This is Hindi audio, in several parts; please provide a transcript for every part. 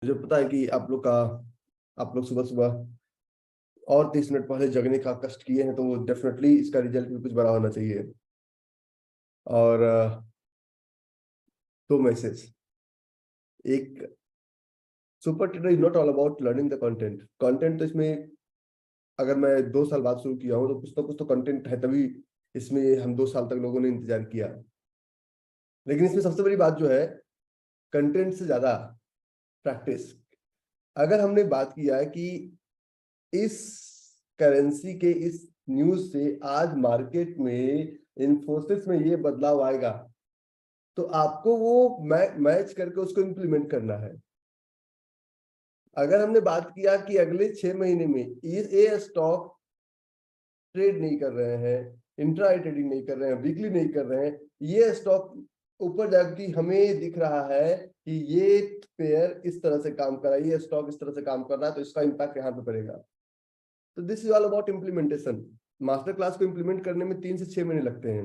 मुझे पता है कि आप लोग सुबह सुबह और 30 मिनट पहले जगने का कष्ट किए हैं, तो वो डेफिनेटली इसका रिजल्ट भी कुछ बड़ा होना चाहिए। और दो मैसेज। एक, super trader is not all about learning the content. Content तो इसमें, अगर मैं 2 साल बाद शुरू किया हूँ तो कुछ ना कुछ तो कंटेंट है, तभी इसमें हम 2 साल तक लोगों ने इंतजार किया। लेकिन इसमें सबसे बड़ी बात जो है, कंटेंट से ज्यादा प्रैक्टिस। अगर हमने बात किया है कि इस करेंसी के इस न्यूज से आज मार्केट में, इन्फोसिस में ये बदलाव आएगा, तो आपको वो मैच करके उसको इंप्लीमेंट करना है। अगर हमने बात किया कि अगले 6 महीने में ये स्टॉक ट्रेड नहीं कर रहे हैं, इंट्रा ट्रेडिंग नहीं कर रहे हैं, वीकली नहीं कर रहे हैं, ये स्टॉक ऊपर जाके हमें दिख रहा है कि ये पेयर इस तरह से काम कर रहा है, ये स्टॉक इस तरह से काम कर रहा है, तो इसका इम्पैक्ट यहाँ पे पड़ेगा। तो this is all about implementation. Master class को इम्प्लीमेंट करने में 3 से 6 महीने लगते हैं।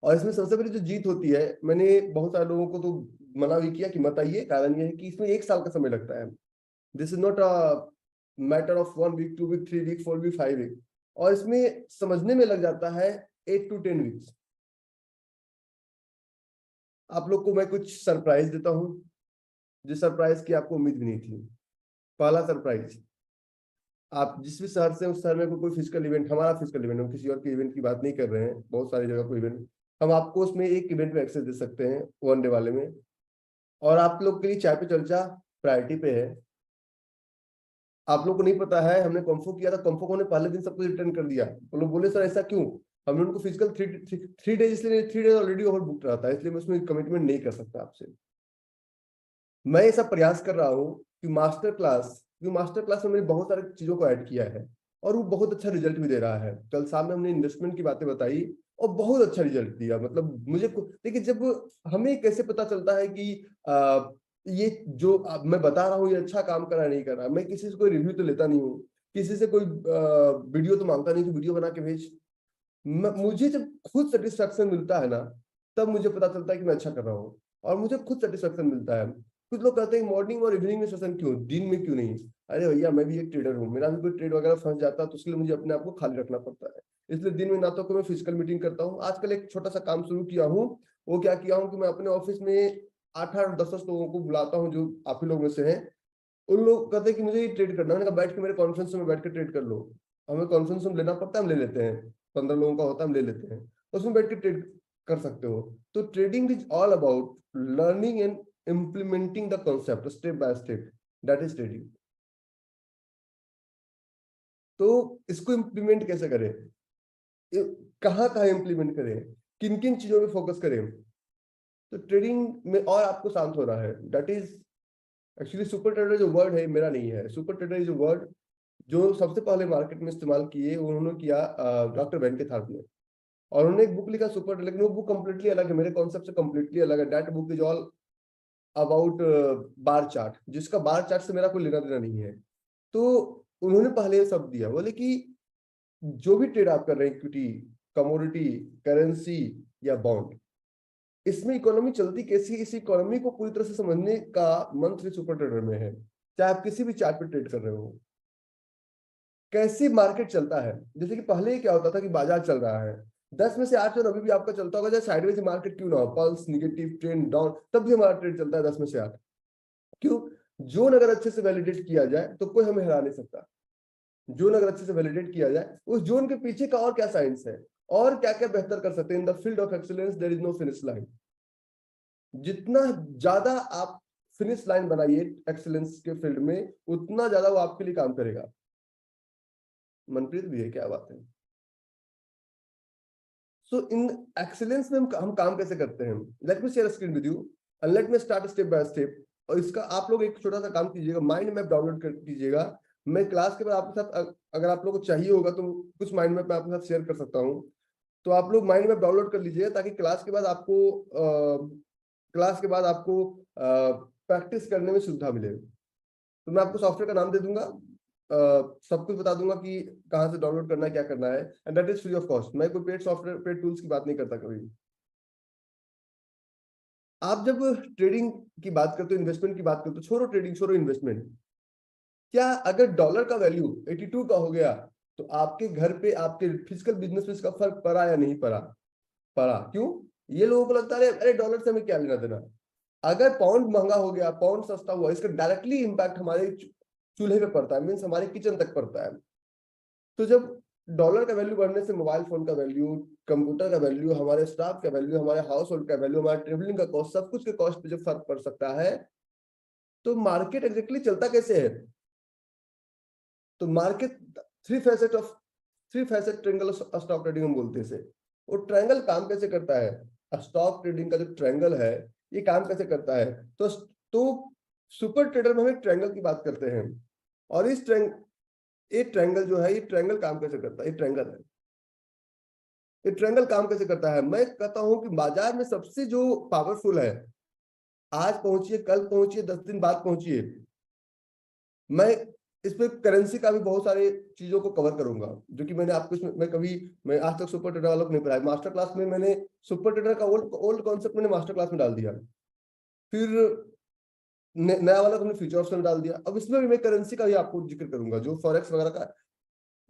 और इसमें सबसे बड़ी जो जीत होती है, मैंने बहुत सारे लोगों को तो मना भी किया कि मत आइए, कारण ये है कि इसमें 1 साल का समय लगता है। This is not a matter of 1 week, 2 week, 3 week, 4 week, 5 week. और इसमें समझने में लग जाता है 8 to 10 वीक्स। आप लोग को मैं कुछ सरप्राइज देता हूँ, जिस सरप्राइज की आपको उम्मीद भी नहीं थी। पहला सरप्राइज, आप जिस भी शहर से, उस शहर में कोई फिजिकल इवेंट, हमारा फिजिकल इवेंट, हम किसी और के इवेंट की बात नहीं कर रहे हैं, बहुत सारी जगह को इवेंट, हम आपको उसमें एक इवेंट में एक्सेस दे सकते हैं, 1 डे वाले में। और आप लोग के लिए चाय पे चर्चा प्रायोरिटी पे है। आप लोग को नहीं पता है, हमने कॉन्फो किया था, कॉन्फो को पहले दिन सब कुछ रिटर्न कर दिया। वो लोग बोले सर ऐसा क्यों? हमने उनको फिजिकल थ्री डेज, इसलिए 3 डेज ऑलरेडी ओवर बुक रहा था, इसलिए मैं उसमें कमिटमेंट नहीं कर सकता आपसे। मैं ऐसा प्रयास कर रहा हूँ कि मास्टर क्लास में मैंने बहुत सारी चीजों को ऐड किया है, और वो बहुत अच्छा रिजल्ट भी दे रहा है। कल शाम में हमने इन्वेस्टमेंट की बातें बताई और बहुत अच्छा रिजल्ट दिया। मतलब मुझे देखिए, जब हमें कैसे पता चलता है कि ये जो मैं बता रहा हूँ ये अच्छा काम कर रहा है नहीं कर रहा, मैं किसी से कोई रिव्यू तो लेता नहीं हूँ, किसी से कोई वीडियो तो मांगता नहीं कि वीडियो बना के भेज। मुझे जब खुद सेटिस्फेक्शन मिलता है ना, तब मुझे पता चलता है कि मैं अच्छा कर रहा हूँ, और मुझे खुद सेटिस्फेक्शन मिलता है। कुछ लोग कहते हैं मॉर्निंग और इवनिंग में सेशन क्यों, दिन में क्यों नहीं? अरे भैया, मैं भी एक ट्रेडर हूँ, मेरा भी कोई ट्रेड वगैरह फंस जाता है, तो उसके लिए मुझे अपने आप को खाली रखना पड़ता है। इसलिए दिन में ना तो कोई मैं फिजिकल मीटिंग करता हूँ। आजकल एक छोटा सा काम शुरू किया हूँ। वो क्या किया हूँ कि मैं अपने ऑफिस में 8-8 10-10 लोगों को बुलाता हूँ, जो आप ही लोग में से हैं। उन लोग कहते हैं कि मुझे ये ट्रेड करना है। मैंने कहा बैठ के मेरे कॉन्फ्रेंस में बैठ के ट्रेड कर लो। हमें कॉन्फ्रेंस में लेना पड़ता है, हम ले लेते हैं। 15 लोगों का होता है, हम ले लेते हैं। उसमें बैठ के ट्रेड कर सकते हो। तो trading is all about learning and implementing the concept step by step. That is trading. तो इसको इम्प्लीमेंट कैसे करें, कहाँ कहाँ इम्प्लीमेंट करें, किन किन चीजों में फोकस करें? तो ट्रेडिंग में और आपको शांत हो रहा है, that is actually, super trader जो वर्ड है मेरा नहीं है। सुपर ट्रेडर इज वर्ड जो सबसे पहले मार्केट में इस्तेमाल किए, उन्होंने किया डॉक्टर वेंके थार्प ने। और उन्होंने एक बुक लिखा सुपर, लेकिन वो बुक कंप्लीटली अलग है, मेरे कॉन्सेप्ट से कंप्लीटली अलग है। That book is all about bar chart, जिसका बार चार्ट से मेरा कोई लेना देना नहीं है। तो उन्होंने पहले ये सब दिया, बोले कि जो भी ट्रेड आप कर रहे हैं, इक्विटी, कमोडिटी, करेंसी या बॉन्ड, इसमें इकोनॉमी चलती कैसी है, इस इकोनॉमी को पूरी तरह से समझने का मंत्र सुपर ट्रेडर में है। चाहे आप किसी भी चार्ट पे ट्रेड कर रहे हो, कैसे मार्केट चलता है। जैसे कि पहले क्या होता था कि बाजार चल रहा है, 10 में से 8 टर्न अभी भी आपका चलता होगा, चाहे साइडवेज मार्केट क्यों ना हो, पल्स निगेटिव ट्रेंड डाउन, तब भी हमारा ट्रेड चलता है 10 में से 8। क्यों? जोन अगर अच्छे से वैलिडेट किया जाए तो कोई हमें हरा नहीं सकता। जोन अगर अच्छे से वैलिडेट किया जाए, उस जोन के पीछे का और क्या साइंस है, और क्या क्या बेहतर कर सकते हैं। In the field of excellence there is no finish line. जितना ज्यादा आप फिनिश लाइन बनाइए एक्सीलेंस के फील्ड में, उतना ज्यादा वो आपके लिए काम करेगा। मनप्रीत भी है, क्या बात है। सो इन एक्सीलेंस में हम काम कैसे करते हैं? Let me share screen with you and let me start step by step. और इसका आप लोग एक छोटा सा काम कीजिएगा, माइंड मैप डाउनलोड कर कीजिएगा। मैं क्लास के बाद आपके साथ अगर आप लोगों को चाहिए होगा तो कुछ माइंड मैप मैं आपके साथ शेयर कर सकता हूँ। तो आप लोग माइंड मैप डाउनलोड कर लीजिएगा, ताकि क्लास के बाद आपको प्रैक्टिस करने में सुविधा मिले। तो मैं आपको सॉफ्टवेयर का नाम दे दूंगा, सब कुछ बता दूंगा कि कहाँ से डाउनलोड करना है, क्या करना है, and that is free of cost. मैं कोई पेड सॉफ्टवेयर, पेड टूल्स की बात नहीं करता कभी। आप जब ट्रेडिंग की बात करते हो, इन्वेस्टमेंट की बात करते हो, छोड़ो ट्रेडिंग, छोड़ो इन्वेस्टमेंट, क्या अगर डॉलर का वैल्यू 82 का हो गया तो आपके घर पे, आपके फिजिकल बिजनेस में इसका फर्क पड़ा या नहीं पड़ा? पड़ा। क्यों? ये लोगों को लगता है अरे डॉलर से हमें क्या लेना देना। अगर पाउंड महंगा हो गया, पाउंड सस्ता हुआ, इसका डायरेक्टली इंपैक्ट हमारे चूल्हे पे पड़ता है, मीन्स हमारे किचन तक पड़ता है। तो जब डॉलर का वैल्यू बढ़ने से मोबाइल फोन का वैल्यू, कंप्यूटर का वैल्यू, हमारे स्टाफ का वैल्यू, हमारे हाउस होल्ड का वैल्यू, हमारे ट्रेवलिंग का कॉस्ट, सब कुछ के कॉस्ट पे जब फर्क पड़ सकता है, तो मार्केट एग्जैक्टली चलता कैसे है? तो market three facet triangle stock trading हम बोलते हैं इसे। वो ट्रायंगल काम कैसे करता है? स्टॉक ट्रेडिंग का जो ट्रायंगल है, ये काम कैसे करता है? तो सुपर ट्रेडर में हम एक ट्रायंगल की बात करते हैं, और ये ट्रायंगल जो है, ये ट्रायंगल काम कैसे करता है? ये ट्रायंगल है, ये ट्रायंगल काम कैसे करता है? मैं कहता हूं कि बाजार में सबसे जो पावरफुल है, आज पहुंचिए, कल पहुंचिए, 10 दिन बाद पहुंचिए, मैं इस पे करेंसी का भी बहुत सारे चीजों को कवर करूंगा, जो कि मैंने आपको इसमें, मैं आज तक सुपर ट्रेडर वालों को नहीं पढ़ाया। मास्टर क्लास में मैंने सुपर ट्रेडर का ओल्ड कॉन्सेप्ट मैंने मास्टर क्लास में डाल दिया, फिर नया वाला हमने फ्यूचर ऑप्शन में डाल दिया। अब इसमें भी मैं करेंसी का भी आपको जिक्र करूंगा, जो फॉरेक्स वगैरह का,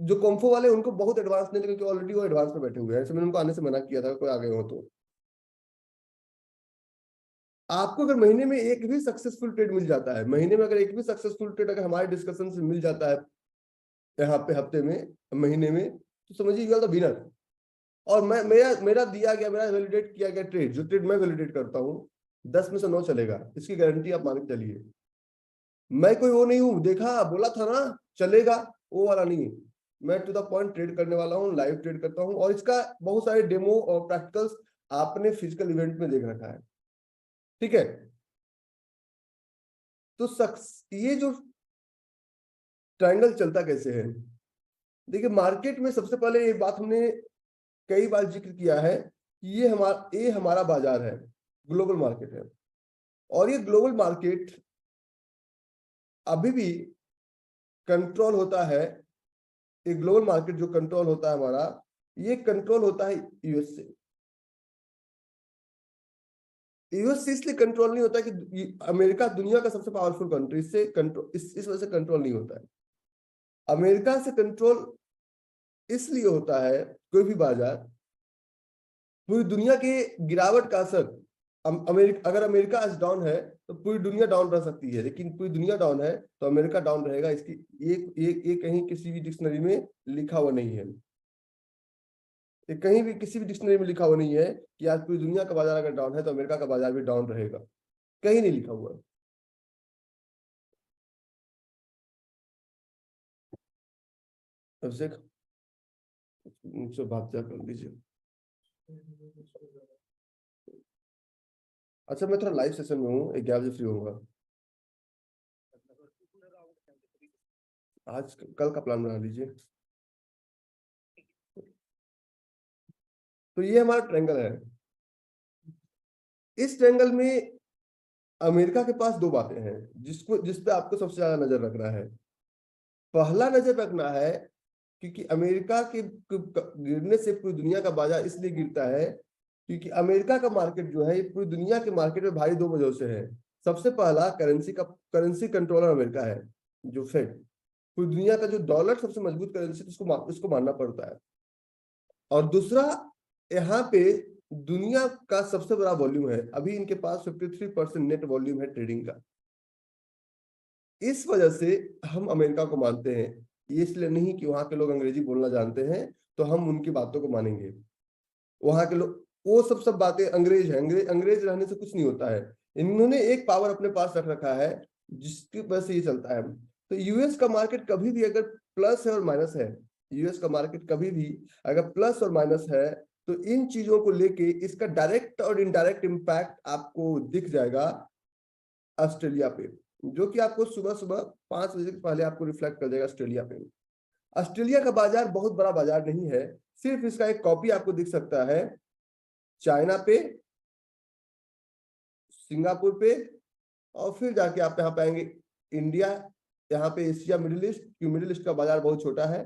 जो कॉम्फो वाले उनको बहुत एडवांस नहीं, क्योंकि ऑलरेडी वो एडवांस में बैठे हुए हैं, ऐसे मैंने उनको आने से मना किया था, कोई आ गए हो तो। आपको अगर महीने में एक भी सक्सेसफुल ट्रेड मिल जाता है, महीने में अगर एक भी सक्सेसफुल ट्रेड अगर हमारे डिस्कशन से मिल जाता है, यहाँ पे हफ्ते में, महीने में, तो समझिए यू आर द विनर। और मैं, मेरा दिया गया, मेरा वैलिडेट किया गया ट्रेड, जो ट्रेड मैं वैलिडेट करता हूँ, 10 में से 9 चलेगा, इसकी गारंटी आप मान के चलिए। मैं कोई वो नहीं हूँ, देखा बोला था ना चलेगा, वो वाला नहीं। मैं टू द पॉइंट ट्रेड करने वाला हूँ, लाइव ट्रेड करता हूँ, और इसका बहुत सारे डेमो और प्रैक्टिकल्स आपने फिजिकल इवेंट में देख रखा है, ठीक है? तो ये जो ट्रायंगल चलता कैसे है? देखिए, मार्केट में सबसे पहले ये बात हमने कई बार जिक्र किया है कि ये हमारा बाजार है, ग्लोबल मार्केट है, और ये ग्लोबल मार्केट अभी भी कंट्रोल होता है। ये ग्लोबल मार्केट जो कंट्रोल होता है हमारा, ये कंट्रोल होता है यूएस से। यूएस से इसलिए कंट्रोल नहीं होता कि अमेरिका दुनिया का सबसे पावरफुल कंट्री, इससे कंट्रोल इस वजह से कंट्रोल नहीं होता है। अमेरिका से कंट्रोल इसलिए होता है, कोई भी बाजार, पूरी दुनिया के गिरावट का असर, अगर अमेरिका आज डाउन है तो पूरी दुनिया डाउन रह सकती है, लेकिन पूरी दुनिया डाउन है तो अमेरिका डाउन रहेगा, इसकी ये कहीं किसी भी डिक्शनरी में लिखा हुआ नहीं है। ये कहीं भी किसी भी डिक्शनरी में लिखा हुआ नहीं है कि आज पूरी दुनिया का बाजार अगर डाउन है तो अमेरिका का बाजार भी डाउन रहेगा, कहीं नहीं लिखा हुआ है। अभिषेक, मुझसे बात क्या कर लीजिए। अच्छा, मैं थोड़ा लाइव सेशन में हूँ, 11 बजे फ्री होऊंगा। आज कल का प्लान बना लीजिए। तो ये हमारा ट्रायंगल है। इस ट्रायंगल में अमेरिका के पास दो बातें हैं जिस पे आपको सबसे ज्यादा नजर रखना है। पहला नजर रखना है, क्योंकि अमेरिका के गिरने से पूरी दुनिया का बाजार इसलिए गिरता है क्योंकि अमेरिका का मार्केट जो है, ये पूरी दुनिया के मार्केट में भारी दो वजह से है। सबसे पहला, करेंसी कंट्रोलर अमेरिका है, जो फेड। पूरी दुनिया का जो डॉलर सबसे मजबूत करेंसी, उसको मानना पड़ता है। और दूसरा, यहाँ पे दुनिया का सबसे बड़ा वॉल्यूम है, अभी इनके पास 53% नेट वॉल्यूम है ट्रेडिंग का। इस वजह से हम अमेरिका को मानते हैं। ये इसलिए नहीं कि वहां के लोग अंग्रेजी बोलना जानते हैं तो हम उनकी बातों को मानेंगे। वहां के लोग, वो सब बातें अंग्रेज है, अंग्रेज रहने से कुछ नहीं होता है। इन्होंने एक पावर अपने पास रख रखा है जिसकी वजह से ये चलता है। तो यूएस का मार्केट कभी भी अगर प्लस है और माइनस है, यूएस का मार्केट कभी भी अगर प्लस और माइनस है, तो इन चीजों को लेके इसका डायरेक्ट और इनडायरेक्ट इम्पैक्ट आपको दिख जाएगा ऑस्ट्रेलिया पे, जो कि आपको सुबह सुबह 5 बजे के पहले आपको रिफ्लेक्ट कर देगा ऑस्ट्रेलिया पे। ऑस्ट्रेलिया का बाजार बहुत बड़ा बाजार नहीं है, सिर्फ इसका एक कॉपी आपको दिख सकता है चाइना पे, सिंगापुर पे, और फिर जाके आप यहाँ पाएंगे इंडिया, यहाँ पे एशिया, मिडिल ईस्ट, क्योंकि मिडिल ईस्ट का बाजार बहुत छोटा है।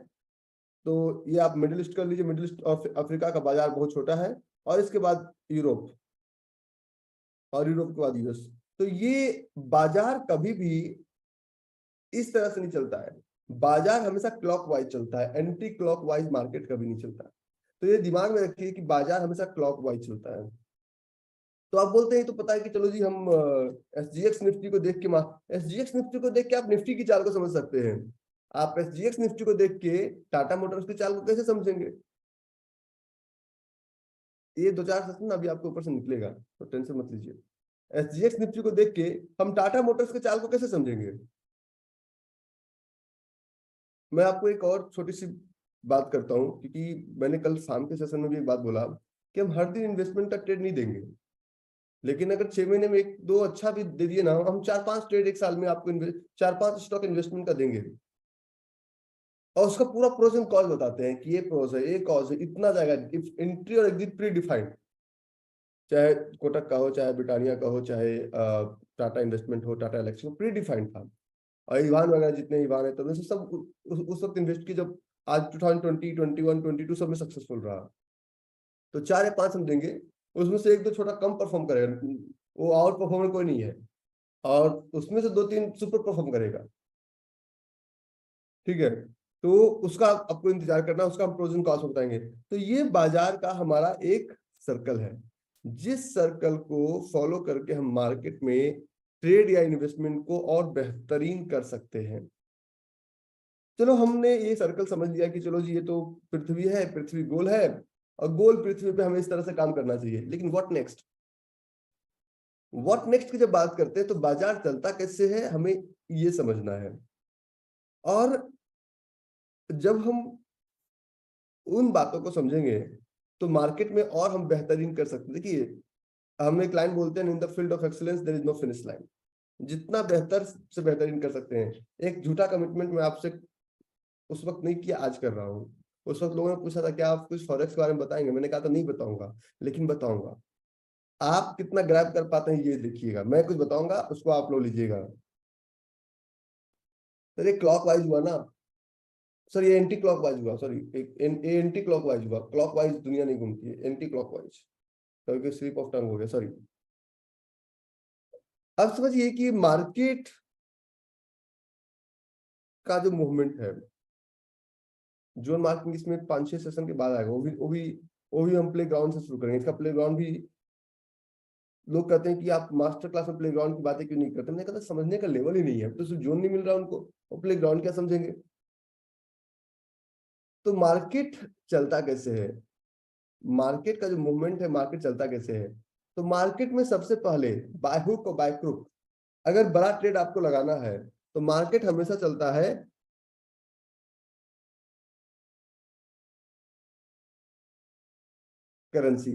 तो ये आप मिडिल ईस्ट कर लीजिए, मिडिल ईस्ट और अफ्रीका का बाजार बहुत छोटा है, और इसके बाद यूरोप। और यूरोप के बाद यूएस। तो ये बाजार कभी भी इस तरह से नहीं चलता है, बाजार हमेशा क्लॉकवाइज चलता है, एंटी क्लॉकवाइज मार्केट कभी नहीं चलता। तो ये दिमाग में रखिए कि बाजार हमेशा क्लॉकवाइज चलता है। तो आप बोलते हैं तो पता है कि चलो जी हम एसजीएक्स निफ्टी को देख के एसजीएक्स निफ्टी को देख के आप निफ्टी की चाल को समझ सकते हैं। आप एसजीएक्स निफ्टी को देख के टाटा मोटर्स की चाल को कैसे समझेंगे? ये 2-4 सेशन अभी आपके ऊपर से निकलेगा, तो टेंशन मत लीजिए। एसजीएक्स निफ्टी को देख के हम टाटा मोटर्स के चाल को कैसे समझेंगे? मैं आपको एक और छोटी सी बात करता हूं, क्योंकि मैंने कल शाम के सेशन में भी एक बात बोला कि हम हर दिन इन्वेस्टमेंट का ट्रेड नहीं देंगे, लेकिन अगर 6 महीने में 1-2 अच्छा भी दे दिए ना, हम 4-5 ट्रेड एक साल में आपको 4-5 स्टॉक इन्वेस्टमेंट का देंगे, और उसका पूरा प्रोस एंड कॉज बताते हैं कि ये प्रोस है, ये कॉज है, इतना जाएगा, एंट्री और एग्जिट प्री डिफाइंड, चाहे कोटक का हो, चाहे ब्रिटानिया का हो, चाहे टाटा इन्वेस्टमेंट हो, टाटा एलेक्सी हो, प्री डिफाइंड था। और ईवान वगैरह जितने ईवान है, तो वैसे सब उस वक्त इन्वेस्ट की, जब आज 2020, 21, 22 सब में सक्सेसफुल रहा। तो 4 या 5 हम देंगे, उसमें से 1-2 छोटा कम परफॉर्म करेगा, वो आउट परफॉर्मर कोई नहीं है, और उसमें से 2-3 सुपर परफॉर्म करेगा, ठीक है? तो उसका आपको इंतजार करना, उसका हम प्रोज एंड कॉन्स बताएंगे। तो ये बाजार का हमारा एक सर्कल है, जिस सर्कल को फॉलो करके हम मार्केट में ट्रेड या इन्वेस्टमेंट को और बेहतरीन कर सकते हैं। चलो हमने ये सर्कल समझ लिया कि चलो जी ये तो पृथ्वी है, पृथ्वी गोल है, और गोल पृथ्वी पे हमें इस तरह से काम करना चाहिए, लेकिन व्हाट नेक्स्ट? व्हाट नेक्स्ट की जब बात करते हैं तो बाजार चलता कैसे है हमें ये समझना है। और जब हम उन बातों को समझेंगे तो मार्केट में और हम बेहतरीन कर सकते हैं। देखिए, हम एक लाइन बोलते हैं, in the field of excellence there is no finish line. जितना बेहतर से बेहतरीन कर सकते हैं। एक झूठा कमिटमेंट मैं आपसे उस वक्त नहीं किया, आज कर रहा हूँ। उस वक्त लोगों ने पूछा था क्या आप कुछ फॉरेक्स के बारे में बताएंगे, मैंने कहा था नहीं बताऊंगा, लेकिन बताऊंगा। आप कितना ग्रैब कर पाते हैं ये देखिएगा, मैं कुछ बताऊंगा उसको आप लो लीजिएगा। सर ये क्लॉकवाइज हुआ ना, सर ये एंटी क्लॉकवाइज हुआ, सॉरी एंटी क्लॉकवाइज हुआ, क्लॉकवाइज दुनिया नहीं घूमती है, एंटी क्लॉकवाइज, कभी स्लिप ऑफ टंग हो गया, सॉरी। अब समझिए कि मार्केट का जो मूवमेंट है, जोन मार्किंग इसमें 5-6 सेशन के बाद आएगा, वो भी हम प्ले ग्राउंड से शुरू करेंगे। इसका प्ले ग्राउंड भी, लोग कहते हैं कि आप मास्टर क्लास में प्ले ग्राउंड की बातें क्यों नहीं करते, मैंने कहा समझने का लेवल ही नहीं है, तो जोन नहीं मिल रहा उनको, वो प्ले ग्राउंड क्या समझेंगे? तो मार्केट चलता कैसे है, मार्केट का जो मूवमेंट है, मार्केट चलता कैसे है? तो मार्केट में सबसे पहले बाय हुक और बाय क्रुक, अगर बड़ा ट्रेड आपको लगाना है तो मार्केट हमेशा चलता है करेंसी,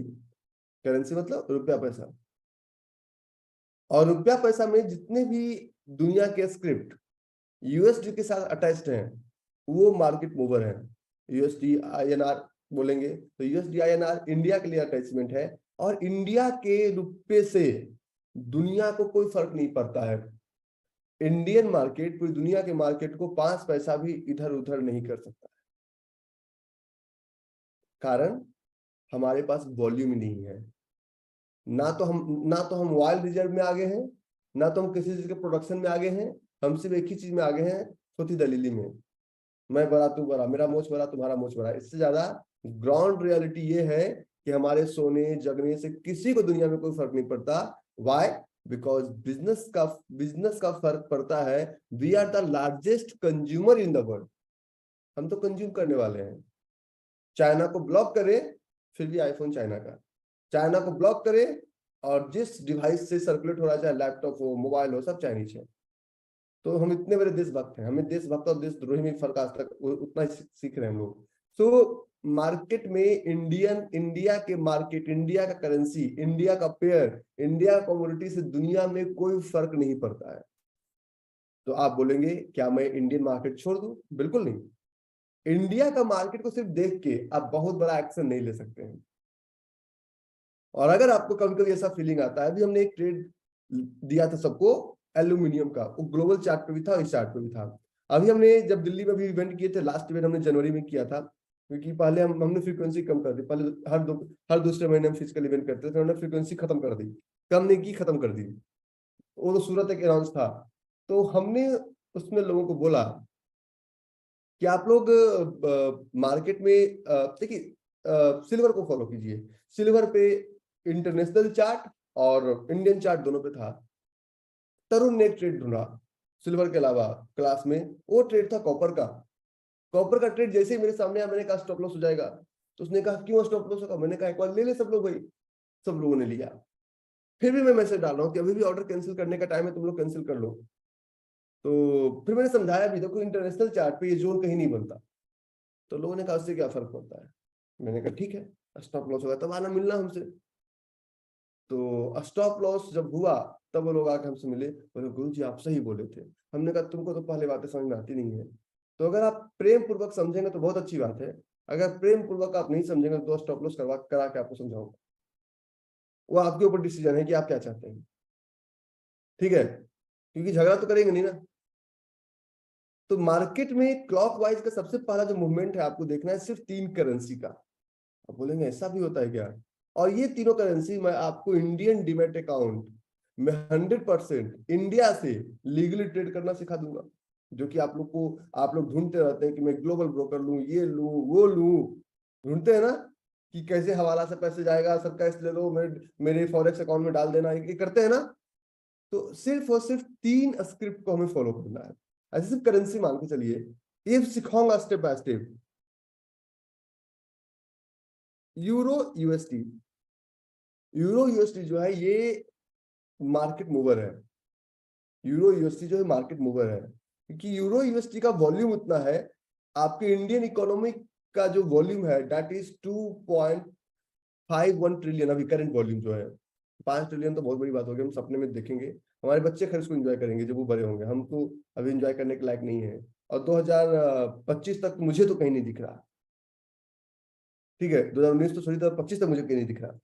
करेंसी मतलब रुपया पैसा, और रुपया पैसा में जितने भी दुनिया के स्क्रिप्ट यूएसडी के साथ अटैच्ड हैं, वो मार्केट मूवर है। यूएसडी आईएनआर बोलेंगे तो यूएसडी आईएनआर इंडिया के लिए अटैचमेंट है, और इंडिया के रुपये से दुनिया को कोई फर्क नहीं पड़ता है। इंडियन मार्केट पूरी दुनिया के मार्केट को 5 पैसा भी इधर उधर नहीं कर सकता, कारण हमारे पास वॉल्यूम ही नहीं है। ना तो हम ऑयल रिजर्व में आगे हैं, ना तो हम किसी चीज के प्रोडक्शन में आगे हैं, हम सिर्फ एक ही चीज में आगे हैं, छोटी दलीली में, मैं बड़ा तू बड़ा, मेरा मोच बड़ा तुम्हारा मोच बड़ा। इससे ज्यादा ग्राउंड रियलिटी ये है कि हमारे सोने जगने से किसी को दुनिया में कोई फर्क नहीं पड़ता। वाई? बिकॉज बिजनेस का फर्क पड़ता है। We are the largest consumer in the world, हम तो कंज्यूम करने वाले हैं। चाइना को ब्लॉक करें फिर भी आईफोन चाइना का, चाइना को ब्लॉक करें और जिस डिवाइस से सर्कुलेट हो रहा है, चाहे लैपटॉप हो, मोबाइल हो, सब चाइनीज है। तो हम इतने बड़े देशभक्त हैं, हमें देशभक्त और देशद्रोही में फर्क आज तक उतना ही सीख रहे हैं हम लोग। तो मार्केट में इंडिया के मार्केट, इंडिया का करेंसी, इंडिया का पेयर, इंडिया कमोडिटी से दुनिया में कोई फर्क नहीं पड़ता है। तो आप बोलेंगे क्या मैं इंडियन मार्केट छोड़ दूं? बिल्कुल नहीं। इंडिया का मार्केट को सिर्फ देख के आप बहुत बड़ा एक्शन नहीं ले सकते हैं। और अगर आपको कभी कभी ऐसा फीलिंग आता है, अभी हमने एक ट्रेड दिया था सबको एल्यूमिनियम का, वो ग्लोबल चार्ट पे भी था, इस चार्ट पे भी था। अभी हमने जब दिल्ली में भी इवेंट किए थे, लास्ट इवेंट हमने जनवरी में किया था, क्योंकि पहले हमने फ्रीक्वेंसी कम कर दी, पहले हर दूसरे महीने हम फिजिकल इवेंट करते थे, हमने फ्रीक्वेंसी खत्म कर दी। कम की खत्म कर दी। वो तो सूरत एक अनाउंस था। तो हमने उसमें लोगों को बोला कि आप लोग मार्केट में देखिए सिल्वर को फॉलो कीजिए। सिल्वर पे इंटरनेशनल चार्ट और इंडियन चार्ट दोनों पे था। तरुण ने एक ट्रेड ढूंढा सिल्वर के अलावा क्लास में, वो ट्रेड था कॉपर का। कॉपर का ट्रेड जैसे ही मेरे सामने आया, मैंने कहा स्टॉप लॉस हो जाएगा। तो उसने कहा क्यों स्टॉप लॉस होगा? मैंने कहा एक बार ले ले सब लोग भाई। सब लोगों ने लिया। फिर भी मैं मैसेज डाल रहा हूँ कि अभी भी ऑर्डर कैंसिल करने का टाइम है, तुम लोग कैंसिल कर लो। तो फिर मैंने समझाया भी, देखो इंटरनेशनल चार्ट पे ये जोन कहीं नहीं बनता। तो लोगों ने कहा उससे क्या फर्क पड़ता है। मैंने कहा ठीक है, स्टॉप लॉस होगा तब आना मिलना हमसे। तो स्टॉप लॉस जब हुआ तब वो लोग आके हमसे मिले, बोले गुरु जी आप सही बोले थे। हमने कहा तुमको तो पहले बातें समझ में आती नहीं है। तो अगर आप प्रेम पूर्वक समझेंगे तो बहुत अच्छी बात है। अगर प्रेम पूर्वक आप नहीं समझेंगे तो स्टॉप लॉस करा के आपको समझाऊंगा। वो आपके ऊपर डिसीजन है कि आप क्या चाहते हैं। ठीक है, क्योंकि झगड़ा तो करेंगे नहीं ना। तो मार्केट में क्लॉकवाइज का सबसे पहला जो मूवमेंट है आपको देखना है सिर्फ 3 करेंसी का। आप बोलेंगे ऐसा भी होता है क्या? और ये तीनों करेंसी मैं आपको इंडियन डीमैट अकाउंट में 100% इंडिया से लीगली ट्रेड करना सिखा दूंगा। जो कि आप लोग ढूंढते रहते हैं कि मैं ग्लोबल ब्रोकर लूं, ये लूं वो लूं, ढूंढते हैं ना कि कैसे हवाला से पैसे जाएगा, सबका ले लो, मेरे फॉरेक्स अकाउंट में डाल देना, ये करते हैं ना। तो सिर्फ और सिर्फ 3 स्क्रिप्ट को हमें फॉलो करना है। ऐसे सिर्फ करेंसी मान के चलिए, ये सिखाऊंगा step by step. Euro USD, euro USD जो है ये मार्केट मूवर है। यूरो यूएसडी जो है मार्केट मूवर है, क्योंकि यूरो यूएसडी का वॉल्यूम उतना है। आपके इंडियन इकोनॉमी का जो वॉल्यूम है दैट इज 2.51 ट्रिलियन। अभी करंट वॉल्यूम जो है 5 ट्रिलियन तो बहुत बड़ी बात होगी, हम सपने में देखेंगे। हमारे बच्चे खैर इसको एंजॉय करेंगे जब वो बड़े होंगे, हम तो अभी एंजॉय करने के लायक नहीं है। और 2025 तक मुझे तो कहीं नहीं दिख रहा। ठीक है, 2019 तो छोड़ी, 2025 तक मुझे कहीं नहीं दिख रहा।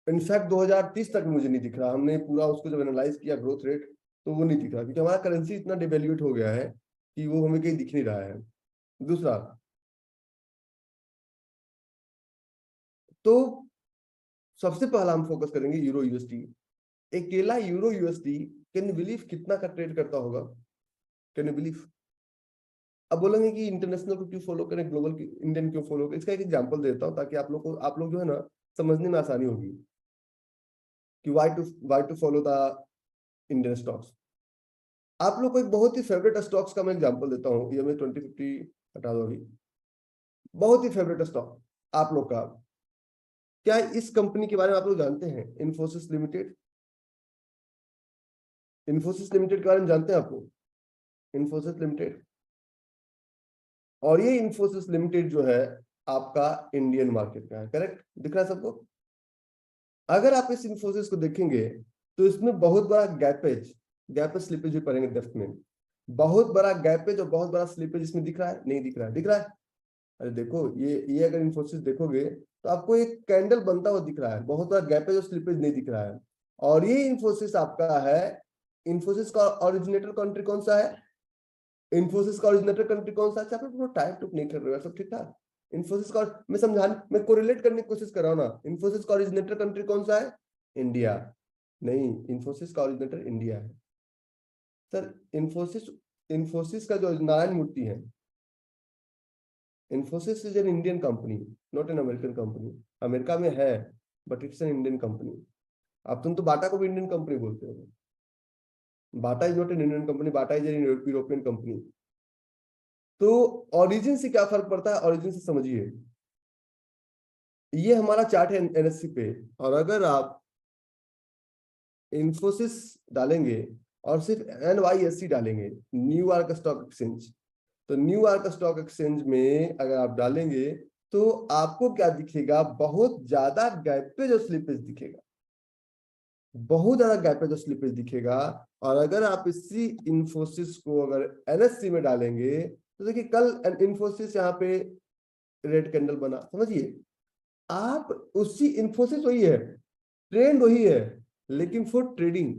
इनफैक्ट 2030 तक मुझे नहीं दिख रहा। हमने पूरा उसको जब एनालाइज किया ग्रोथ रेट, तो वो नहीं दिख रहा, क्योंकि हमारा करेंसी इतना डिवेल्यूट हो गया है कि वो हमें कहीं दिख नहीं रहा है। दूसरा, तो सबसे पहला हम फोकस करेंगे यूरो यूएसडी। अकेला euro USD can you believe कितना का ट्रेड करता होगा? Can you believe? अब बोलेंगे कि इंटरनेशनल को क्यों फॉलो करें, ग्लोबल की इंडियन क्यों फॉलो करें? इसका एक एग्जांपल देता हूं ताकि आप लोग जो है ना समझने में आसानी होगी कि why to follow the Indian stocks. आप लोग को एक बहुत ही फेवरेट स्टॉक्स का मैं एग्जांपल देता हूँ, ये मैं 2050 हटा दो अभी। बहुत ही फेवरेट स्टॉक आप लोग का, क्या इस कंपनी के बारे में आप लोग जानते हैं? इन्फोसिस लिमिटेड। इन्फोसिस लिमिटेड के बारे में जानते हैं आप लोग? इन्फोसिस लिमिटेड, और ये इन्फोसिस लिमिटेड जो है आपका इंडियन मार्केट का है। करेक्ट दिख रहा है सबको? अगर आप इस इन्फोसिस को देखेंगे तो इसमें बहुत बड़ा गैपेज, गैपेज स्लिपेज भी पढ़ेंगे डेप्थ में। बहुत बड़ा गैपेज और बहुत बड़ा स्लिपेज इसमें दिख रहा है, नहीं दिख रहा है? दिख रहा है। अरे देखो, ये अगर इन्फोसिस देखोगे तो आपको एक कैंडल बनता हुआ दिख रहा है, बहुत बड़ा गैपेज और स्लिपेज नहीं दिख रहा है। और ये इन्फोसिस आपका है। इन्फोसिस का ओरिजिनेटर कंट्री कौन सा है? इन्फोसिस का ओरिजिनेटर कंट्री कौन सा है? आप लोग टाइप टूप नहीं कर रहे हो, सब ठीक ठाक? इन्फोसिस का मैं कोरिलेट करने की कोशिश कर रहा हूँ ना। इन्फोसिस का ओरिजिनेटर कंट्री कौन सा है? इंडिया। नहीं, इन्फोसिस का ओरिजिनेटर इंडिया है सर। इन्फोसिस इन्फोसिस का जो नारायण मूर्ति है, Infosys is an Indian company, not an American company. America में है but it's an Indian company. अब तुम तो बाटा को भी इंडियन कंपनी बोलते हो। Bata is not an Indian company, Bata is an European company. तो ओरिजिन से क्या फर्क पड़ता है, ओरिजिन से समझिए। ये हमारा चार्ट है एनएससी पे, और अगर आप इन्फोसिस डालेंगे और सिर्फ NYSE डालेंगे, न्यूयॉर्क स्टॉक एक्सचेंज, तो न्यूयॉर्क स्टॉक एक्सचेंज में अगर आप डालेंगे तो आपको क्या दिखेगा? बहुत ज्यादा गैपेज और स्लिपेज दिखेगा, बहुत ज्यादा गैपेज और स्लिपेज दिखेगा। और अगर आप इसी इन्फोसिस को अगर NSE में डालेंगे तो देखिए कल इन्फोसिस यहाँ पे रेड कैंडल बना, समझिए आप। उसी इन्फोसिस वही है, ट्रेंड वही है, लेकिन फॉर ट्रेडिंग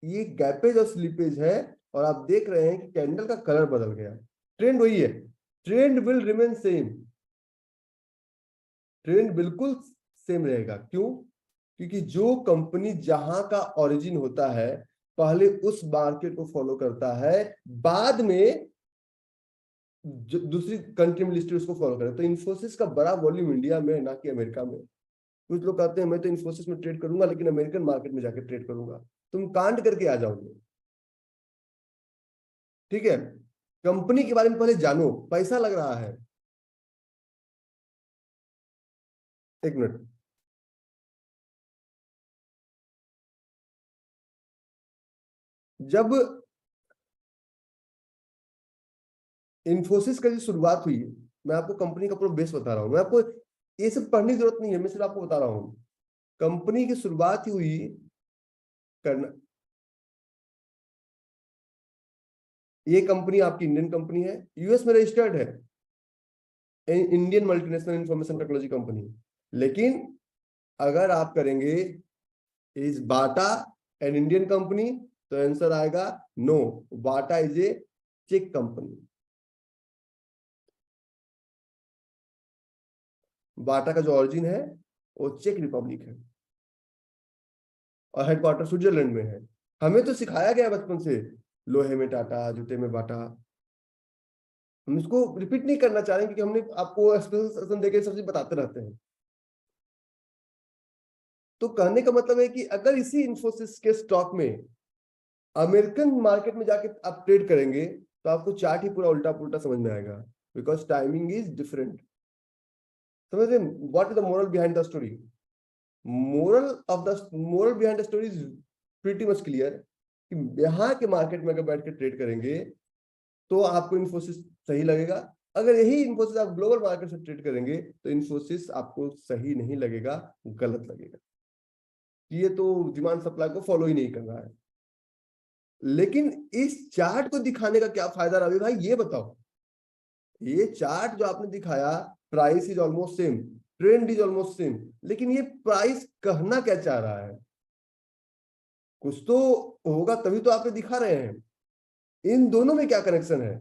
ये गैपेज और स्लिपेज है। और आप देख रहे हैं कि कैंडल का कलर बदल गया। ट्रेंड वही है, trend will remain same, trend बिल्कुल सेम रहेगा। क्यों? क्योंकि जो कंपनी जहां का ओरिजिन होता है पहले उस मार्केट को फॉलो करता है, बाद में जो दूसरी कंट्री में लिस्टेड उसको फॉलो करे। तो इन्फोसिस का बड़ा वॉल्यूम इंडिया में, ना कि अमेरिका में। कुछ लोग कहते हैं मैं तो इन्फोसिस में ट्रेड करूंगा लेकिन अमेरिकन मार्केट में जाकर ट्रेड करूंगा। तुम कांड करके आ जाओगे। ठीक है, कंपनी के बारे में पहले जानो, पैसा लग रहा है। एक मिनट। जब इन्फोसिस का जो शुरुआत हुई, मैं आपको कंपनी का पूरा बेस बता रहा हूं, मैं आपको ये सब पढ़ने की जरूरत नहीं है, मैं सिर्फ आपको बता रहा हूं। कंपनी की शुरुआत ही हुई करना। ये कंपनी आपकी इंडियन कंपनी है, यूएस में रजिस्टर्ड है, Indian multinational information technology company. लेकिन अगर आप करेंगे is Bata an Indian company, तो आंसर आएगा नो, बाटा इज ए चेक कंपनी। बाटा का जो ऑरिजिन है वो चेक रिपब्लिक है और हेडक्वार्टर स्विट्जरलैंड में है। हमें तो सिखाया गया बचपन से, लोहे में टाटा, जूते में बाटा। हम इसको रिपीट नहीं करना चाह रहे क्योंकि हमने आपको एक्सप्लेनेशन देके सब चीज बताते रहते हैं। तो कहने का मतलब है कि अगर इसी इंफोसिस के स्टॉक में अमेरिकन मार्केट में जाके आप ट्रेड करेंगे तो आपको चार्ट ही पूरा उल्टा पुल्टा समझ में आएगा, बिकॉज टाइमिंग इज डिफरेंट। समझ रहे? What is the moral behind the story? Moral behind the story is pretty much clear कि यहाँ के मार्केट में अगर बैठ के ट्रेड करेंगे तो आपको इन्फोसिस सही लगेगा। अगर यही इन्फोसिस आप ग्लोबल मार्केट से ट्रेड करेंगे तो इन्फोसिस आपको सही नहीं लगेगा, गलत लगेगा। ये तो डिमांड सप्लाई को फॉलो ही नहीं कर रहा है। लेकिन इस चार्ट को दिखाने का क्या फायदा रवि भाई, ये बताओ। ये चार्ट जो आपने दिखाया, price is almost same, trend is almost same, लेकिन ये प्राइस कहना क्या चाह रहा है? कुछ तो होगा, तभी तो आपने दिखा रहे हैं। इन दोनों में क्या कनेक्शन है?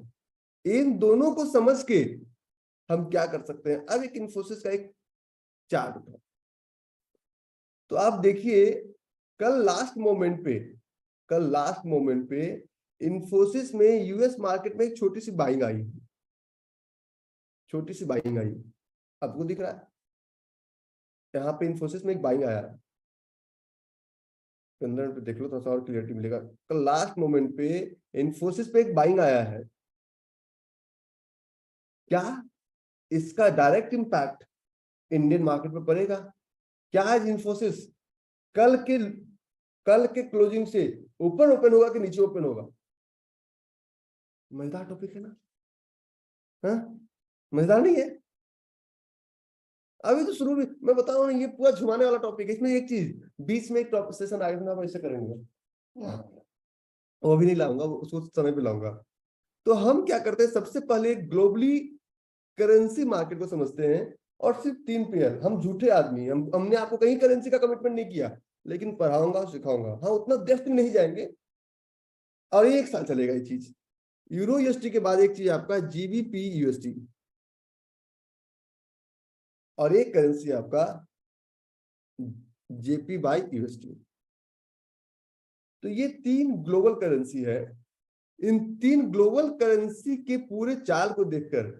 इन दोनों को समझ के हम क्या कर सकते हैं। अब एक इन्फोसिस का एक चार्ट उठाओ तो आप देखिए, कल लास्ट मोमेंट पे इन्फोसिस में यूएस मार्केट में एक छोटी सी बाइंग आई, छोटी सी बाइंग आई। आपको दिख रहा है यहाँ पे इन्फोसिस में एक बाइंग आया है। 15 पे देख लो, थोड़ा सा और क्लियरिटी मिलेगा। कल लास्ट मोमेंट पे इन्फोसिस पे एक बाइंग आया है। क्या इसका डायरेक्ट इंपैक्ट इंडियन मार्केट पे पड़ेगा? क्या आज इन्फोसिस कल के क्लोजिंग से ऊपर ओपन होगा कि नीचे ओपन होगा? मजेदार टॉपिक है ना? हाँ, मजेदार नहीं है? अभी तो शुरू में मैं बता रहा हूँ, ये पूरा झुमाने वाला टॉपिक है। इसमें एक चीज बीच में एक सेशन आगे हम ऐसे करेंगे, वो भी नहीं लाऊंगा, उसको समय पे लाऊंगा। तो हम क्या करते हैं, सबसे पहले ग्लोबली करेंसी मार्केट को समझते हैं। और सिर्फ 3 पेयर, हम झूठे आदमी, हमने आपको कहीं करेंसी का कमिटमेंट नहीं किया, लेकिन पढ़ाऊंगा सिखाऊंगा। हाँ, उतना डेप्थ में नहीं जाएंगे। और ये 1 साल चलेगा ये चीज। यूरो यूएसडी के बाद एक चीज आपका जीबीपी यूएसडी, और एक करेंसी आपका जेपी बाई यूएसडी। तो ये 3 ग्लोबल करेंसी है। इन 3 ग्लोबल करेंसी के पूरे चाल को देखकर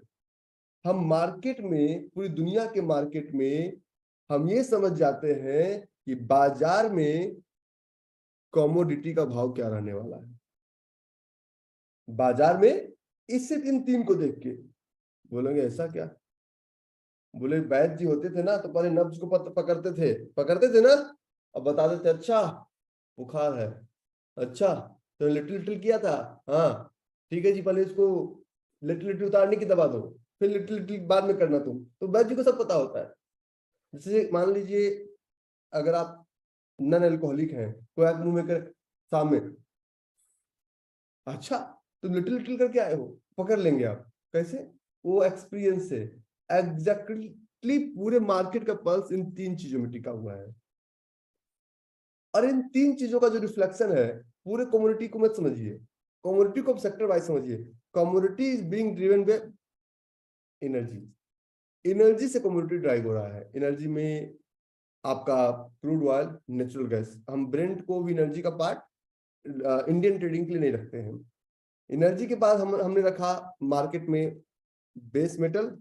हम मार्केट में, पूरी दुनिया के मार्केट में हम ये समझ जाते हैं कि बाजार में कमोडिटी का भाव क्या रहने वाला है। बाजार में इससे इन 3 को देख के बोलेंगे ऐसा क्या? बोले वैद्य जी होते थे ना तो पहले नब्ज को पकड़ते थे ना, अब बता देते अच्छा बुखार है, अच्छा तो लिटिल लिटिल किया था, हाँ ठीक है जी, पहले इसको लिटिल लिटिल उतारने की दबा दो, फिर लिटिल लिटिल बाद में करना। तुम तो वैद्य जी को सब पता होता है। जैसे मान लीजिए अगर आप नन अल्कोहलिक हैं, कोई आप मुंह में कर सामने, अच्छा तुम लिटिल लिटिल करके आए हो, पकड़ लेंगे आप। कैसे? वो एक्सपीरियंस से एग्जैक्टली पूरे मार्केट का पल्स इन 3 चीजों में टिका हुआ है। और इन 3 चीजों का जो रिफ्लेक्शन है पूरे कम्युनिटी को मत समझिए, कम्युनिटी को सेक्टर वाइज समझिए। Community is being driven by energy, energy से कमोडिटी ड्राइव हो रहा है। एनर्जी में आपका क्रूड ऑयल, नेचुरल गैस, हम ब्रेंट को भी एनर्जी का पार्ट इंडियन ट्रेडिंग के लिए नहीं रखते हैं। एनर्जी के बाद हमने रखा मार्केट में बेस मेटल,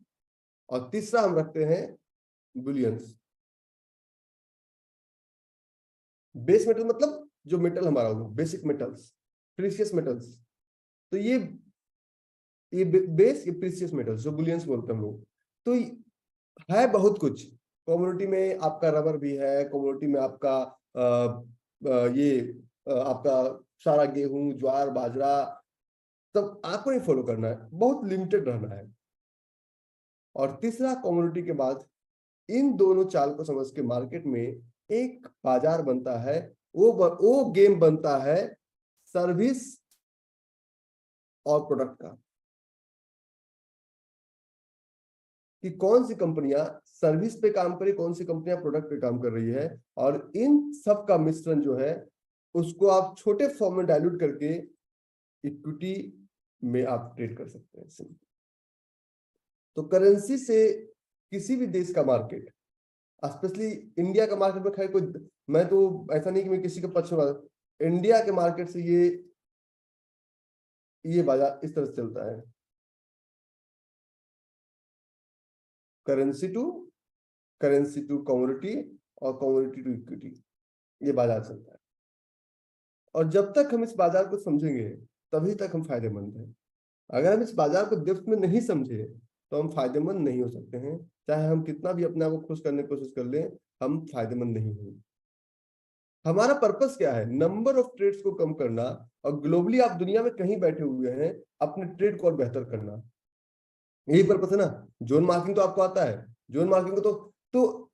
और तीसरा हम रखते हैं बुलियंस। बेस मेटल मतलब जो मेटल हमारा हो, बेसिक मेटल्स, प्रीशियस मेटल्स। तो ये बेस, ये प्रीशियस मेटल्स जो बुलियंस बोलते हैं हम लोग। तो है बहुत कुछ कमोडिटी में। आपका रबर भी है कमोडिटी में, आपका आपका सारा गेहूं, ज्वार, बाजरा, सब आपको नहीं फॉलो करना है, बहुत लिमिटेड रहना है। और तीसरा, कमोडिटी के बाद इन दोनों चाल को समझ के मार्केट में एक बाजार बनता है। वो गेम बनता है सर्विस और प्रोडक्ट का, कि कौन सी कंपनियां सर्विस पे काम कर रही, कौन सी कंपनियां प्रोडक्ट पे काम कर रही है। और इन सब का मिश्रण जो है उसको आप छोटे फॉर्म में डाइल्यूट करके इक्विटी में आप ट्रेड कर सकते हैं। तो करेंसी से किसी भी देश का मार्केट, स्पेशली इंडिया का मार्केट में, खैर कोई, मैं तो ऐसा नहीं कि मैं किसी के पक्ष में, इंडिया के मार्केट से ये बाजार इस तरह से चलता है। करेंसी टू कमोडिटी और कमोडिटी टू इक्विटी, ये बाजार चलता है। और जब तक हम इस बाजार को समझेंगे तभी तक हम फायदेमंद हैं। अगर हम इस बाजार को डेप्थ में नहीं समझे तो हम फायदेमंद नहीं हो सकते हैं। चाहे हम कितना भी अपने आप को खुश करने की कोशिश कर लें, हम फायदेमंद नहीं होंगे। हमारा पर्पस क्या है? नंबर ऑफ ट्रेड्स को कम करना, और ग्लोबली आप दुनिया में कहीं बैठे हुए हैं, अपने ट्रेड को और बेहतर करना, यही पर्पस है ना। जोन मार्किंग तो आपको आता है। जोन मार्किंग को तो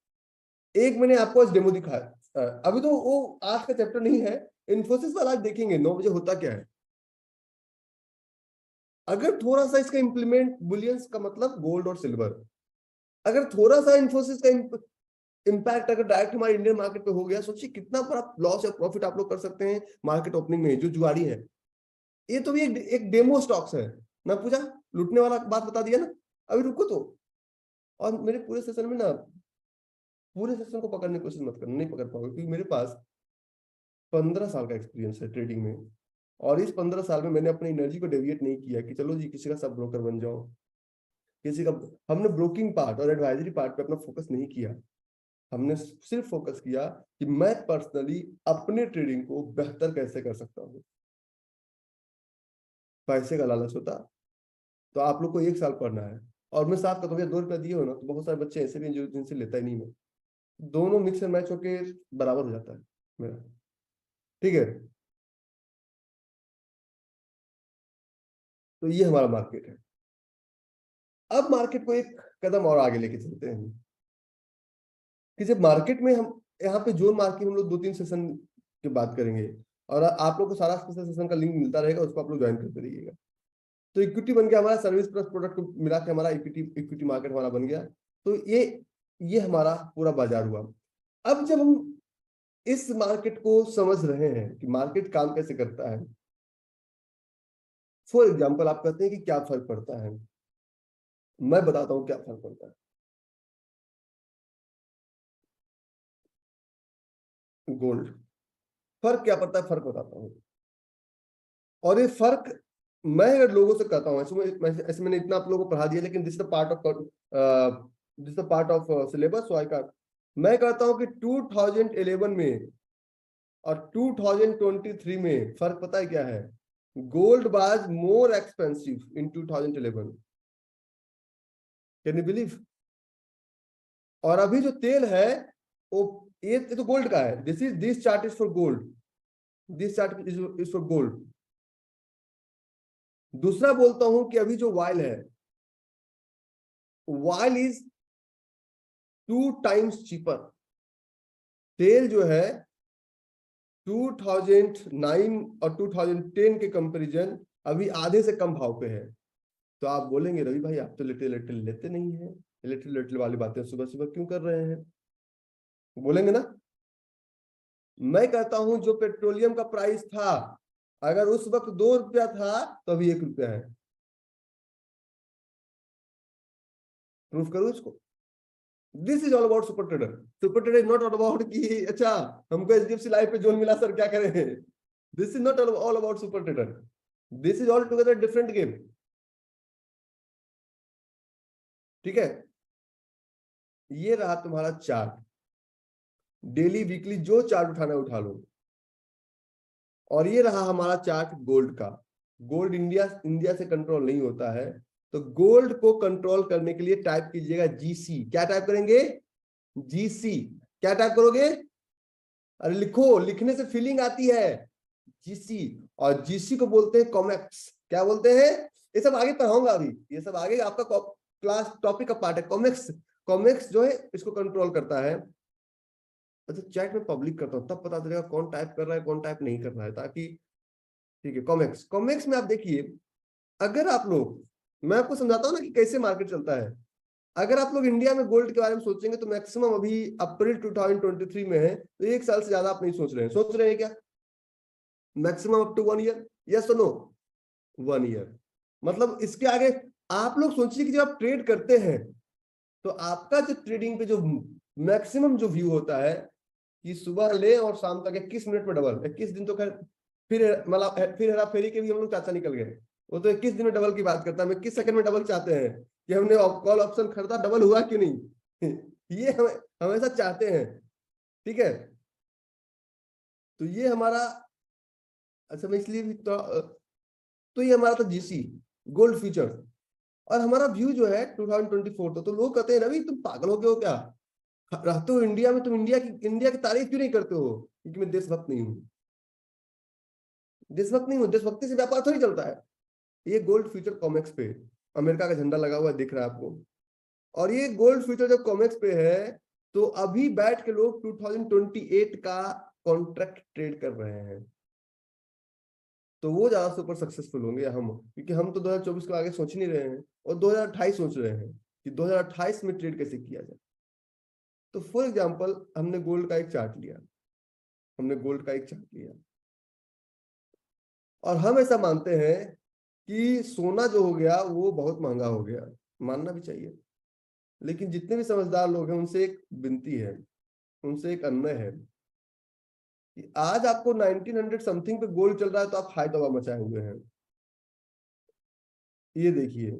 एक मैंने आपको आज डेमो दिखाया। अभी तो वो आज का चैप्टर नहीं है, इन्फोसिस वाला आज देखेंगे 9 बजे होता क्या है। अगर थोड़ा सा इसका इंप्लीमेंट, बुलियंस का मतलब गोल्ड और सिल्वर, अगर थोड़ा सा इन्फोसिस का इम्पैक्ट अगर डायरेक्ट हमारे इंडियन मार्केट पे हो गया, सोचिए कितना बड़ा लॉस या प्रॉफिट आप लोग कर सकते हैं मार्केट ओपनिंग में। जो जुआरी है, ये तो भी एक डेमो स्टॉक्स है ना। पूछा लूटने वाला बात बता दिया ना। अभी रुको तो। और मेरे पूरे सेशन में ना, पूरे सेशन को पकड़ने की कोशिश मत करना, नहीं पकड़ पाओगे, क्योंकि मेरे पास 15 साल का एक्सपीरियंस है ट्रेडिंग में। और इस 15 साल में मैंने अपनी एनर्जी को डेविएट नहीं किया कि चलो जी किसी का सब ब्रोकर बन जाओ, किसी का। हमने ब्रोकिंग पार्ट और एडवाइजरी पार्ट पे अपना फोकस नहीं किया। हमने सिर्फ फोकस किया कि मैं पर्सनली अपने ट्रेडिंग को बेहतर कैसे कर सकता हूँ। पैसे का लालच होता तो आप लोग को 1 साल पढ़ना है। और मैं साफ कहता हूँ, 2 रुपया दिए हो ना, तो बहुत सारे बच्चे ऐसे भी हैं जो जिनसे लेता ही नहीं। मैं दोनों मिक्स एंड मैच होके बराबर हो जाता है मेरा। ठीक है, तो ये हमारा मार्केट है। अब मार्केट को एक कदम और आगे लेके चलते हैं कि जब मार्केट में हम यहाँ पे जोन मार्किंग हम लोग 2-3 सेशन की बात करेंगे, और आप लोग को सारा स्पेशल सेशन का लिंक मिलता रहेगा, उसको आप लोग ज्वाइन करते रहिएगा। तो इक्विटी बन गया हमारा, सर्विस प्लस प्रोडक्ट को मिला के हमारा इक्विटी मार्केट हमारा बन गया। तो ये हमारा पूरा बाजार हुआ। अब जब हम इस मार्केट को समझ रहे हैं कि मार्केट काम कैसे करता है, फॉर एग्जाम्पल आप कहते हैं कि क्या फर्क पड़ता है, मैं बताता हूं क्या फर्क पड़ता है। गोल्ड, फर्क क्या पड़ता है, फर्क बताता हूँ। और ये फर्क मैं अगर लोगों से कहता हूँ, ऐसे मैंने इतना आप लोगों को पढ़ा दिया, लेकिन this is the part of syllabus, so I का मैं कहता हूँ कि 2011 में और 2023 में फर्क पता है क्या है? Gold was more expensive in 2011, can you believe? और अभी जो तेल है वो, ये तो गोल्ड का है। This chart is for gold, this chart is for gold. दूसरा बोलता हूं कि अभी जो वाइल है, वाइल इज 2 टाइम्स चीपर। तेल जो है 2009 और 2010 के कंपैरिजन अभी आधे से कम भाव पे है। तो आप बोलेंगे रवि भाई आप तो लिटिल लिटिल लेते नहीं है, लिटिल लिटिल वाली बातें सुबह सुबह क्यों कर रहे हैं, बोलेंगे ना। मैं कहता हूं जो पेट्रोलियम का प्राइस था, अगर उस वक्त 2 रुपया था तो अभी 1 रुपया है। प्रूफ करूं इसको? This is all about super trader. Super trader is not all about कि अच्छा हमको एचडीएफसी लाइफ पे जोन मिला सर क्या करें। This is not all about super trader, this is all together different game. ठीक है, ये रहा तुम्हारा चार्ट, डेली वीकली जो चार्ट उठाना उठा लो। और ये रहा हमारा चार्ट गोल्ड का। गोल्ड इंडिया से कंट्रोल नहीं होता है, तो गोल्ड को कंट्रोल करने के लिए टाइप कीजिएगा जीसी। क्या टाइप करेंगे? जीसी। क्या टाइप करोगे? अरे लिखो, लिखने से फीलिंग आती है। जीसी। और जीसी को बोलते हैं कॉमेक्स। क्या बोलते हैं? ये सब आगे पढ़ाऊंगा, अभी ये सब आगे आपका क्लास टॉपिक का पार्ट है। कॉमेक्स, कॉमेक्स जो है इसको कंट्रोल करता है। अच्छा, चैट में पब्लिक करता हूं तब पता चलेगा कौन टाइप कर रहा है कौन टाइप नहीं कर रहा है, ताकि ठीक है। कॉमेक्स, कॉमेक्स में आप देखिए, अगर आप लोग, मैं आपको समझाता हूं ना कि कैसे मार्केट चलता है। अगर आप लोग इंडिया में गोल्ड के बारे में सोचेंगे तो मैक्सिमम अभी अप्रैल 2023 में है, तो एक साल से ज्यादा आप नहीं सोच रहे हैं। सोच रहे हैं क्या? Maximum up to 1 year, yes और नो? 1 ईयर। मतलब इसके आगे आप लोग सोचिए कि जब आप ट्रेड करते हैं तो आपका जो ट्रेडिंग पे जो मैक्सिमम जो व्यू होता है कि सुबह ले और शाम तक 21 मिनट में डबल। 21 दिन तो खैर फिर मतलब फिर हेरा फेरी के भी हम लोग चाचा निकल गए। वो तो 21 दिन में डबल की बात करता है, हम 21 सेकंड में डबल चाहते हैं कि हमने कॉल ऑप्शन खरीदा, डबल हुआ क्यों नहीं। ये हम हमेशा चाहते हैं। ठीक है, तो ये हमारा, अच्छा मैं इसलिए भी तो ये हमारा था जीसी, गोल्ड फ्यूचर। और हमारा व्यू जो है 2024 तो लोग कहते हैं रवि तुम पागल हो गए हो क्या, रहते हो इंडिया में, तुम इंडिया की तारीफ क्यों नहीं करते हो? क्योंकि मैं देशभक्त नहीं हूँ। देशभक्त नहीं हूँ, देशभक्ति से व्यापार थोड़ी चलता है। ये गोल्ड फ्यूचर कॉमेक्स पे अमेरिका का झंडा लगा हुआ दिख रहा है आपको। और ये गोल्ड फ्यूचर जब कॉमेक्स पे है तो अभी बैठ के लोग 2028 का कॉन्ट्रैक्ट ट्रेड कर रहे हैं। तो वो ज्यादा सुपर सक्सेसफुल होंगे या हम? क्योंकि हम तो 2024 को आगे सोच नहीं रहे हैं और 2028 सोच रहे हैं कि 2028 में ट्रेड कैसे किया जाए। तो फॉर एग्जाम्पल हमने गोल्ड का एक चार्ट लिया, हमने गोल्ड का एक चार्ट लिया, और हम ऐसा मानते हैं कि सोना जो हो गया वो बहुत महंगा हो गया। मानना भी चाहिए, लेकिन जितने भी समझदार लोग हैं उनसे एक विनती है, उनसे एक अन्य है कि आज आपको 1900 समथिंग पे गोल्ड चल रहा है तो आप हाई दबा मचाए हुए हैं। ये देखिए,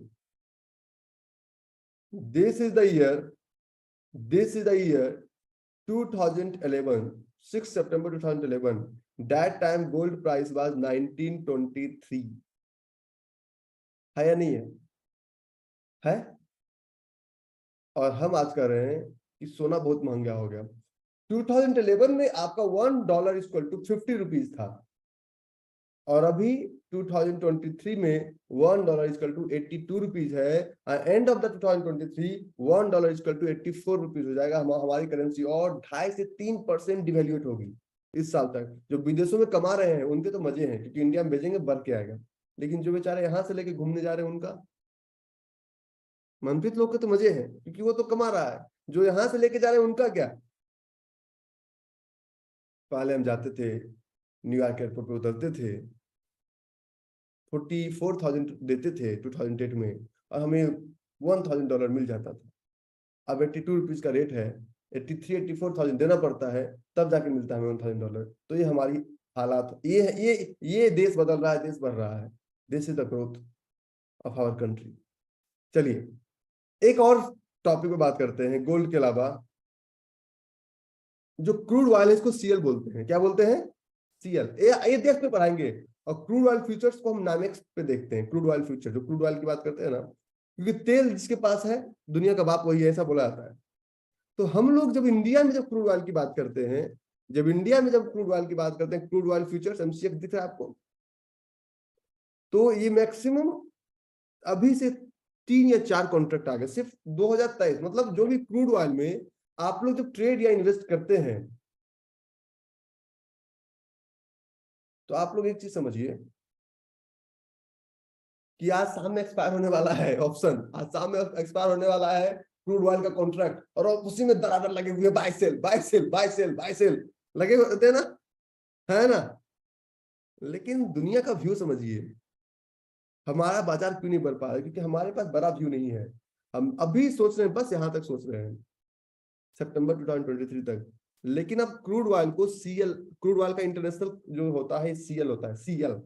this is the year, this is the year 2011, 6 September 2011, that time gold price was 1923। है या नहीं है? है। और हम आज कह रहे हैं कि सोना बहुत महंगा हो गया। 2011 में आपका $1 इक्वल टू 50 रुपीज था, और अभी 2023 में $1 इक्वल टू 82 रुपीज है। End of the 2023 $1 equal to 84 rupees हो जाएगा। हमारी करेंसी और 2.5 से 3% डिवेल्यूएट होगी इस साल तक। जो विदेशों में कमा रहे हैं उनके तो मजे हैं, क्योंकि इंडिया में भेजेंगे बढ़ के आएगा। लेकिन जो बेचारे यहाँ से लेके घूमने जा रहे हैं उनका, मनप्रीत लोग के तो मजे हैं क्योंकि वो तो कमा रहा है। जो यहाँ से लेके जा रहे हैं उनका क्या? पहले हम जाते थे न्यूयॉर्क एयरपोर्ट पे, उतरते थे 44,000 देते थे 2008 में, और हमें $1,000 मिल जाता था। अब 82 रुपीज का रेट है, 83-84,000 देना पड़ता है तब जाके मिलता है हमें $1,000। तो ये हमारी हालात, ये देश बदल रहा है, देश बढ़ रहा है। This is the growth of our country. चलिए एक और टॉपिक पे बात करते हैं गोल्ड के अलावा। जो क्रूड ऑयल है इसको सीएल बोलते हैं। क्या बोलते हैं? सीएल। ये देश पे पढ़ाएंगे। और क्रूड ऑयल फ्यूचर्स को हम नामेक्स पे देखते हैं। क्रूड ऑयल फ्यूचर, जो क्रूड ऑयल की बात करते हैं ना, क्योंकि तेल जिसके पास है दुनिया का बाप वही है, ऐसा बोला जाता है। तो हम लोग जब इंडिया में जब क्रूड ऑयल की बात करते हैं, जब इंडिया में जब क्रूड ऑयल की बात करते हैं, क्रूड ऑयल फ्यूचर्स एमसीएक्स दिख रहा है आपको, तो ये मैक्सिमम अभी से 3 या 4 कॉन्ट्रैक्ट आ गए सिर्फ 2023। मतलब जो भी क्रूड ऑयल में आप लोग जब ट्रेड या इन्वेस्ट करते हैं, तो आप लोग एक चीज समझिए कि आज शाम में एक्सपायर होने वाला है ऑप्शन, आज शाम में एक्सपायर होने वाला है क्रूड ऑयल का कॉन्ट्रैक्ट, और उसी में दरादर लगे हुए buy sell buy sell buy sell buy sell लगे होते हैं ना, है ना। लेकिन दुनिया का व्यू समझिए, हमारा बाजार क्यों नहीं बढ़ पा रहा है? क्योंकि हमारे पास बड़ा व्यू नहीं है। हम अभी सोच रहे हैं, बस यहां तक सोच रहे हैं, सितंबर 2023 तक। लेकिन अब क्रूड ऑयल को सीएल, क्रूड ऑयल का इंटरनेशनल जो होता है सीएल होता है, सीएल।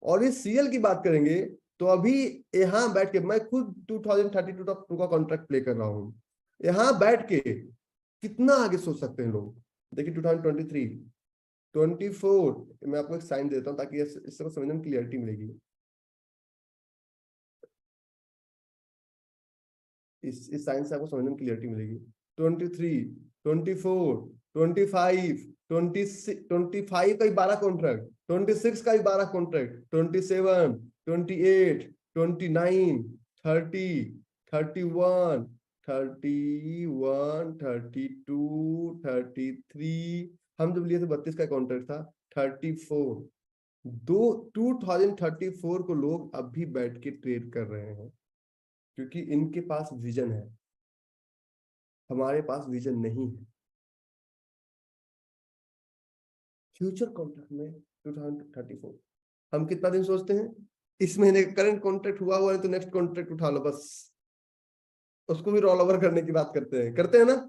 और इस सीएल की बात करेंगे तो अभी यहां बैठ के मैं खुद 2032 का कॉन्ट्रैक्ट प्ले कर रहा हूं, यहां बैठ के कितना आगे सोच सकते हैं लोग। देखिए 2023, 24, मैं आपको एक साइन देता हूं ताकि इससे समझने में क्लियरिटी मिलेगी। इस साइन से आपको समझने में क्लियरिटी मिलेगी। 23, 24, 25, 25 का ही 12 कॉन्ट्रैक्ट, 26 का ही 12 कॉन्ट्रैक्ट, 27, 28, 29, 30, 31, 31, 32, 33, हम जब लिए थे 32 का कॉन्ट्रैक्ट था, 34। 2034 को लोग अभी बैठ के ट्रेड कर रहे हैं क्योंकि इनके पास विजन है, हमारे पास विजन नहीं है। फ्यूचर कॉन्ट्रैक्ट में 2034 हम कितना दिन सोचते हैं, इस महीने का करंट कॉन्ट्रैक्ट हुआ है तो नेक्स्ट कॉन्ट्रैक्ट उठा लो, बस उसको भी रोल ओवर करने की बात करते हैं ना।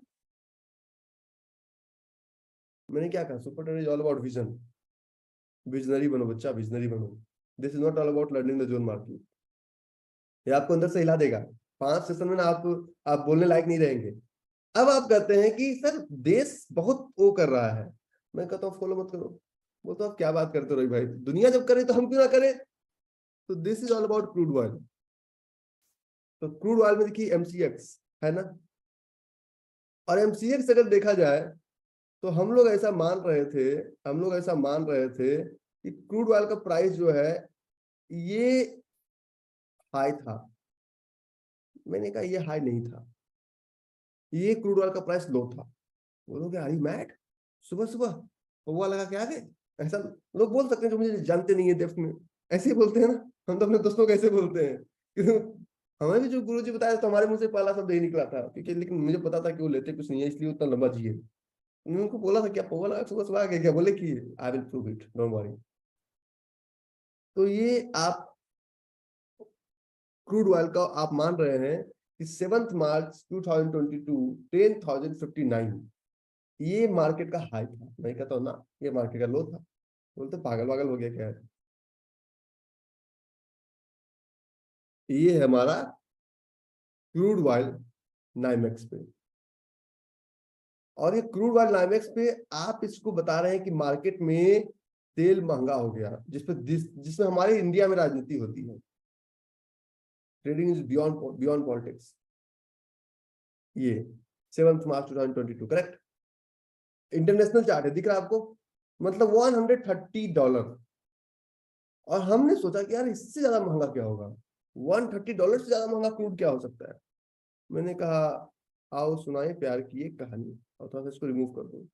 मैंने क्या कहा, super trader is all about vision. Visionary बनो बच्चा, विजनरी बनो। This is not all about learning the zone market. ये आपको अंदर से हिला देगा। 5 सेशन में ना आप बोलने लायक नहीं रहेंगे। अब आप कहते हैं कि सर देश बहुत वो कर रहा है, मैं कहता हूँ फॉलो मत करो। वो तो आप क्या बात करते हो रही भाई, दुनिया जब करे तो हम क्यों ना करें। तो this is all about crude oil. तो क्रूड ऑयल में देखिए एमसीएक्स है ना, और एमसीएक्स अगर देखा जाए तो हम लोग ऐसा मान रहे थे कि क्रूड ऑयल का प्राइस जो है ये हाई था। मैंने कहा ये हाई नहीं था, ये क्रूड ऑयल का प्राइस लो था। बोलोगे आई मैड, सुबह सुबह हुआ लगा के आ गए, ऐसा लोग बोल सकते हैं जो मुझे जानते नहीं है डेप्थ में, ऐसे ही बोलते हैं ना। हम तो अपने दोस्तों को ऐसे बोलते हैं कि हमें भी जो गुरुजी बताया तो हमारे मुंह से पहला शब्द यही निकला था, क्योंकि लेकिन मुझे पता था कि वो लेते कुछ नहीं है इसलिए उतना लंबा जिए। मैंने उनको बोला था क्या पौवा लगा सुबह सुबह आ गया क्या, बोले कि I will prove it don't worry. तो ये आप क्रूड ऑयल का आप मान रहे हैं कि 7 मार्च 2022 10,059 ये मार्केट का हाई था। मैं कहता हूँ ना ये मार्केट का लो था। बोलते पागल पागल हो गया क्या है। ये है हमारा क्रूड ऑयल नाइमेक्स पे, और ये क्रूड ऑयल नाइमेक्स पे आप इसको बता रहे हैं कि मार्केट में तेल महंगा हो गया, जिसमें हमारे इंडिया में राजनीति होती है। Trading is beyond beyond politics. ये 7 मार्च 2022 करेक्ट। इंटरनेशनल चार्ट है, दिख रहा है आपको, मतलब $130। और हमने सोचा कि यार इससे ज्यादा महंगा क्या होगा, $130 से ज्यादा महंगा क्रूड क्या हो सकता है। मैंने कहा आओ सुनाए प्यार की एक कहानी, और थोड़ा सा इसको रिमूव कर दो।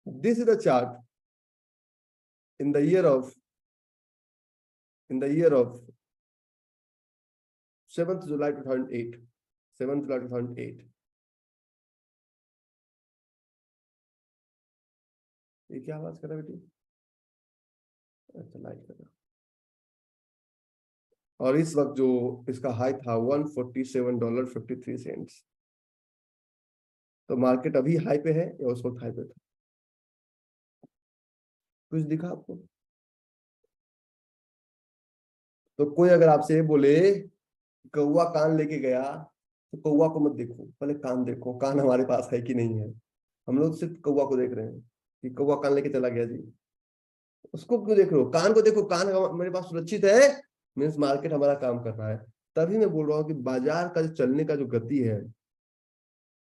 This is the chart in the year of in the year of 7th July 2008, 7th July 2008। ये क्या आवाज कर रहा है बेटी, अच्छा लाइट कर रहा। और इस वक्त जो इसका हाई था $147.53। तो मार्केट अभी हाई पे है या उस वक्त हाई पे था, कुछ दिखा आपको। तो कोई अगर आपसे बोले कौवा कान लेके गया, तो कौवा को मत देखो, पहले कान देखो, कान हमारे पास है कि नहीं है। हम लोग सिर्फ कौवा को देख रहे हैं कि कौवा कान लेके चला गया जी, उसको क्यों देख रहे हो, कान को देखो, कान मेरे पास सुरक्षित है, मीन्स मार्केट हमारा काम कर रहा है। तभी मैं बोल रहा हूँ कि बाजार का जो चलने का जो गति है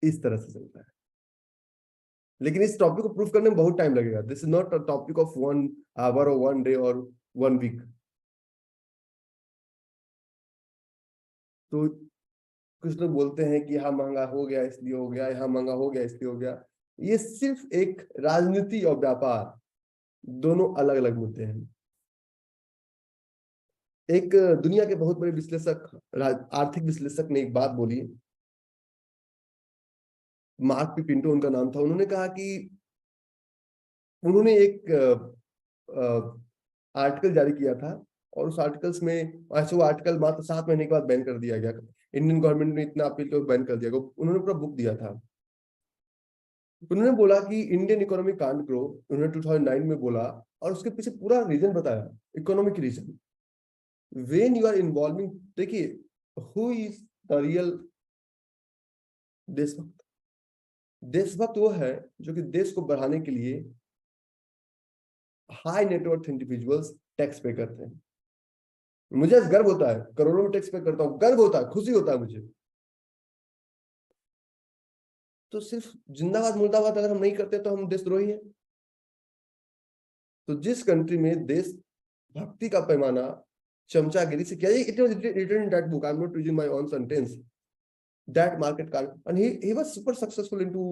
इस तरह से चलता है। लेकिन इस टॉपिक को प्रूव करने में बहुत टाइम लगेगा। This is not a topic of 1 hour और 1 डे और 1 वीक। तो कुछ लोग बोलते हैं कि यहाँ महंगा हो गया इसलिए हो गया, यहाँ महंगा हो गया इसलिए हो गया। ये सिर्फ एक राजनीति और व्यापार, दोनों अलग अलग मुद्दे हैं। एक दुनिया के बहुत बड़े विश्लेषक, आर्थिक विश्लेषक ने एक बात बोली, मार्क पी पिंटो उनका नाम था। उन्होंने कहा कि उन्होंने एक आर्टिकल जारी किया था और उस आर्टिकल्स में ऐसे वो आर्टिकल मात्र 7 महीने के बाद बैन कर दिया गया। इंडियन गवर्नमेंट ने इतना अपील कर बैन कर दिया गया। उन्होंने पूरा बुक दिया था। उन्होंने बोला कि इंडियन इकोनॉमी कांट ग्रो, उन्होंने 2009 में बोला, और उसके पीछे पूरा रीजन बताया, economic reason. When you are involving, देखिए हु इज द रियल देशभक्त? देशभक्त वो है जो कि देश को बढ़ाने के लिए हाई नेटवर्थ इंडिविजुअल्स टैक्स पे करते हैं। मुझे गर्व होता है, करोड़ों में टैक्स पे करता हूं, गर्व होता है, खुशी होता है मुझे। तो सिर्फ जिंदाबाद मुर्दाबाद अगर हम नहीं करते तो हम देशद्रोही हैं। तो जिस कंट्री में देश भक्ति का पैमाना चमचागिरी से किया, it was written in that book, I am not using my own sentence, that market card, and he was super successful into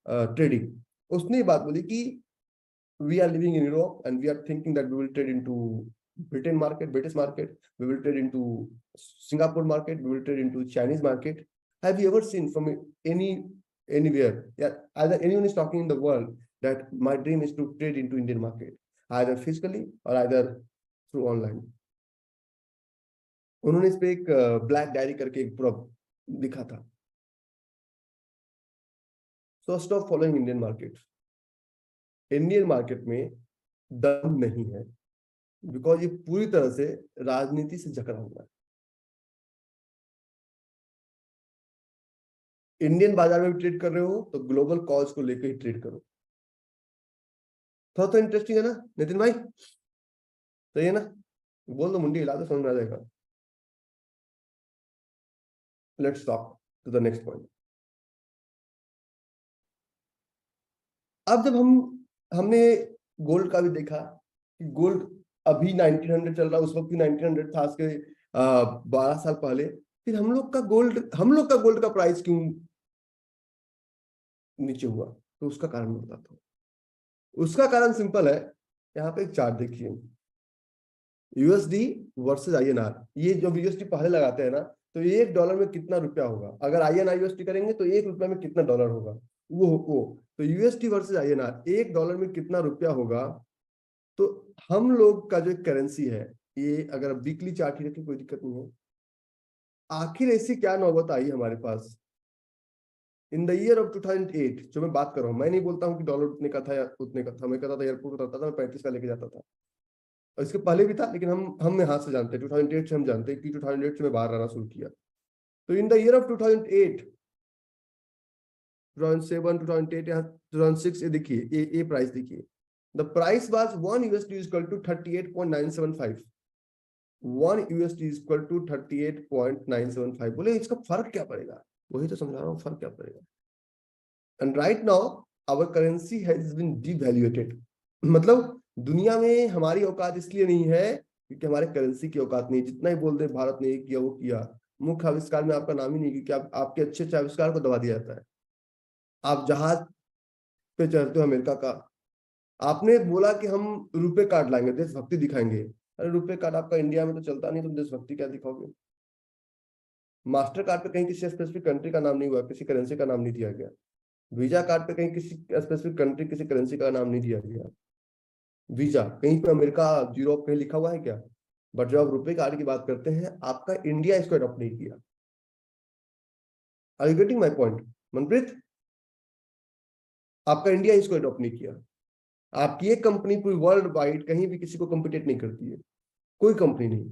trading. उसने ये बात बोली कि we are living in Europe and we are thinking that we will trade into Britain market, British market, we will trade into Singapore market, we will trade into Chinese market. Have you ever seen from anywhere, yeah, either anyone is talking in the world that my dream is to trade into Indian market, either physically or either through online? उन्होंने इस पे एक ब्लैक डायरी करके एक पूरा लिखा था। So stop following Indian market. Indian market में दम नहीं है, बिकॉज ये पूरी तरह से राजनीति से जकड़ा हुआ है। इंडियन बाजार में भी ट्रेड कर रहे हो तो ग्लोबल कॉज को लेकर ही ट्रेड करो। थोड़ा तो इंटरेस्टिंग है ना नितिन भाई? सही है ना? बोल दो, मुंडी हिला दो, समझ में आ जाएगा। Let's talk to the next point. अब जब हमने गोल्ड का भी देखा कि गोल्ड अभी 1900 चल रहा है, उस वक्त भी 1900 था, आज के 12 साल पहले। फिर हम लोग का गोल्ड का प्राइस क्यों नीचे हुआ? तो उसका कारण मैं बताता हूँ। उसका कारण सिंपल है, यहाँ पे एक चार्ट देखिए, यूएसडी वर्सेस आईएनआर। ये जब यूएसडी पहले लगाते हैं ना, तो $1 में कितना रुपया होगा, अगर आईएनआर यूएसडी करेंगे तो $1 में कितना डॉलर होगा, वो तो यूएसडी वर्सेस आईएनआर $1 में कितना रुपया होगा। तो हम लोग का जो करेंसी है, ये अगर वीकली चार्ट ही रखें कोई दिक्कत नहीं है। आखिर ऐसी क्या नौबत आई हमारे पास इन द ईयर ऑफ 2008, जो मैं बात कर रहा हूँ। मैं नहीं बोलता हूँ कि डॉलर उतने का था या उतने का था, मैं कहता था एयरपोर्ट उतरता था, मैं 35 का लेके जाता था, और इसके पहले भी था, लेकिन हम यहाँ से जानते हैं 2008 से, हम जानते हैं कि 2008 से मैं बाहर रहना शुरू किया। तो इन द ईयर ऑफ 2008, 2007, 2008 या 2006, ये देखिए, ये प्राइस देखिए, the price was $1 equal to 38.975। $1 equal to 38.975। बोले इसका फर्क क्या पड़ेगा? वही तो समझा रहा हूँ, फर्क क्या पड़ेगा। And right now our currency has been devalued. मतलब दुनिया में हमारी औकात इसलिए नहीं है क्योंकि हमारे करेंसी की औकात नहीं। जितना ही बोल दे भारत ने ये किया वो किया, मुख्य आविष्कार में आपका नाम ही नहीं, क्योंकि आपके अच्छे अच्छे आविष्कार को दबा दिया जाता है। आप जहाज पे चढ़ते हो अमेरिका का, आपने बोला कि हम रुपए कार्ड लाएंगे, देशभक्ति दिखाएंगे। अरे रुपए कार्ड आपका इंडिया में तो चलता नहीं, तुम देशभक्ति क्या दिखाओगे? मास्टर कार्ड पे कहीं किसी स्पेसिफिक कंट्री का नाम नहीं हुआ, किसी करेंसी का नाम नहीं दिया गया। वीजा कार्ड पे कहीं किसी स्पेसिफिक कंट्री, किसी करेंसी का नाम नहीं दिया गया। वीजा कहीं पे अमेरिका, यूरोप कहीं लिखा हुआ है क्या? बट जब आप रुपए कार्ड की बात करते हैं, आपका इंडिया इसको अडॉप्ट नहीं किया। Are you getting my point Manpreet? आपका इंडिया इसको अडॉप्ट नहीं किया। आपकी एक कंपनी पूरी वर्ल्ड वाइड कहीं भी किसी को कम्पिटेट नहीं करती है, कोई कंपनी नहीं।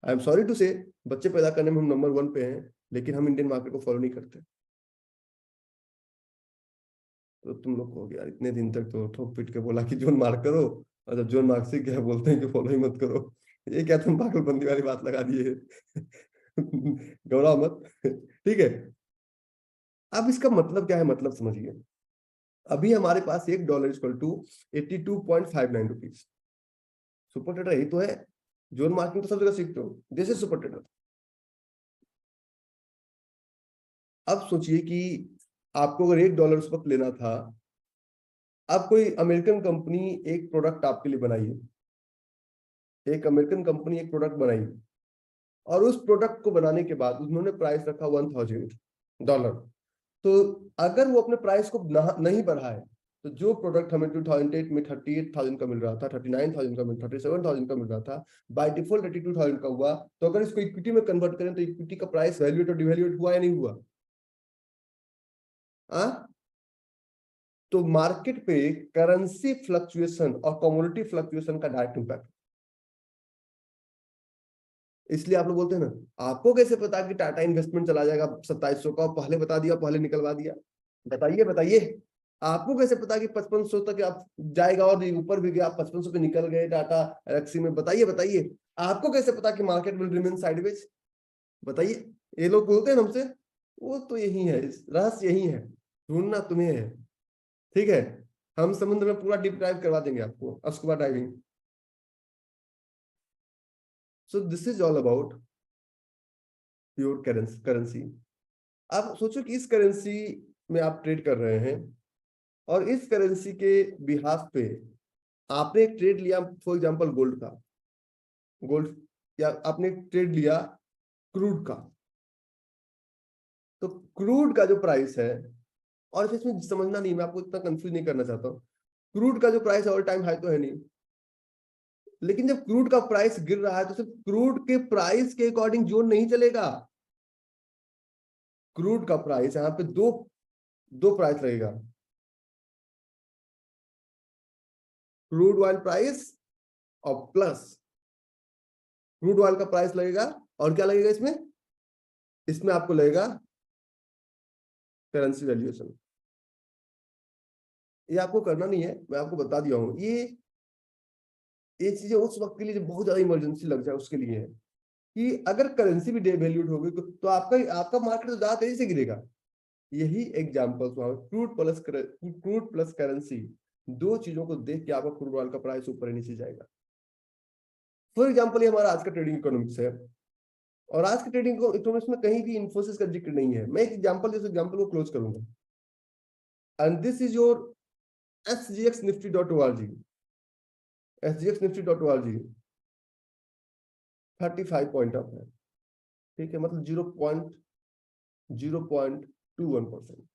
आई एम सॉरी टू से, बच्चे पैदा करने में हम नंबर 1 पे हैं, लेकिन हम इंडियन मार्केट को फॉलो नहीं करते। तो तुम लोग कहोगे यार इतने दिन तक तो ठोक पीट के बोला कि जोन मार्क करो, और जब जोन मार्क से क्या बोलते हैं कि फॉलो ही मत करो। ये क्या तुम पागलबंदी वाली बात लगा दिए? घबराओ मत, ठीक है। अब इसका मतलब क्या है, मतलब समझिए। अभी हमारे पास $1 equal to 82.59 rupees. Super trader यही तो है, जोन मार्किंग तो सब जगह सीखते हो, दिस इज सुपर ट्रेडर। अब सोचिए कि आपको अगर $1 उस वक्त लेना था, अब कोई अमेरिकन कंपनी एक प्रोडक्ट आपके लिए बनाई, एक अमेरिकन कंपनी एक प्रोडक्ट बनाई, और उस प्रोडक्ट को बनाने के बाद उन्होंने प्राइस रखा $1000। तो अगर वो अपने प्राइस को नहीं बढ़ाए तो जो प्रोडक्ट हमें 2008 में 38,000 का मिल रहा था, 39,000 का मिल, 37,000 का मिल रहा था, बाय डिफॉल्ट 82,000 का हुआ। तो अगर इसको इक्विटी में कन्वर्ट करें तो इक्विटी का प्राइस वैल्यूएट और डिवैल्यूएट हुआ या नहीं हुआ? तो मार्केट पे करेंसी फ्लक्चुएशन और कमोडिटी फ्लक्चुएशन का डायरेक्ट इंपैक्ट। इसलिए आप लोग बोलते हैं ना, आपको कैसे पता कि टाटा इन्वेस्टमेंट चला जाएगा 2700 का, पहले बता दिया, पहले निकलवा दिया? बताइए बताइए, आपको कैसे पता कि 5500 तक आप जाएगा और ऊपर भी गया, 5500 पे निकल गए टाटा एलएक्सी में? बताइए बताइए, आपको कैसे पता कि मार्केट विल रिमेन साइडवेज? बताइए। ये लोग बोलते हैं हमसे, वो तो यही है, रहस्य यही है, ढूंढना तुम्हें है। ठीक है, हम समुद्र में पूरा डीप डाइव करवा देंगे आपको, scuba diving. So this is all about pure currency. आप सोचो कि इस करेंसी में आप ट्रेड कर रहे हैं, और इस करेंसी के बिहाफ पे आपने एक ट्रेड लिया, फॉर एग्जांपल गोल्ड का, गोल्ड, या आपने ट्रेड लिया क्रूड का। तो क्रूड का जो प्राइस है, और इसमें समझना नहीं, मैं आपको इतना कंफ्यूज नहीं करना चाहता हूँ, क्रूड का जो प्राइस ऑल टाइम हाई तो है नहीं, लेकिन जब क्रूड का प्राइस गिर रहा है तो सिर्फ क्रूड के प्राइस के अकॉर्डिंग जोन नहीं चलेगा। क्रूड का प्राइस यहाँ पे दो दो प्राइस लगेगा, क्रूड ऑयल प्राइस और प्लस क्रूड ऑयल का प्राइस लगेगा, और क्या लगेगा इसमें? इसमें आपको लगेगा करेंसी वैल्यूएशन। ये आपको करना नहीं है, मैं आपको बता दिया हूं। ये चीजें उस वक्त के लिए जब बहुत ज्यादा इमरजेंसी लग जाए उसके लिए है, कि अगर करेंसी भी डेवैल्यूड होगी तो आपका आपका मार्केट तो ज्यादा तेजी से गिरेगा। यही एग्जांपल्स हुआ, क्रूड प्लस करेंसी, दो चीजों को देख के आपका क्रूड ऑयल का प्राइस ऊपर नीचे जाएगा। फॉर एग्जांपल, ये हमारा आज का ट्रेडिंग इकोनॉमिक्स है, और आज के ट्रेडिंग इकोनॉमिक्स में कहीं भी इन्फोसिस का जिक्र नहीं है। मैं एक एग्जांपल, इस एग्जांपल को क्लोज करूंगा, and this is your sgxnifty.org। sgxnifty.org 35 point up है, ठीक है, मतलब 0.21%।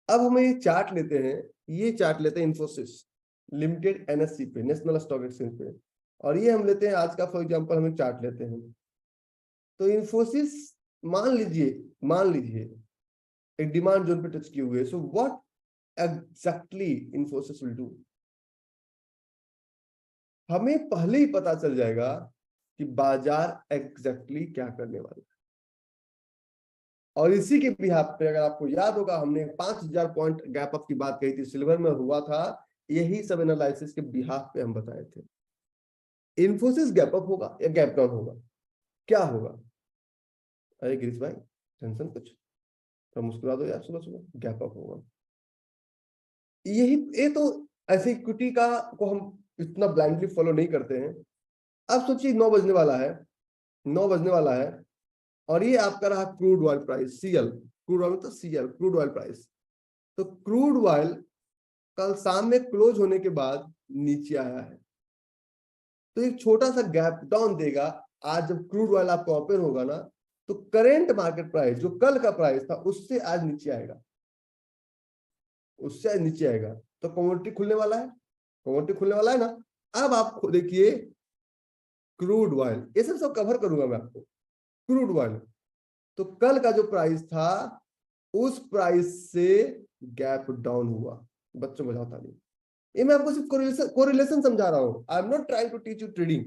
अब हमें ये चार्ट लेते हैं, ये चार्ट लेते हैं इन्फोसिस लिमिटेड एनएससी पे, नेशनल स्टॉक एक्सचेंज पे, और ये हम लेते हैं आज का, फॉर एग्जांपल हम एक चार्ट लेते हैं। तो इन्फोसिस, मान लीजिए एक डिमांड जोन पे टच किए हुए, so what exactly Infosys will do? हमें पहले ही पता चल जाएगा कि बाजार एग्जैक्टली क्या करने वाला है। और इसी के बिहाफ पे, अगर आपको याद होगा, हमने 5,000 पॉइंट गैप अप की बात कही थी, सिल्वर में हुआ था, यही सब एनालिसिस के बिहाफ पे हम बताए थे। इन्फोसिस गैप अप होगा या गैप डाउन होगा? क्या होगा? अरे गिरीश भाई, टेंशन कुछ तो मुस्कुरा दो यार, सुबह सुबह गैप अप होगा। यही, ये तो ऐसे इक्विटी का को हम इतना ब्लाइंडली फॉलो नहीं करते हैं। अब सोचिए 9 बजने वाला है, 9 बजने वाला है, और ये आपका रहा crude oil price, CL, crude oil मतलब सीएल, क्रूड ऑयल प्राइस। तो क्रूड ऑयल कल शाम में क्लोज होने के बाद नीचे आया है, तो एक छोटा सा गैप डाउन देगा। आज जब क्रूड ऑयल आपका ओपन होगा ना, तो करेंट मार्केट प्राइस जो कल का प्राइस था उससे आज नीचे आएगा, उससे आज नीचे आएगा। तो कमोडिटी खुलने वाला है, कमोडिटी खुलने वाला है ना। अब आप देखिए क्रूड ऑयल, ये सब कवर करूंगा मैं आपको। क्रूड ऑयल, तो कल का जो प्राइस था उस प्राइस से गैप डाउन हुआ। बच्चों बजाओ ताली। ये मैं आपको सिर्फ कोरिलेशन समझा रहा हूं, I am not trying to teach you trading.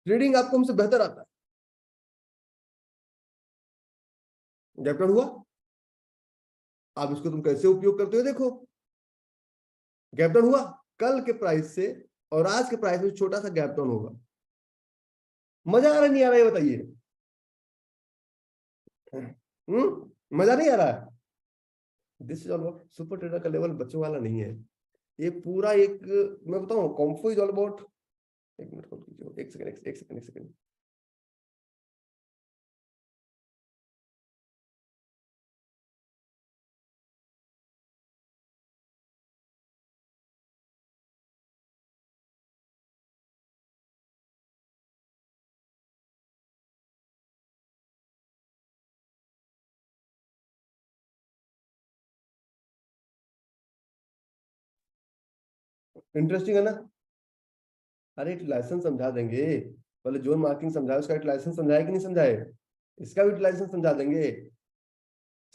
Trading आपको हमसे बेहतर आता है। गैप डाउन हुआ, आप इसको तुम कैसे उपयोग करते हो देखो। गैप डाउन हुआ, कल के प्राइस से और आज के प्राइस में छोटा सा गैप डाउन होगा। मजा आ रहा है नहीं आ रहा है बताइए? मजा नहीं आ रहा है? This is all about, super trader का लेवल बच्चों वाला नहीं है। ये पूरा एक, मैं बताऊं, कॉम्फो इज ऑल अबाउट, एक मिनट होल्ड कीजिए, एक सेकंड, एक सेकंड। इंटरेस्टिंग है ना। अरे लाइसेंस समझा देंगे, पहले जोन मार्किंग समझाए, उसका लाइसेंस समझाए कि नहीं समझाए, इसका भी लाइसेंस समझा देंगे,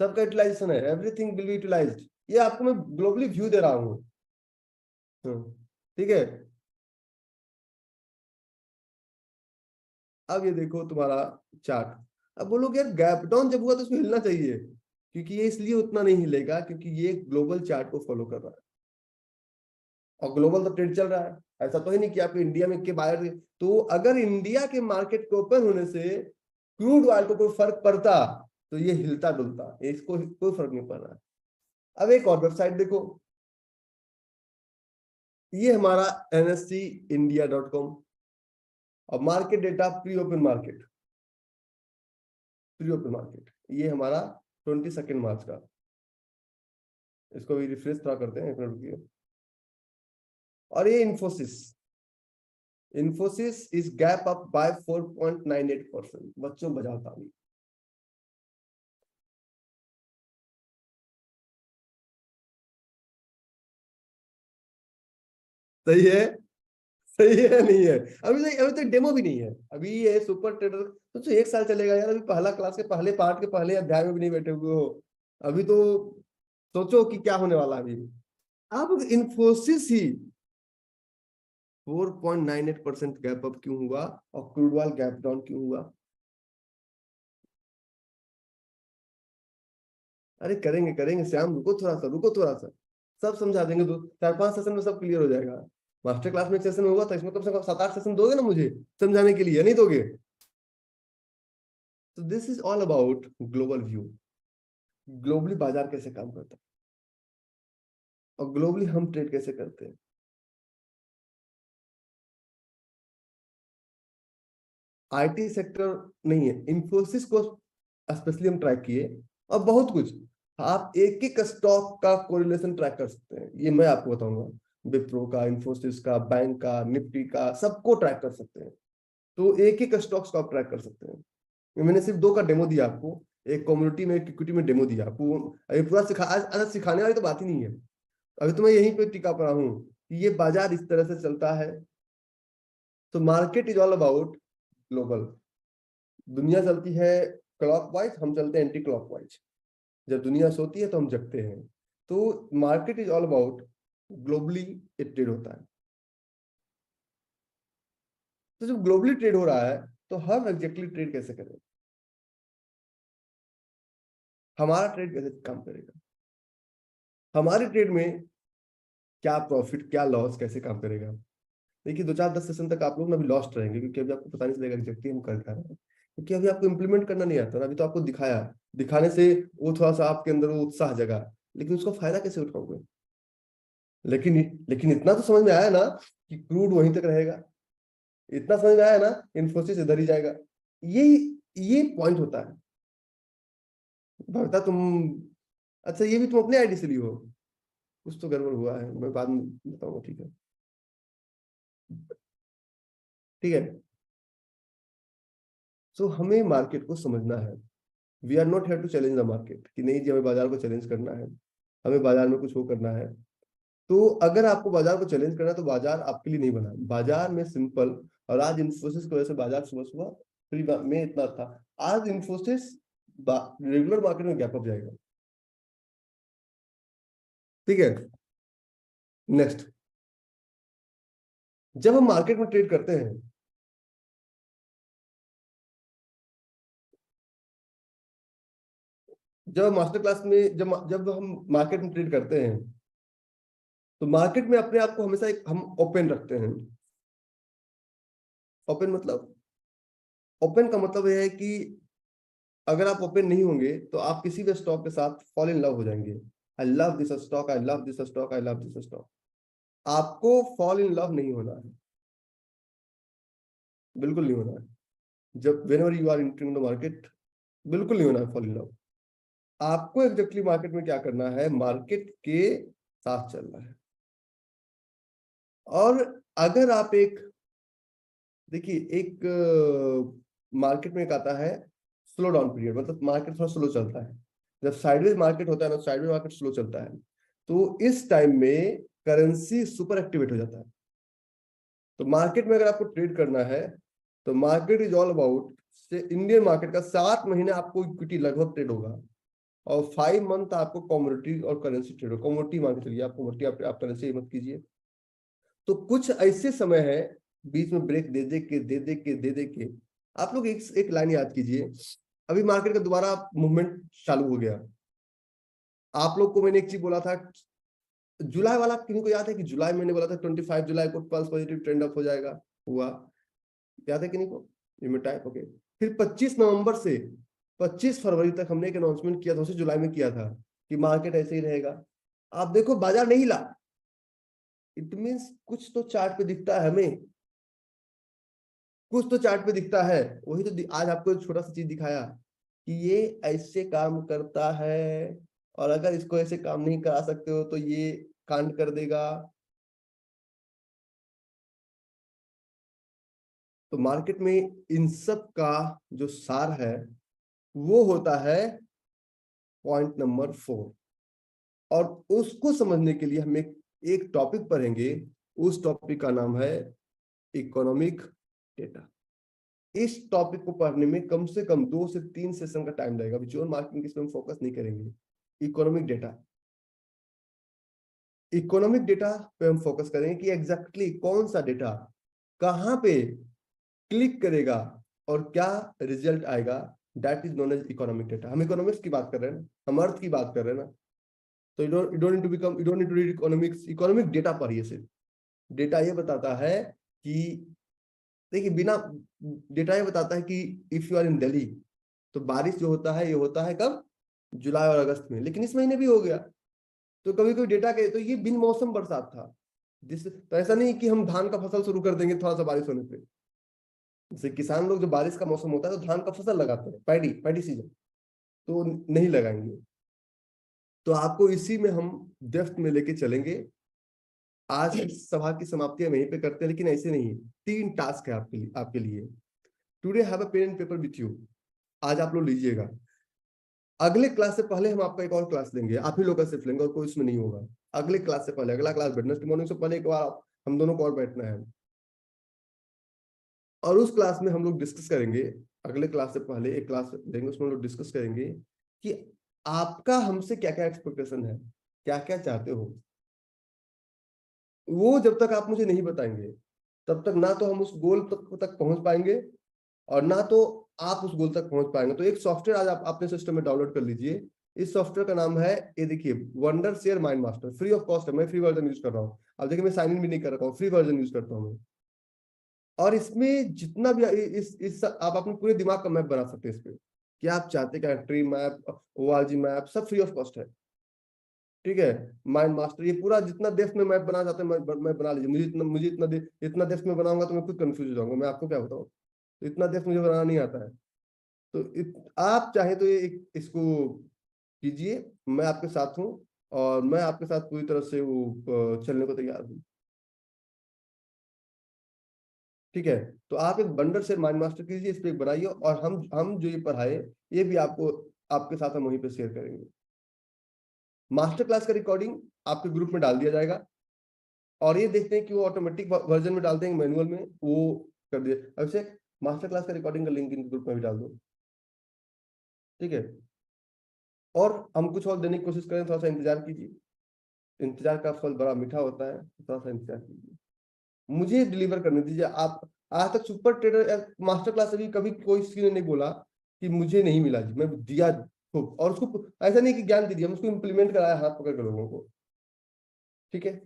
सबका यूटिलाइजेशन है, एवरीथिंग विल बी यूटिलाइज्ड। ये आपको मैं ग्लोबली व्यू दे रहा हूँ। ठीक है। अब ये देखो तुम्हारा चार्ट। अब बोलोगे यार गैप डाउन जब हुआ तो उसमें हिलना चाहिए, क्योंकि ये इसलिए उतना नहीं हिलेगा क्योंकि ये ग्लोबल चार्ट को फॉलो कर रहा है, और ग्लोबल तो ट्रेड चल रहा है। ऐसा तो ही नहीं कि आपको इंडिया में के बाहर। तो अगर इंडिया के मार्केट के ओपन होने से क्रूड ऑयल को कोई फर्क पड़ता तो ये हिलता डुलता, इसको कोई फर्क नहीं पड़ रहा है। अब एक और वेबसाइट देखो, ये हमारा NSE-India.com और market data pre open market, pre open market ये हमारा 22 मार्च का। इसको भी रिफ्रेश थोड़ा करते हैं, एक मिनट रुकिए। और ये Infosys, Infosys is gap up by 4.98%। बच्चों बजाओ ताली। सही है, सही है नहीं है। अभी तो डेमो भी नहीं है, अभी ये सुपर ट्रेडर तो 1 साल चलेगा यार। अभी पहला क्लास के पहले पार्ट के पहले अध्याय में भी नहीं बैठे हुए हो, अभी तो सोचो कि क्या होने वाला है अभी। अब इन्फोसिस ही 4.98% गैप अप क्यों हुआ और क्रूड ऑयल गैप डाउन क्यों हुआ? अरे करेंगे करेंगे श्याम, रुको थोड़ा सा, रुको थोड़ा सा, सब समझा देंगे। 2 4 5 सेशन में सब क्लियर हो जाएगा। मास्टर क्लास में एक सेशन होगा था, इसमें कम से कम 7 8 सेशन दोगे ना मुझे समझाने के लिए, नहीं दोगे? तो this is all about global view, globally बाजार कैसे काम करता है और ग्लोबली हम ट्रेड कैसे करते हैं। आईटी सेक्टर नहीं है, इंफोसिस को स्पेशली हम ट्रैक किए, और बहुत कुछ। आप एक एक स्टॉक का कोरिलेशन ट्रैक कर सकते हैं, ये मैं आपको बताऊंगा। विप्रो का, इंफोसिस का, बैंक का, निफ्टी का, सबको ट्रैक कर सकते हैं। तो एक एक स्टॉक्स को आप ट्रैक कर सकते हैं। मैंने सिर्फ 2 का डेमो दिया आपको, एक कम्युनिटी में, एक इक्विटी में डेमो दिया आपको। अभी पूरा आज सिखाने वाली तो बात ही नहीं है। अभी तो मैं यहीं पे टिका पड़ा हूँ कि ये बाजार इस तरह से चलता है। तो market is all about global. दुनिया चलती है क्लॉकवाइज, हम चलते हैं एंटी क्लॉकवाइज। जब दुनिया सोती है तो हम जगते हैं। तो market is all about globally trade होता है। तो जब ग्लोबली ट्रेड हो रहा है तो हम एग्जैक्टली ट्रेड कैसे करें, हमारा ट्रेड कैसे काम करेगा, हमारे ट्रेड में क्या प्रॉफिट क्या लॉस कैसे काम करेगा। देखिए 2 4 10 सेशन तक आप लोग ना अभी लॉस्ट रहेंगे, क्योंकि अभी आपको पता नहीं चलेगा एग्जैक्टली हम कर क्या रहे हैं, क्योंकि अभी आपको इंप्लीमेंट करना नहीं आता ना। अभी तो आपको दिखाया, दिखाने से वो थोड़ा सा आपके अंदर वो उत्साह जगा, लेकिन उसका फायदा कैसे उठाओगे? लेकिन लेकिन इतना तो समझ में आया ना कि क्रूड वहीं तक रहेगा, इतना समझ में आया ना, इन्फोसिस इधर ही जाएगा। ये ये पॉइंट होता है। भरता तुम, अच्छा ये भी तुम अपने आईडी से लिए हो? कुछ तो गड़बड़ हुआ है, मैं बाद में बताऊंगा, ठीक है? ठीक है। सो हमें मार्केट को समझना है। We are not here to challenge the market, कि नहीं जी हमें बाजार को चैलेंज करना है, हमें बाजार में कुछ वो करना है। तो अगर आपको बाजार को चैलेंज करना है तो बाजार आपके लिए नहीं बना, बाजार में सिंपल। और आज इन्फोसिस की वजह से बाजार सुबह सुबह प्री में इतना था, आज इन्फोसिस रेगुलर मार्केट में गैप अप जाएगा। ठीक है। नेक्स्ट, जब हम मार्केट में ट्रेड करते हैं, जब मास्टर क्लास में जब जब हम मार्केट में ट्रेड करते हैं तो मार्केट में अपने आप को हमेशा एक हम ओपन रखते हैं। ओपन मतलब, ओपन का मतलब यह है कि अगर आप ओपन नहीं होंगे तो आप किसी भी स्टॉक के साथ फॉल इन लव हो जाएंगे। I love this stock, I love this stock, I love this stock. आपको फॉल इन लव नहीं होना है, बिल्कुल नहीं होना है। जब whenever you are entering the market, बिल्कुल नहीं होना है फॉल इन लव। आपको एग्जैक्टली मार्केट में क्या करना है, मार्केट के साथ चलना है। और अगर आप एक, देखिए एक मार्केट में एक आता है स्लो डाउन पीरियड, मतलब मार्केट थोड़ा स्लो चलता है। जब साइडवेज मार्केट होता है ना, साइडवेज मार्केट स्लो चलता है। तो इस टाइम में करेंसी सुपर एक्टिवेट हो जाता है। तो मार्केट में अगर आपको ट्रेड करना है तो मार्केट इज ऑल अबाउट से इंडियन मार्केट का 7 महीने आपको इक्विटी लगभग ट्रेड होगा और 5 मंथ आपको कमोडिटी और करेंसी ट्रेड होगा। कमोडिटी मान के चलिए, आप कमोडिटी आप करेंसी मत कीजिए। तो कुछ ऐसे समय है बीच में ब्रेक दे दे के आप लोग एक लाइन याद कीजिए। अभी मार्केट का दोबारा मूवमेंट चालू हो गया। आप लोग को मैंने एक चीज बोला था, जुलाई वाला किसी को याद है कि जुलाई मैंने बोला था 25 जुलाई को पल्स पॉजिटिव ट्रेंड अप हो जाएगा, हुआ? याद है कि नहीं को टाइप ओके। फिर 25 नवंबर से 25 फरवरी तक हमने एक अनाउंसमेंट किया था, उसे जुलाई में किया था कि मार्केट ऐसे ही रहेगा। आप देखो बाजार नहीं हिला, इट मींस कुछ तो चार्ट पे दिखता है हमें, कुछ तो चार्ट पे दिखता है। वही तो आज आपको एक छोटा सा चीज दिखाया कि ये ऐसे काम करता है और अगर इसको ऐसे काम नहीं करा सकते हो तो ये कांड कर देगा। तो मार्केट में इन सब का जो सार है वो होता है पॉइंट नंबर 4। और उसको समझने के लिए हम एक टॉपिक पढ़ेंगे, उस टॉपिक का नाम है इकोनॉमिक डेटा। इस टॉपिक को पढ़ने में कम से कम 2 से 3 सेशन का टाइम लगेगा। जोन मार्केटिंग इस पे हम फोकस नहीं करेंगे। इकोनॉमिक डेटा, इकोनॉमिक डेटा पे हम फोकस करेंगे कि एग्जैक्टली कौन सा डेटा कहां पे क्लिक करेगा और क्या रिजल्ट आएगा। That is known as economic data. हम इकोनॉमिक्स की बात कर रहे हैं ना, हम अर्थ की बात कर रहे हैं ना। तो you don't need to read economics, economic data पढ़िए। सिर्फ डेटा ये बताता है कि, देखिए बिना डेटा ये बताता है कि if you are in Delhi तो बारिश जो होता है ये होता है कब, जुलाई और अगस्त में, लेकिन इस महीने भी हो गया। तो कभी कभी डेटा के तो ये बिन मौसम बरसात था। तो ऐसा नहीं कि हम धान का फसल शुरू कर देंगे थोड़ा सा बारिश होने पे। जैसे किसान लोग जब बारिश का मौसम होता है तो धान का फसल लगाते हैं, पैडी सीजन, तो नहीं लगाएंगे। तो आपको इसी में हम डेप्थ में लेके चलेंगे। आज सभा की समाप्ति हम यहीं पे करते हैं, लेकिन ऐसे नहीं, 3 टास्क है आपके लिए। Today have a pen and paper with you. आज आप लोग लीजिएगा। अगले क्लास से पहले हम आपका एक और क्लास लेंगे, आप ही लोग का सिर्फ लेंगे और कोई इसमें नहीं होगा। अगले क्लास से पहले, अगला क्लास वेडनेसडे मॉर्निंग से पहले एक बार हम दोनों को और बैठना है और उस क्लास में हम लोग डिस्कस करेंगे। अगले क्लास से पहले एक क्लास लेंगे, उसमें हम लोग डिस्कस करेंगे कि आपका हमसे क्या क्या एक्सपेक्टेशन है, क्या क्या चाहते हो। वो जब तक आप मुझे नहीं बताएंगे तब तक ना तो हम उस गोल तक पहुंच पाएंगे और ना तो आप उस गोल तक पहुंच पाएंगे। तो एक सॉफ्टवेयर आज आप अपने सिस्टम में डाउनलोड कर लीजिए। इस सॉफ्टवेयर का नाम है, ये देखिए, wonder share mind master. Free of cost है, मैं फ्री वर्जन यूज कर रहा हूँ। अब देखिए मैं साइन इन भी नहीं कर रहा हूँ, फ्री वर्जन यूज करता हूँ मैं। और इसमें जितना भी इस आप अपने पूरे दिमाग का मैप बना सकते हैं इस पे, कि आप चाहते क्या, ट्री मैप, ओआरजी मैप, सब फ्री ऑफ कॉस्ट है। ठीक है, माइंड मास्टर, ये पूरा जितना देश में मैप बना चाहते हैं मैं बना लीजिए। इतना देश में बनाऊंगा तो मैं खुद कंफ्यूज हो जाऊंगा, मैं आपको क्या बताऊं। तो इतना देश मुझे बनाना नहीं आता है। तो आप चाहे तो ये इसको कीजिए, मैं आपके साथ हूँ और मैं आपके साथ पूरी तरह से वो चलने को तैयार हूँ। ठीक है, तो आप एक बंडल से माइंड मास्टर कीजिए, इस पे बनाइए और हम जो ये पढ़ाए ये भी आपको आपके साथ हम वहीं पे शेयर करेंगे। मास्टर क्लास का रिकॉर्डिंग आपके ग्रुप में डाल दिया जाएगा और ये देखते हैं कि वो ऑटोमेटिक वर्जन में डाल देंगे, मैनुअल में वो कर दिए। अभिषेक, मास्टर क्लास का रिकॉर्डिंग का लिंक इन ग्रुप में भी डाल दो। ठीक है, और हम कुछ और देने की कोशिश करें, थोड़ा सा इंतजार कीजिए। इंतजार का फल बड़ा मीठा होता है, थोड़ा सा इंतजार कीजिए, मुझे डिलीवर करने दीजिए। आप आज तक सुपर ट्रेडर मास्टर क्लास अभी कभी कोई किसी ने नहीं बोला कि मुझे नहीं मिला जी, मैं दिया खूब, और उसको ऐसा नहीं कि ज्ञान दे दिया, हम उसको इम्प्लीमेंट कराया हाथ पकड़ के लोगों को। ठीक है,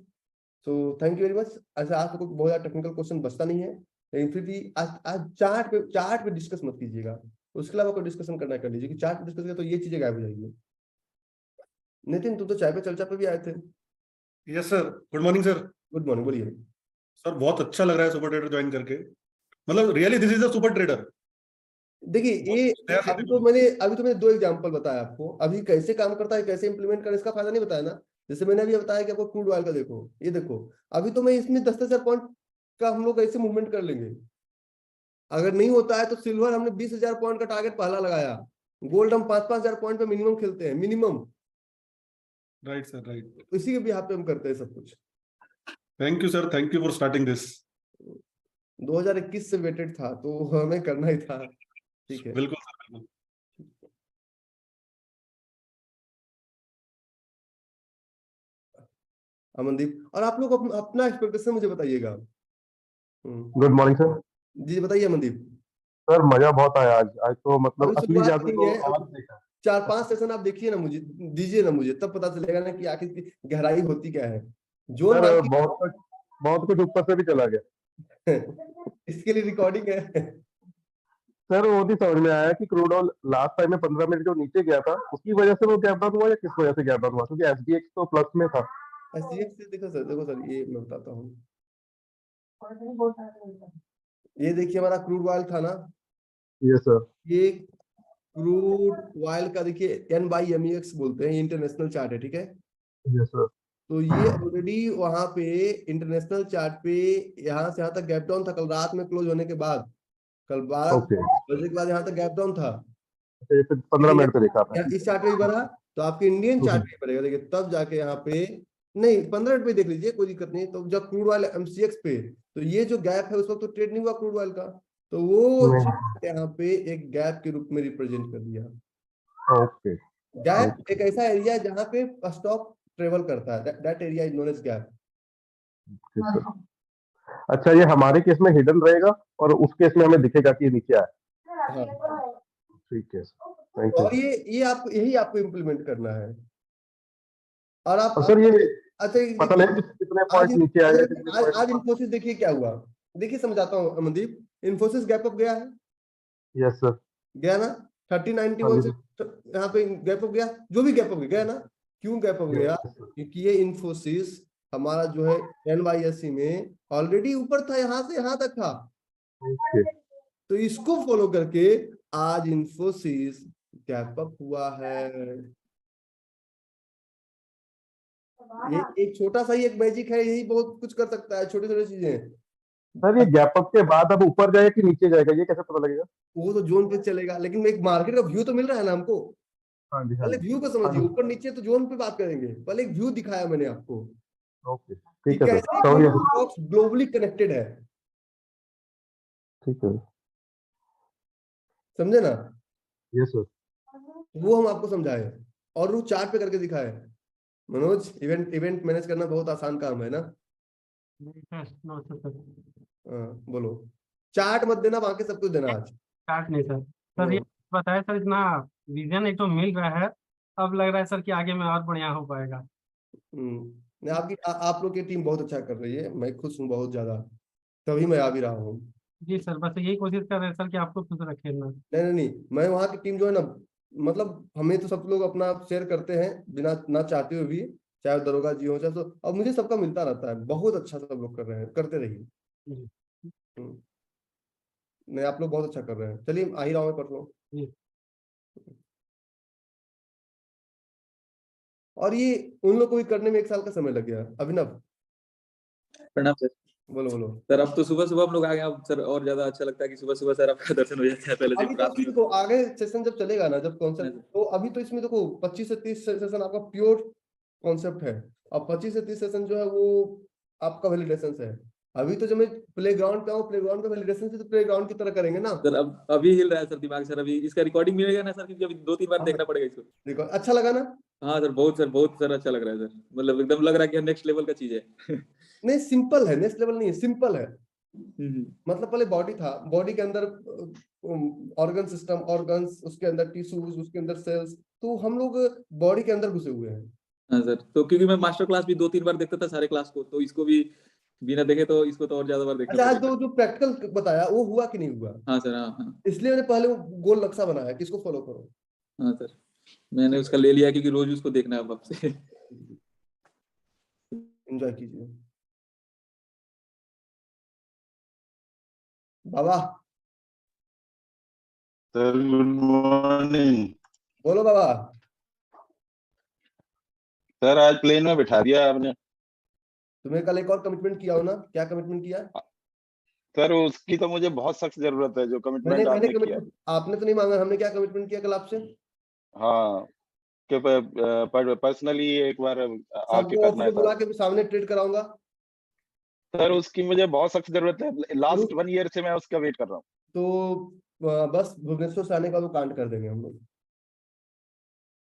सो थैंक यू वेरी मच। ऐसा आज तो बहुत ज्यादा टेक्निकल क्वेश्चन बचता नहीं है, लेकिन फिर भी आज चार्ट पे डिस्कस मत कीजिएगा। उसके अलावा कोई डिस्कशन करना कर लीजिए कि चार्ट पे डिस्कस किया तो ये चीजें गायब हो जाएगी। नितिन, तुम तो चाय पे चर्चा पे भी आए थे। Yes sir, good morning sir. Good morning, बोलिए। सर बहुत अच्छा लग रहा है सुपर ट्रेडर ज्वाइन करके, मतलब really this is a super trader. देखिए ये अभी तो मैंने 2 एग्जांपल बताया आपको। अभी कैसे काम करता है, कैसे इंप्लीमेंट कर, इसका फायदा नहीं बताया ना। जैसे मैंने अभी बताया कि आपको क्रूड ऑयल का देखो, ये देखो, अभी तो मैं इसमें 10,000 पॉइंट का हम लोग ऐसे मूवमेंट कर लेंगे। अगर नहीं होता है तो सिल्वर हमने 20,000 पॉइंट का टारगेट पहला लगाया। गोल्ड हम 5,000 पॉइंट पे मिनिमम खेलते हैं, मिनिमम। Right sir, right. इसी के बिहाफ पे हम करते हैं सब कुछ। Thank you sir, thank you for starting this. 2021 से वेटेड था तो हमें करना ही था। ठीक है, बिल्कुल सर, बिल्कुल। अमनदीप, और आप लोग अपना एक्सपेक्टेशन मुझे बताइएगा। Good morning sir. जी बताइए अमनदीप। सर मजा बहुत आया आज। आज तो मतलब अभी असली शुरुआत जादू नहीं को है, आज देखा। 4-5 सेशन आप देखिए ना, मुझे दीजिए ना, मुझे तब पता चलेगा ना कि आखिर की गहराई होती क्या है। जोन सर बाकी बहुत कुछ ऊपर से भी चला गया। इसके लिए रिकॉर्डिंग है। सर वो भी समझ में आया कि क्रूड ऑयल लास्ट टाइम में 15 मिनट जो नीचे गया था उसकी वजह से वो गैप डाउन हुआ या किस वजह से गैप डाउन हुआ, क्योंकि एसडीएक्स तो प्लस में था। एसजीएक्स से देखो सर, ये मैं बताता हूँ। ये देखिए हमारा क्रूड ऑयल था ना, ये सर। ये क्रूड ऑयल का देखिए NYMEX बोलते हैं, इंटरनेशनल चार्ट है, ठीक है। ये सर। तो ये ऑलरेडी वहां पे इंटरनेशनल चार्ट पे यहाँ से यहाँ तक गैप डाउन था कल रात में क्लोज होने के बाद। कल 12 ओके, बजे के बाद यहाँ तक गैप डाउन था। ये 15 मिनट पे देखा था। इस चार्ट पे भी बढ़ा तो आपके इंडियन चार्ट पे बढ़ेगा, देखिए तब जाके यहाँ पे नहीं 15 मिनट पे देख लीजिए, कोई दिक्कत नहीं। तो जब क्रूड ऑयल MCX पे, तो ये जो गैप है उस वक्त तो ट्रेड नहीं हुआ क्रूड ऑयल का, तो वो यहाँ पे एक गैप के रूप में रिप्रेजेंट कर दिया। ओके, गैप एक ऐसा एरिया है जहाँ पे स्टॉक ट्रेवल करता है, that area is known age gap. अच्छा, ये हमारे केस में हिडन रहेगा और उस केस में हमें दिखेगा कि ये नीचे आया। हाँ, ठीक है, थैंक यू। और ये आप यही आपको इम्प्लीमेंट करना है। और आप सर ये अच्छा पता नहीं कितने पॉइंट नीचे आए, कितने आज पॉइंट। इन्फोसिस देखिए क्या हुआ, देखिए समझाता हूँ अमनदीप। इन्फोसिस गैप अप गया है, यस सर। गया ना, 3091 से यहाँ पे गैप अप गया, जो भी गैप अप गया ना। क्यों गैप अप गया? क्योंकि ये इन्फोसिस हमारा जो है NYSE में ऑलरेडी ऊपर था, यहाँ से यहाँ तक था। तो इसको फॉलो करके आज इन्फोसिस गैप अप हुआ है। ये एक छोटा सा ही एक मैजिक है, यही बहुत कुछ कर सकता है, छोटी छोटी चीजें। सर ये गैप अप के बाद अब ऊपर जाएगा कि नीचे जाएगा, ये कैसे पता लगेगा? वो तो जोन पे चलेगा, लेकिन एक मार्केट का व्यू तो मिल रहा है ना हमको। हाँ जी, हाँ पहले जी। व्यू को समझिए, ऊपर नीचे तो जोन पे बात करेंगे, पहले एक व्यू दिखाया मैंने आपको ओके, कि ठीक है सर, कैसे समझ कौन गया। स्टॉक्स ग्लोबली कनेक्टेड है, ठीक है, समझे ना। Yes sir. वो हम आपको समझाए और वो चार्ट पे करके दिखाए। मनोज, इवेंट इवेंट मैनेज करना बहुत आसान काम है ना। बोलो, चार्ट मत देना, बाकी सब कुछ देना आज। स्टार्ट नहीं सर। सर ये बताया सर, इतना विजन एक तो मिल रहा है, अब लग रहा है सर कि आगे में और बढ़िया हो पाएगा। नहीं, आप लोग की टीम बहुत अच्छा कर रही है, मैं खुश हूँ बहुत ज्यादा, तभी मैं आ भी रहा हूँ। जी सर, बस यही कोशिश कर रहे हैं सर कि आपको खुश रखे ना। नहीं नहीं नहीं, मैं वहाँ की टीम जो है ना, मतलब हमें तो सब लोग अपना शेयर करते हैं बिना ना चाहते हुए भी, चाहे दरोगा जी हो चाहे तो, अब मुझे सबका मिलता रहता है, बहुत अच्छा सब लोग कर रहे हैं, करते रहिए। हम्म, नहीं आप लोग बहुत अच्छा कर रहे हैं, चलिए आ ही रहा हूँ परसों। और ये उन लोग को भी करने में 1 साल का समय लग गया। अभिनव, प्रणाम सर। बोलो बोलो। सर अब तो सुबह सुबह हम लोग आ गए, अब सर और ज्यादा अच्छा लगता है कि सुबह सुबह सर आपका दर्शन हो जाता है, पहले से अभी रात तो में। देखो आगे सेशन जब चलेगा ना, जब कॉन्सेप्ट, तो अभी तो इसमें देखो 25 से 30 सेशन आपका प्योर कॉन्सेप्ट है, और 25 से 30 सेशन जो है वो आपका वैलिडेशन है। अभी तो जब मैं प्लेग्राउंड पे आऊँ, प्लेग्राउंड पे वैलिडेशन से तो प्लेग्राउंड की तरह करेंगे ना सर। अब अभी हिल रहा है सर दिमाग सर, अभी इसका रिकॉर्डिंग मिलेगा ना सर, क्योंकि अभी 2-3 बार देखना पड़ेगा इसको। देखो अच्छा लगा ना। हाँ सर, बहुत सर अच्छा लग रहा है सर, मतलब एकदम लग रहा है कि नेक्स्ट लेवल का चीज है। नहीं सिंपल है, नेक्स्ट लेवल नहीं है, सिंपल है। मतलब पहले बॉडी था, बॉडी के अंदर ऑर्गन सिस्टम, ऑर्गन्स, उसके अंदर टिश्यूज, उसके अंदर सेल्स, तो हम लोग बॉडी के अंदर घुसे हुए हैं। हाँ सर, तो क्योंकि मैं मास्टर क्लास भी 2-3 बार देखता था सारे क्लास को, तो इसको भी बिना देखे तो इसको तो और ज्यादा बार देखना अच्छा, आज पड़ेगा। जो प्रैक्टिकल बताया वो हुआ कि नहीं हुआ? हाँ सर, हाँ। इसलिए मैंने पहले वो गोल नक्शा बनाया कि इसको फॉलो करो। हाँ सर, मैंने उसका ले लिया क्योंकि रोज उसको देखना है अब आपसे। एंजॉय कीजिए बाबा। Sir good morning. बोलो बाबा। सर आज प्लेन में बिठा दिया आपने। तुम्हें कल एक और कमिटमेंट किया हो ना, क्या कमिटमेंट किया? सर उसकी तो मुझे बहुत सख्त जरूरत है, जो मैंने कमिटमेंट मैंने आपने किया। कमिटमेंट आपने तो नहीं मांगा, हमने क्या कमिटमेंट किया कल आपसे? हाँ, कि पर्सनली एक बार आके सबको करना ऑफिस है में बुला साहब। के सामने ट्रेड कराऊंगा। सर उसकी मुझे बहुत सख्त जरूरत है, लास्ट 1 ईयर से मैं उसका वेट कर रहा हूँ। तो बस भुवनेश्वर से आने का तो कांड कर देंगे हम लोग।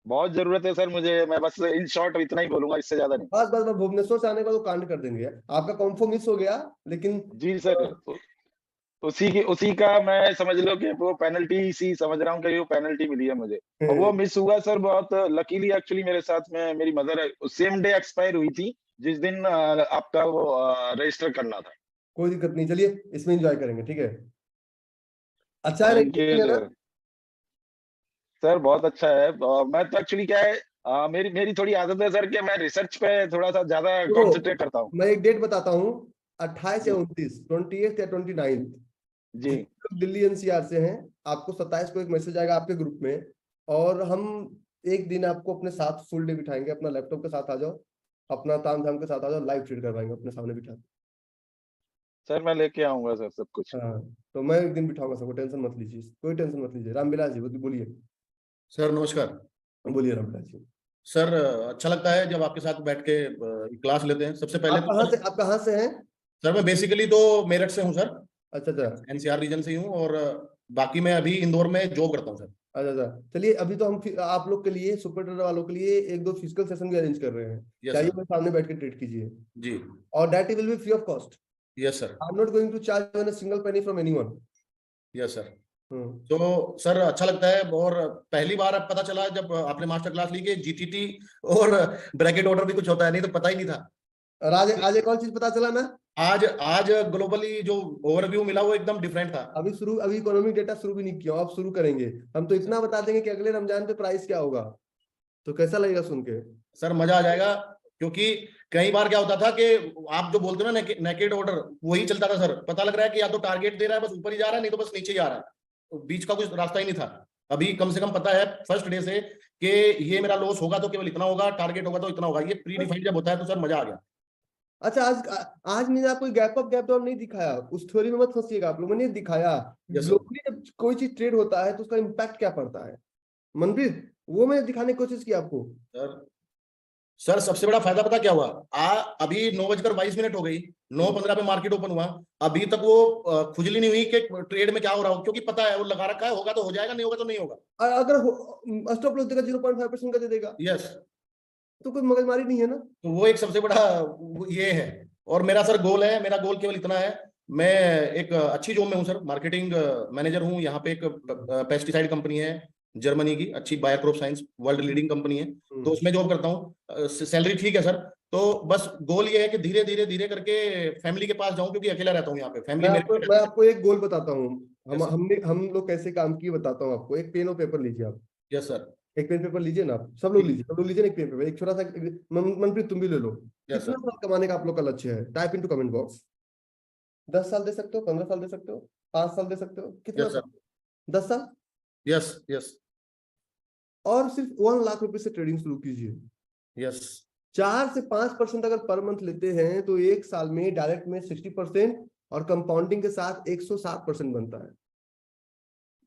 बहुत जरूरत है सर मुझे, मैं बस इन शॉर्ट इतना ही बोलूंगा, इससे ज्यादा नहीं। बस बस बस भुवनेश्वर से आने का तो कांड कर देंगे। आपका कॉन्फो मिस हो गया, लेकिन जी सर, उसी का मैं समझ लो कि वो पेनल्टी सी समझ रहा हूँ कि वो पेनल्टी मिली है मुझे, और वो मिस हुआ सर बहुत लकीली। एक्चुअली मेरे साथ में मेरी मदर सेम डे एक्सपायर हुई थी जिस दिन आपका वो रजिस्टर करना था। कोई दिक्कत नहीं, चलिए इसमें एंजॉय करेंगे, ठीक है। अच्छा है थैंक है यू ना? सर, बहुत अच्छा है। मैं तो एक्चुअली क्या है, मेरी मेरी थोड़ी आदत है सर कि मैं रिसर्च पे थोड़ा सा ज्यादा तो कॉन्सेंट्रेट करता हूँ। मैं एक डेट बताता हूँ, 28 या जी 29, 28 या 29। जी लोग दिल्ली एनसीआर से हैं, आपको 27 को एक मैसेज आएगा आपके ग्रुप में, और हम एक दिन आपको अपने साथ फुल डे बिठाएंगे। अपना लैपटॉप के साथ आ जाओ, अपना ताम झाम के साथ आ जाओ, लाइव ट्रीट करवाएंगे अपने सामने बिठा के। सर, मैं लेके आऊंगा सर सब कुछ। हाँ, तो मैं एक दिन बिठाऊंगा सबको, टेंशन मत लीजिए, कोई टेंशन मत लीजिए। रामविलास जी बोलिए। सर नमस्कार। बोलिए रामविलास जी। सर अच्छा लगता है जब आपके साथ बैठ के क्लास लेते हैं। सबसे पहले तो आप कहाँ से हैं? सर मैं बेसिकली तो मेरठ से हूँ सर, अच्छा अच्छा एनसीआर रीजन से ही हूँ, और बाकी मैं अभी इंदौर में जॉब करता हूँ सर। अच्छा अच्छा। चलिए, अभी तो हम आप लोग के लिए, सुपर ट्रेडर वालों के लिए एक दो फिजिकल सेशन भी अरेंज कर रहे हैं। यस चाहिए सर। मेरे सामने बैठ के ट्रीट कीजिए, जी और that will be free of cost. Yes sir. I am not going to charge an single penny from anyone. Yes sir. तो सर अच्छा लगता है, और पहली बार अब पता चला जब आपने मास्टर क्लास ली कि जीटीटी और ब्रैकेट ऑर्डर भी कुछ होता है, नहीं तो पता ही नहीं था। और आज एक और चीज पता चला ना, आज आज ग्लोबली जो ओवरव्यू मिला वो एकदम डिफरेंट था। अभी इकोनॉमिक डेटा शुरू भी नहीं किया, आप शुरू करेंगे। हम तो इतना बता देंगे कि अगले रमजान पे प्राइस क्या होगा, तो कैसा लगेगा सुन के? सर मजा आ जाएगा, क्योंकि कई बार क्या होता था कि आप जो बोलते हो ना नेकेड ऑर्डर, वही चलता था सर। पता लग रहा है कि या तो टारगेट दे रहा है बस ऊपर ही जा रहा है, नहीं तो बस नीचे ही जा रहा है, तो बीच का कुछ रास्ता ही नहीं था। अभी कम से कम पता है फर्स्ट डे से कि ये मेरा लॉस होगा तो केवल इतना होगा, टारगेट होगा तो इतना होगा। ये प्री डिफाइंड जब होता है तो सर मजा आ गया। अच्छा, आज मैंने आपको गैप अप गैप डाउन नहीं दिखाया, उस थ्योरी में मत फंसिएगा आप लोग। मैंने दिखाया Yes, sir. ग्लोबली जब कोई चीज ट्रेड होता है तो उसका इम्पैक्ट क्या पड़ता है, मनप्रीत, वो मैंने दिखाने की कोशिश की आपको। सर सबसे बड़ा फायदा पता क्या हुआ? अभी 9:22 हो गई, 9:15 पे मार्केट ओपन हुआ, अभी तक वो खुजली नहीं हुई कि ट्रेड में क्या हो रहा हो, क्योंकि पता है वो लगा रखा है, होगा तो हो जाएगा, नहीं होगा तो नहीं होगा। और अगर स्टॉप लॉस देगा 0.5% का दे देगा, यस, तो कोई मगजमारी नहीं है ना। तो वो एक सबसे बड़ा ये है। और मेरा सर गोल है, मेरा गोल केवल इतना है, मैं एक अच्छी जॉब में हूँ सर, मार्केटिंग मैनेजर हूँ। यहाँ पे एक पेस्टिसाइड कंपनी है जर्मनी की, अच्छी buyer crop science world leading company है, तो उसमें जॉब करता हूँ। सैलरी ठीक है सर। तो बस गोल ये है कि धीरे धीरे धीरे करके फैमिली के पास जाऊं, क्योंकि अकेला रहता हूँ यहाँ पे। फैमिली मैं आपको एक गोल बताता हूँ, Yes, हम लोग कैसे काम किए बताता हूँ आपको। एक पेन और पेपर लीजिए आप, यस सर। एक पेन पेपर लीजिए ना आप, सब लोग लीजिए ना एक पेन पेपर। एक छोटा सा मनप्रीत तुम भी ले लो। यस कितना सर। साल कमाने का आप लोग का लक्ष्य है? Type into comment box. 10 साल दे सकते हो, 15 साल दे सकते हो, 5 साल दे सकते हो, कितना यस सर। साल? 10 साल। यस यस और सिर्फ 1 लाख रुपए से ट्रेडिंग शुरू कीजिए। यस 4 से 5% अगर पर मंथ लेते हैं तो एक साल में डायरेक्ट में 60%, और कंपाउंडिंग के साथ 107% बनता है,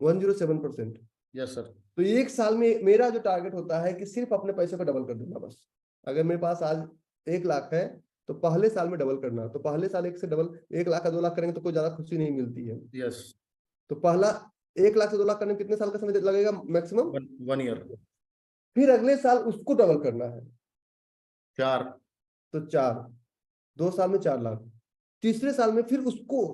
107%। Yes sir. तो एक साल में मेरा जो टारगेट होता है कि सिर्फ अपने पैसे को डबल कर देना बस। अगर मेरे पास आज 1 लाख है तो पहले साल में डबल करना। तो पहले साल 1 से डबल, 1 लाख का 2 लाख करेंगे तो कोई ज्यादा खुशी नहीं मिलती है। यस, तो पहला 1 लाख से 2 लाख करने में कितने साल का समय लगेगा मैक्सिमम? 1 ईयर। फिर अगले साल उसको डबल करना है, 4। तो 4, 2 साल में 4 लाख। तीसरे साल में फिर उसको,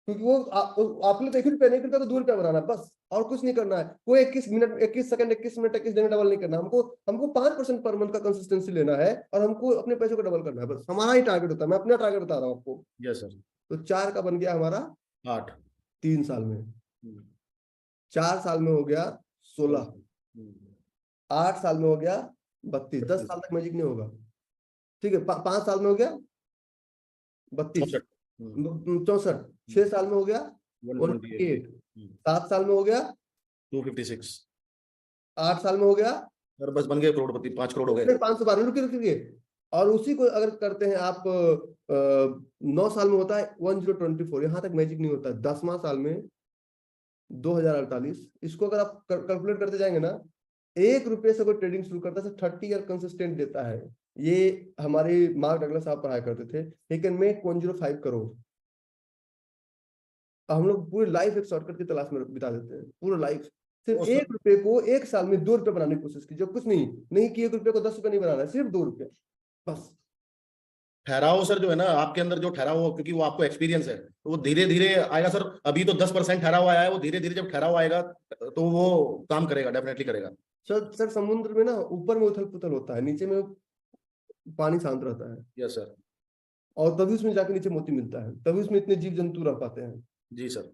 क्योंकि वो आपने तो 1 रुपया नहीं करता तो 2 रुपया बनाना बस, और कुछ नहीं करना है। कोई 21 मिनट 21 सेकंड 21 मिनट 21 दिन डबल नहीं करना। हमको 5% पर मंथ का कंसिस्टेंसी लेना है, और हमको अपने पैसे को डबल करना है, बस हमारा ही टारगेट होता है। मैं अपना टारगेट बता रहा हूँ आपको। Yes sir. तो 4 का बन गया हमारा 8। 3 साल में, 4 साल में हो गया 16, 8 साल में हो गया 32, 10 साल तक मैजिक नहीं होगा, ठीक है। 5 साल में हो गया 32, 64, 6 साल में हो गया 128, 7 साल में हो गया 256। 8 साल में हो गया, सर बस बन गए करोड़पति, 5 करोड़ हो गए। 512। रुकिए। और उसी को अगर करते हैं आप 9 साल में होता है 1024। यहाँ तक मैजिक नहीं होता। 10वां साल में 2048। इसको अगर आप कैलकुलेट करते जाएंगे ना, 1 रुपये से कोई ट्रेडिंग शुरू करता है 30 ईयर कंसिस्टेंट देता है। ये हमारे मार्क डगलस साहब पढ़ाया करते थे, he can make 105 करोड़। हम लोग पूरी लाइफ एक शॉर्टकट की तलाश में बिता देते हैं, पूरा लाइफ सिर्फ वो सर- 1 रुपए को 1 साल में 2 रुपए बनाने की कोशिश की, जो कुछ नहीं कि 1 रुपए को 10 रुपए नहीं बनाना है, सिर्फ 2 रुपए बस। ठहराव सर जो है ना आपके अंदर जो ठहराव हो, क्योंकि वो आपको एक्सपीरियंस है, तो वो धीरे धीरे आएगा सर। अभी तो 10% ठहराव आया है, वो धीरे धीरे जब ठहराव आएगा तो वो काम करेगा, डेफिनेटली करेगा। सर समुद्र में ना ऊपर में उथल पुथल होता है, नीचे में पानी शांत रहता है, यस सर। और तभी उसमें जाके नीचे मोती मिलता है, तभी उसमें इतने जीव जंतु रह पाते हैं। जी सर।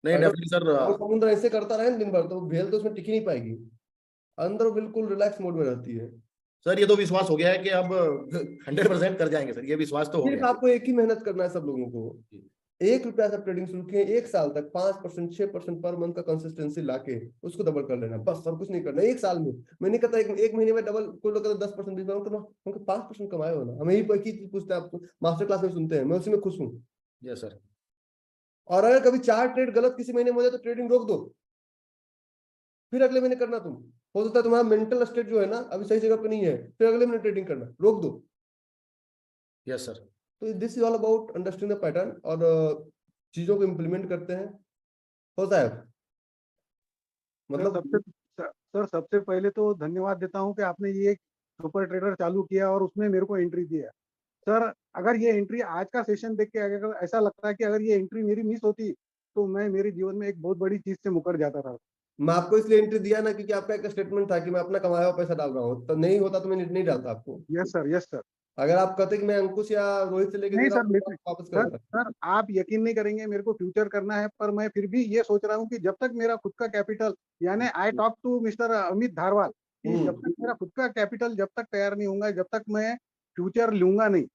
नहीं अगर डेफिनेटली सर। और समुद्र ऐसे करता रहे दिन भर तो भेल तो उसमें टिक ही नहीं पाएगी, अंदर वो बिल्कुल रिलैक्स मोड में रहती है। सर ये तो विश्वास हो गया है कि अब 100% कर जाएंगे सर, ये विश्वास तो हो सिर्फ गया। आपको एक ही मेहनत करना है सब लोगों को, 1 रुपया से ट्रेडिंग शुरू किए, 1 साल तक 5% 6% पर मंथ का कंसिस्टेंसी लाके उसको डबल कर लेना, बस और कुछ नहीं करना। 1 साल में, मैं नहीं कहता एक महीने में डबल, कोई लोग 10% 20% करना, हमको 5% कमाए हो ना। हम यही एक ही चीज पूछते हैं, आपको मास्टर क्लास में सुनते हैं, मैं उसी में खुश हूँ। Yes sir. और अगर कभी 4 ट्रेड गलत किसी महीने में हो जाए तो ट्रेडिंग रोक दो, फिर अगले महीने करना। तुम हो सकता है तुम्हारा मेंटल स्टेट जो है ना अभी सही जगह पे नहीं है, फिर अगले महीने ट्रेडिंग करना रोक दो। Yes sir. तो this is all about understanding the pattern, और चीजों को इम्प्लीमेंट करते हैं। होता है मतलब सर सबसे पहले तो धन्यवाद देता हूं कि आपने ये सुपर ट्रेडर चालू किया और उसमें मेरे को एंट्री दिया। सर अगर ये एंट्री आज का सेशन देख के अगर ऐसा लगता है कि अगर ये एंट्री मेरी मिस होती तो मैं मेरे जीवन में एक बहुत बड़ी चीज से मुकर जाता था। मैं आपको इसलिए एंट्री दिया ना क्योंकि आपका एक स्टेटमेंट था कि मैं अपना कमाया हुआ पैसा डाल रहा हूँ, तो नहीं होता तो मैं नहीं डालता आपको। Yes sir, yes sir. अगर आप कहते कि मैं अंकुश या रोहित से लेके दे नहीं रहा सर, हूँ तो लिटरली वापस सर करता। सर आप यकीन नहीं करेंगे, मेरे को फ्यूचर करना है, पर मैं फिर भी ये सोच रहा हूँ कि जब तक मेरा खुद का कैपिटल, यानी I talk to mister Amit Dharwal कि जब तक मेरा खुद का कैपिटल जब तक तैयार नहीं होगा, जब तक मैं फ्यूचर लूंगा नहीं।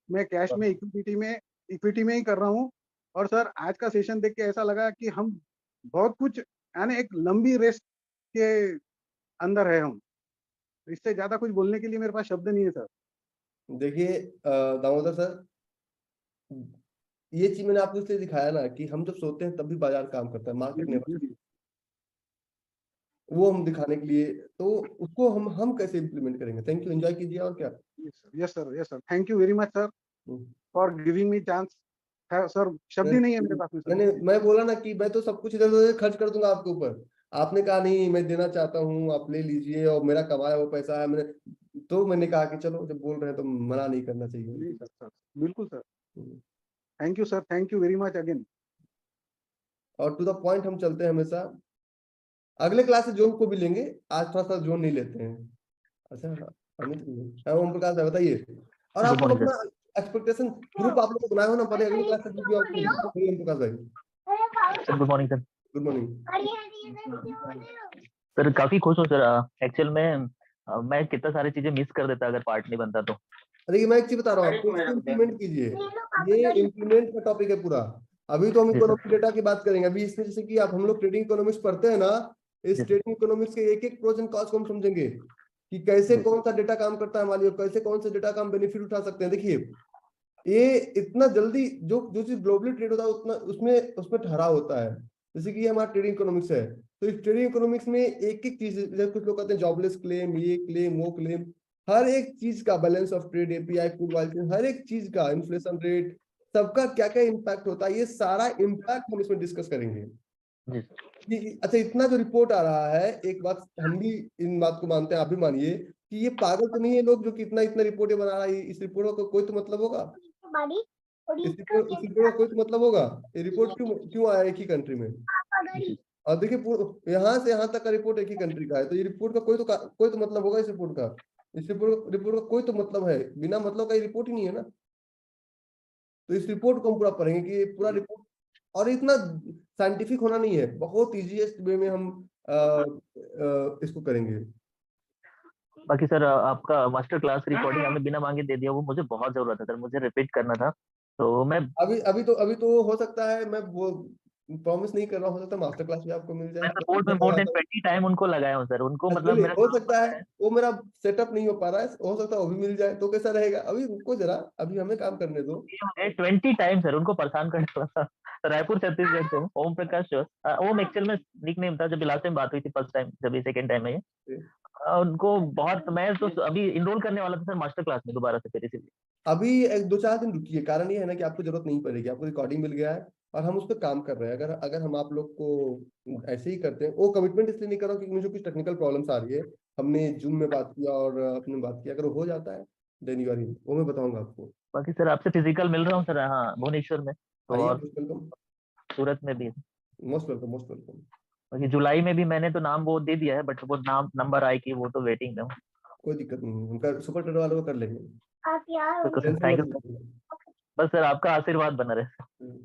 मैं कैश में इक्विटी में ही कर रहा हूँ। और सर आज का सेशन देख के ऐसा लगा कि हम बहुत कुछ, यानी एक लंबी रेस के अंदर है हम। इससे ज्यादा कुछ बोलने के लिए मेरे पास शब्द नहीं है सर। देखिए दामोदर सर, ये चीज मैंने आपको इसलिए दिखाया ना कि हम जब सोते हैं तब भी बाजार काम करता है, मार्केट नहीं, वो हम दिखाने के लिए, तो उसको हम कैसे इम्प्लीमेंट करेंगे। थैंक यू, एंजॉय कीजिए। और क्या। Yes sir, yes sir, thank you very much sir for giving me chance. Sir शब्द ही नहीं है मेरे पास में सर। मैं बोला ना कि मैं तो सब कुछ इधर उधर खर्च कर दूंगा आपके ऊपर, आपने कहा नहीं मैं देना चाहता हूँ, आप ले लीजिए और मेरा कमाया हुआ पैसा है। मैंने कहा कि चलो जब बोल रहे हैं तो मना नहीं करना चाहिए। नहीं सर, सर बिल्कुल sir, thank you sir, thank you very much again. और टू द पॉइंट हम चलते हैं हमेशा। अगले क्लास से जोन को भी लेंगे, आज थोड़ा सा जोन नहीं लेते हैं। अच्छा अमित, ओम प्रकाश है, बताइए। और आप लोग अपना एक्सपेक्टेशन ग्रुप आप लोग को बनाए हो ना, पहले अगली क्लास से भी ओम प्रकाश भाई। Good morning sir. Good morning. Sir काफी खुश हूँ सर। एक्चुअल में मैं कितना सारी चीजें मिस कर देता अगर पार्ट नहीं बनता तो। देखिए मैं एक चीज बता रहा हूँ आपको, इसको इम्प्लीमेंट कीजिए। ये इम्प्लीमेंट का टॉपिक है पूरा। अभी तो हम इकोनॉमिक डेटा की बात करेंगे। अभी इसमें जैसे कि आप हम लोग ट्रेडिंग इकोनॉमिक्स पढ़ते हैं ना, इस ट्रेडिंग इकोनॉमिक्स के एक एक प्रोज एंड कॉन्स को हम समझेंगे कि कैसे कौन सा डेटा काम करता है हमारे लिए, कैसे कौन से डेटा का हम बेनिफिट उठा सकते हैं। देखिए ये इतना जल्दी जो चीज ग्लोबली ट्रेड होता है उतना उसमें ठहराव होता है। जैसे कि ये हमारा ट्रेडिंग इकोनॉमिक्स है, तो इस ट्रेडिंग इकोनॉमिक्स में एक एक चीज, जैसे कुछ लोग कहते हैं जॉबलेस क्लेम, ये क्लेम वो क्लेम, हर एक चीज का balance of trade, API, crude oil chain, हर एक चीज का इन्फ्लेशन रेट, सबका क्या क्या इम्पैक्ट होता है, ये सारा इम्पैक्ट हम इसमें डिस्कस करेंगे। अच्छा इतना जो रिपोर्ट आ रहा है, एक बात हम भी इन बात को मानते हैं, आप भी मानिए कि ये पागल तो नहीं है लोग जो कि इतना इतना रिपोर्ट बना रहा है। इस रिपोर्ट का कोई तो मतलब होगा, इस रिपोर्ट का कोई तो मतलब होगा। ये रिपोर्ट क्यों आया एक ही कंट्री में। और देखिए यहाँ से यहाँ तक का रिपोर्ट एक ही कंट्री का है, तो ये रिपोर्ट का कोई तो मतलब होगा। इस रिपोर्ट का रिपोर्ट का कोई तो मतलब है, बिना मतलब का ये रिपोर्ट ही नहीं है ना। तो इस रिपोर्ट को हम पूरा पढ़ेंगे कि ये पूरा रिपोर्ट, और इतना साइंटिफिक होना नहीं है, बहुत इजीएस्ट वे में हम इसको करेंगे। बाकी सर आपका मास्टर क्लास रिकॉर्डिंग आपने बिना मांगे दे दिया, वो मुझे बहुत जरूरत है सर, मुझे रिपीट करना था। तो मैं अभी तो हो सकता है, मैं वो प्रॉमिस नहीं कर रहा, हो सकता है मास्टर क्लास भी आपको मिल जाए। सपोर्ट में मोर देन 20 टाइम उनको लगाया हूँ सर, उनको मतलब मेरा हो सकता है वो मेरा सेटअप नहीं हो पा रहा है, हो सकता है वो भी मिल जाए, तो कैसा रहेगा। अभी रुको जरा, अभी हमें काम करने दो। 20 टाइम सर उनको परेशान करने वाला था। रायपुर छत्तीसगढ़ से ओम प्रकाश। ओम एक्चुअल में निक नेम था, जब लास्ट टाइम बात हुई थी फर्स्ट टाइम, जब ये सेकंड टाइम है ये। उनको बहुत, मैं तो अभी इनरोल करने वाला था सर मास्टर क्लास में दोबारा से फिर इसीलिए। अभी एक 2-4 दिन रुकिए, कारण ये है ना कि आपको जरूरत नहीं पड़ेगी, आपको रिकॉर्डिंग मिल गया है और हम उस पर काम कर रहे हैं। अगर अगर हम आप लोग को ऐसे ही करते हैं, वो कमिटमेंट इसलिए नहीं कर रहा हूँ क्योंकि मुझे कुछ टेक्निकल प्रॉब्लम्स आ रही है। हमने जूम में बात किया और अपने बात किया, अगर वो हो जाता है देन यू आर इन, वो मैं बताऊंगा आपको। बाकी सर आपसे फिजिकल मिल रहा हूँ सर, हाँ भुवनेश्वर में तो, आइए, और मोस्ट वेलकम, सूरत में भी। Most welcome, most welcome. बाकी जुलाई में भी मैंने तो नाम वो दे दिया है, बट वो नाम नंबर आए कि वो तो वेटिंग में हूँ। कोई दिक्कत नहीं है, उनका सुपर टेडर वालों को कर लेंगे, तो सर टेंशन थैंक मत यू सर, लीजिए, बस सर आपका आशीर्वाद बना रहे।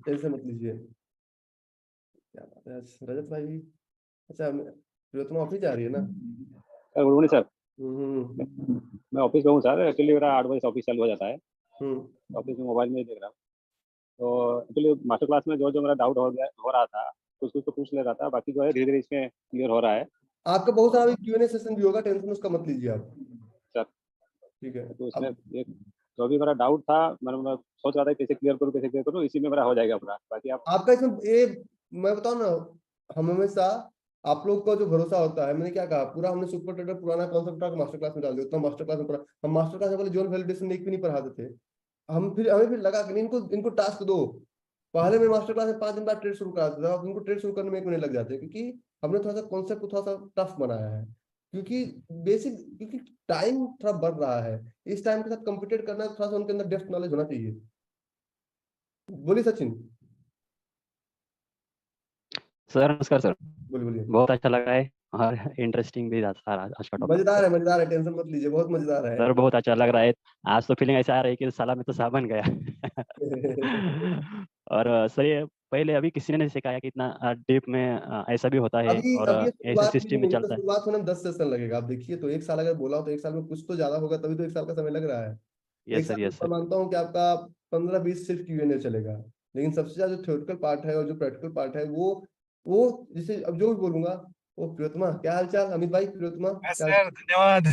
टेंशन मत लीजिए। क्या बात है, आज रजत भाई भी, अच्छा प्रियोतमा ऑफिस जा रही है ना? Good morning sir. हम्म मैं ऑफिस में हूँ सर। एक्चुअली मेरा 8 बजे से ऑफिस चालू हो जाता है। हम्म ऑफिस में मोबाइल में ही देख रहा हूँ। तो एक्चुअली मास्टर क्लास में जो जो मेरा डाउट हो रहा था कुछ कुछ तो पूछ ले रहा था, बाकी जो है धीरे धीरे इसमें क्लियर हो रहा है आपका बहुत सारा Q&A सेशन भी होगा, टेंशन उसका मत लीजिए आप। सर। ठीक है, तो इसमें अब जो भी मेरा डाउट था मैं सोच रहा था कैसे क्लियर करूँ, इसी में मेरा हो जाएगा पूरा। बाकी आप आपका इसमें ये मैं बताऊं ना, हम हमेशा आप लोग का जो भरोसा होता है, मैंने क्या कहा, पूरा हमने सुपर ट्रेडर पुराना कॉन्सेप्ट का मास्टर क्लास में डाल दिया, उतना मास्टर क्लास में पढ़ा। हम मास्टर क्लास में पहले जोन वैलिडेशन एक भी नहीं पढ़ाते थे। हमें फिर लगा कि इनको इनको टास्क दो। पहले मैं मास्टर क्लास में 5 दिन बाद ट्रेड शुरू कराता था, अब इनको ट्रेड शुरू करने में 1 महीने लग जाते हैं, क्योंकि हमने थोड़ा सा कॉन्सेप्ट को थोड़ा सा टफ बनाया है। क्योंकि क्योंकि टाइम थोड़ा बढ़ रहा है, इस टाइम के साथ कंपीट करना है, थोड़ा सा उनके अंदर डेप्थ नॉलेज होना चाहिए। बोलिए सचिन, सर नमस्कार सर। बोलिए। बहुत अच्छा लगा है और इंटरेस्टिंग भी था सारा आज का टॉपिक। मजेदार है, टेंशन मत लीजिए, बहुत मजेदार है। सर बहुत अच्छा लग रहा है। आज तो फीलिंग ऐसा आ रही है कि साला मैं तो साबन गया। और सर ये पहले अभी किसी ने नहीं सिखाया कि इतना डीप में ऐसा भी होता है अभी और अभी ये ऐसे शुरुआत सिस्टम में नहीं है, तो चलता है। शुरुआत होने में 10 सेशन लगेगा। आप देखिए, तो 1 साल अगर बोला हो तो 1 साल में कुछ तो ज्यादा होगा, तभी तो 1 साल का समय लग रहा है। 1 यस सर, साल में यस मैं सर। मानता हूँ कि आपका 15-20 सिर्फ Q&A चलेगा, लेकिन सबसे ज्यादा जो थ्योरेटिकल पार्ट है और जो प्रैक्टिकल पार्ट है वो जिसे अब जो भी बोलूंगा वो। प्रियोतमा क्या हाल चाल? अमित भाई, प्रियोतमा क्या सर धन्यवाद।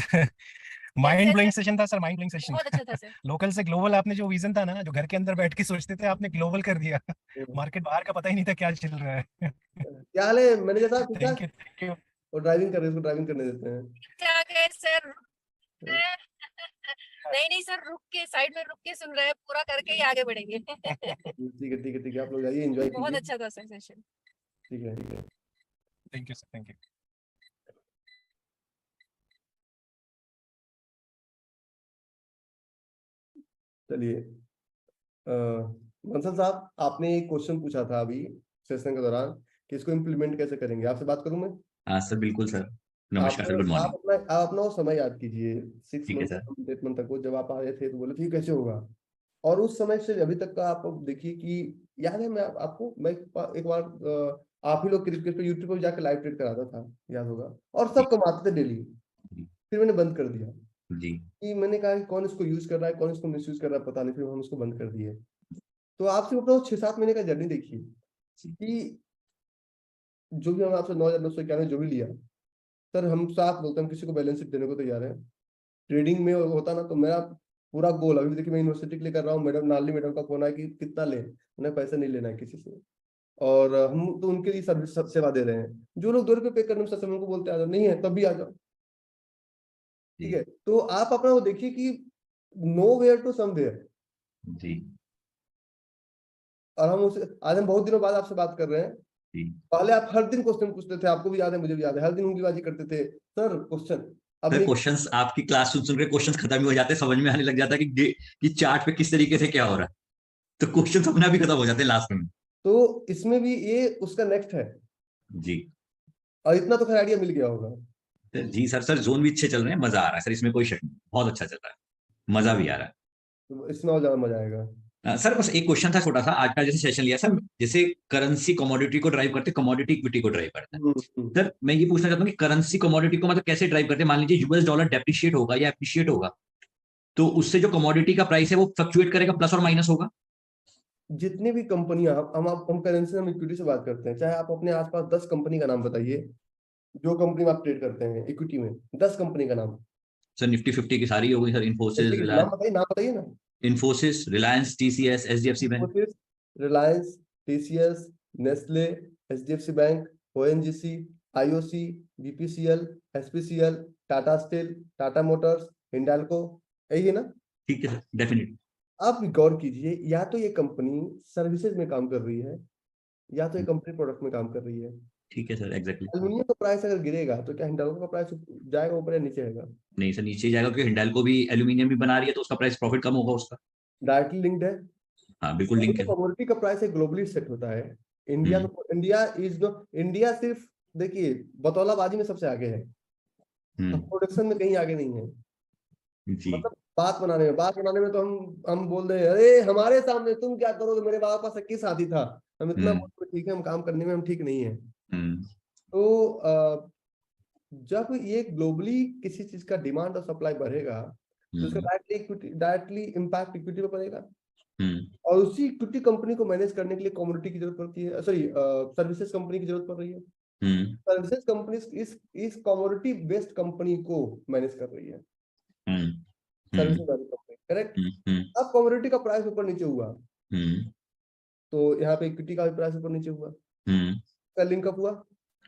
माइंड ब्लोइंग सेशन था सर, माइंड ब्लोइंग सेशन। बहुत अच्छा था सर। लोकल से ग्लोबल, आपने जो विजन था ना, जो घर के अंदर बैठ के सोचते थे, आपने ग्लोबल कर दिया। मार्केट बाहर का पता ही नहीं था क्या चल रहा है। क्या हाल है मैनेजर साहब, ठीक थैंक है? You, thank you. और ड्राइविंग कर रहे हैं, उसको ड्राइविंग करने देते हैं। क्या गए सर? नहीं नहीं सर, रुक के साइड में रुक के सुन रहे हैं, पूरा करके ही आगे बढ़ेंगे। ठीक है, आप लोग जाइए, एंजॉय बहुत कीजिए। अच्छा था सर सेशन। ठीक है। Thank you sir, thank you. चलिए, बंसल साहब, आपने एक क्वेश्चन पूछा था अभी सेशन के दौरान कि इसको इम्प्लीमेंट कैसे करेंगे। आपसे बात करूं मैं? हाँ सर, बिल्कुल सर। नमस्कार सर, गुड मॉर्निंग। आप अपना वो समय याद कीजिए, 6 ठीक है मंथ सर। 8 मंथ तक, वो जब आप आए थे तो बोले थे कैसे होगा, और उस समय से अभी तक का आप देखिए कि याद है, मैं एक बार आप ही लोग क्रिकेट पे यूट्यूब पर जाकर लाइव ट्रेड कराता था, याद होगा, और सब कमाते थे डेली। फिर मैंने बंद कर दिया जी। कि मैंने कहा कि कौन इसको यूज कर रहा है, कौन इसको मिसयूज कर रहा है, पता नहीं, फिर हम उसको बंद कर दिए। तो आपसे अपना 6-7 महीने का जर्नी देखिए कि जो भी हम आपसे 9,991 जो भी लिया, सर हम साफ बोलते हैं, हम किसी को बैलेंस शीट देने को तैयार है। ट्रेडिंग में होता ना तो मेरा पूरा गोल, अभी देखिए मैं यूनिवर्सिटी के लिए कर रहा हूँ, मैडम नाली मैडम का फोन है कि कितना ले, उन्हें पैसा नहीं लेना है किसी से, और हम तो उनके लिए सर्विस सेवा दे रहे हैं। जो लोग 2 रुपये पे करने में सक्षम उनको बोलते आ जाओ, नहीं है तब भी आ जाओ। ठीक है, तो आप अपना वो देखिए कि नो वेयर टू समवेयर। जी। और आज हम बहुत दिनों बाद आपसे बात कर रहे हैं। पहले आप हर दिन क्वेश्चन पूछते थे, आपको भी याद है, मुझे भी याद है, हर दिन उंगलीबाजी करते थे सर क्वेश्चन। अब क्वेश्चंस आपकी क्लास सुन के क्वेश्चंस खत्म ही हो जाते, समझ में आने लग जाता है कि चार्ट पे किस तरीके से क्या हो रहा है, तो क्वेश्चंस अपने आप ही खत्म हो जाते हैं लास्ट में। तो इसमें भी ये उसका नेक्स्ट है जी। और इतना तो खैर आइडिया मिल गया होगा। जी सर जोन भी अच्छे चल रहे हैं, मजा आ रहा है सर, इसमें कोई शक नहीं, बहुत अच्छा चल रहा है, मजा भी आ रहा है। तो इसमें और ज्यादा मजा आएगा। सर बस एक क्वेश्चन था छोटा सा, आज का जैसे सेशन लिया सर, जैसे करेंसी कमोडिटी को ड्राइव करते, कमोडिटी इक्विटी को ड्राइव करता है। सर मैं ये पूछना चाहता हूँ कि करेंसी कमोडिटी को मतलब कैसे ड्राइव करते हैं? मान लीजिए यूएस डॉलर डेप्रिशिएट होगा या एप्रिशिएट होगा, तो उससे जो कमोडिटी का प्राइस है वो फ्लक्चुएट करेगा, प्लस और माइनस होगा। जितनी भी कंपनियां, हम करेंसी, हम इक्विटी से बात करते हैं, चाहे आप अपने आसपास 10 कंपनी का नाम बताइए, जो कंपनी में आप ट्रेड करते हैं इक्विटी में, 10 कंपनी का नाम। सर निफ्टी 50 की सारी हो गई सर, इन्फोसिस, नाम बताइए ना। Infosys, Reliance, TCS, HDFC bank. Reliance, TCS, Nestle, HDFC bank, ONGC, IOC, BPCL, SPCL, Tata steel, Tata Motors, Hindalco, यही है ना? ठीक है सर, डेफिनेटली। आप गौर कीजिए, या तो ये कंपनी सर्विसेज में काम कर रही है या तो ये कंपनी प्रोडक्ट में काम कर रही है। ठीक है सर, एग्जैक्टली। एल्युमिनियम का प्राइस अगर गिरेगा तो क्या हिंडाल्को का प्राइस जाएगा ऊपर या नीचे आएगा? नहीं सर, नीचे ही जाएगा, क्योंकि हिंडाल्को भी एल्यूमिनियम भी बना रही है, तो उसका प्राइस प्रॉफिट कम होगा उसका। डायरेक्टली लिंक्ड है। हाँ बिल्कुल लिंक है। कमोडिटी का प्राइस ग्लोबली सेट होता है। इंडिया सिर्फ देखिए बतौलाबाजी में सबसे आगे है, प्रोडक्शन में कहीं आगे नहीं है। जी। मतलब बात बनाने में तो हम बोल रहे हैं अरे हमारे सामने तुम क्या करोगे, मेरे बाबा पास 21 हाथी था, हम इतना बोलते ठीक है, हम काम करने में हम ठीक नहीं है। तो जब ये ग्लोबली किसी चीज का डिमांड और सप्लाई बढ़ेगा तो उसका डायरेक्टली इम्पैक्ट इक्विटी पे पड़ेगा। और उसी इक्विटी कंपनी को मैनेज करने के लिए कमोडिटी की जरूरत पड़ती है, सॉरी सर्विसेज कंपनी की जरूरत पड़ रही है। सर्विसेज कंपनी इस कमोडिटी बेस्ड कंपनी को मैनेज कर रही है, सर्विसेज वाली कंपनी, करेक्ट। अब कमोडिटी का प्राइस ऊपर नीचे हुआ तो यहाँ पे इक्विटी का भी प्राइस ऊपर नीचे हुआ, का लिंकअप हुआ।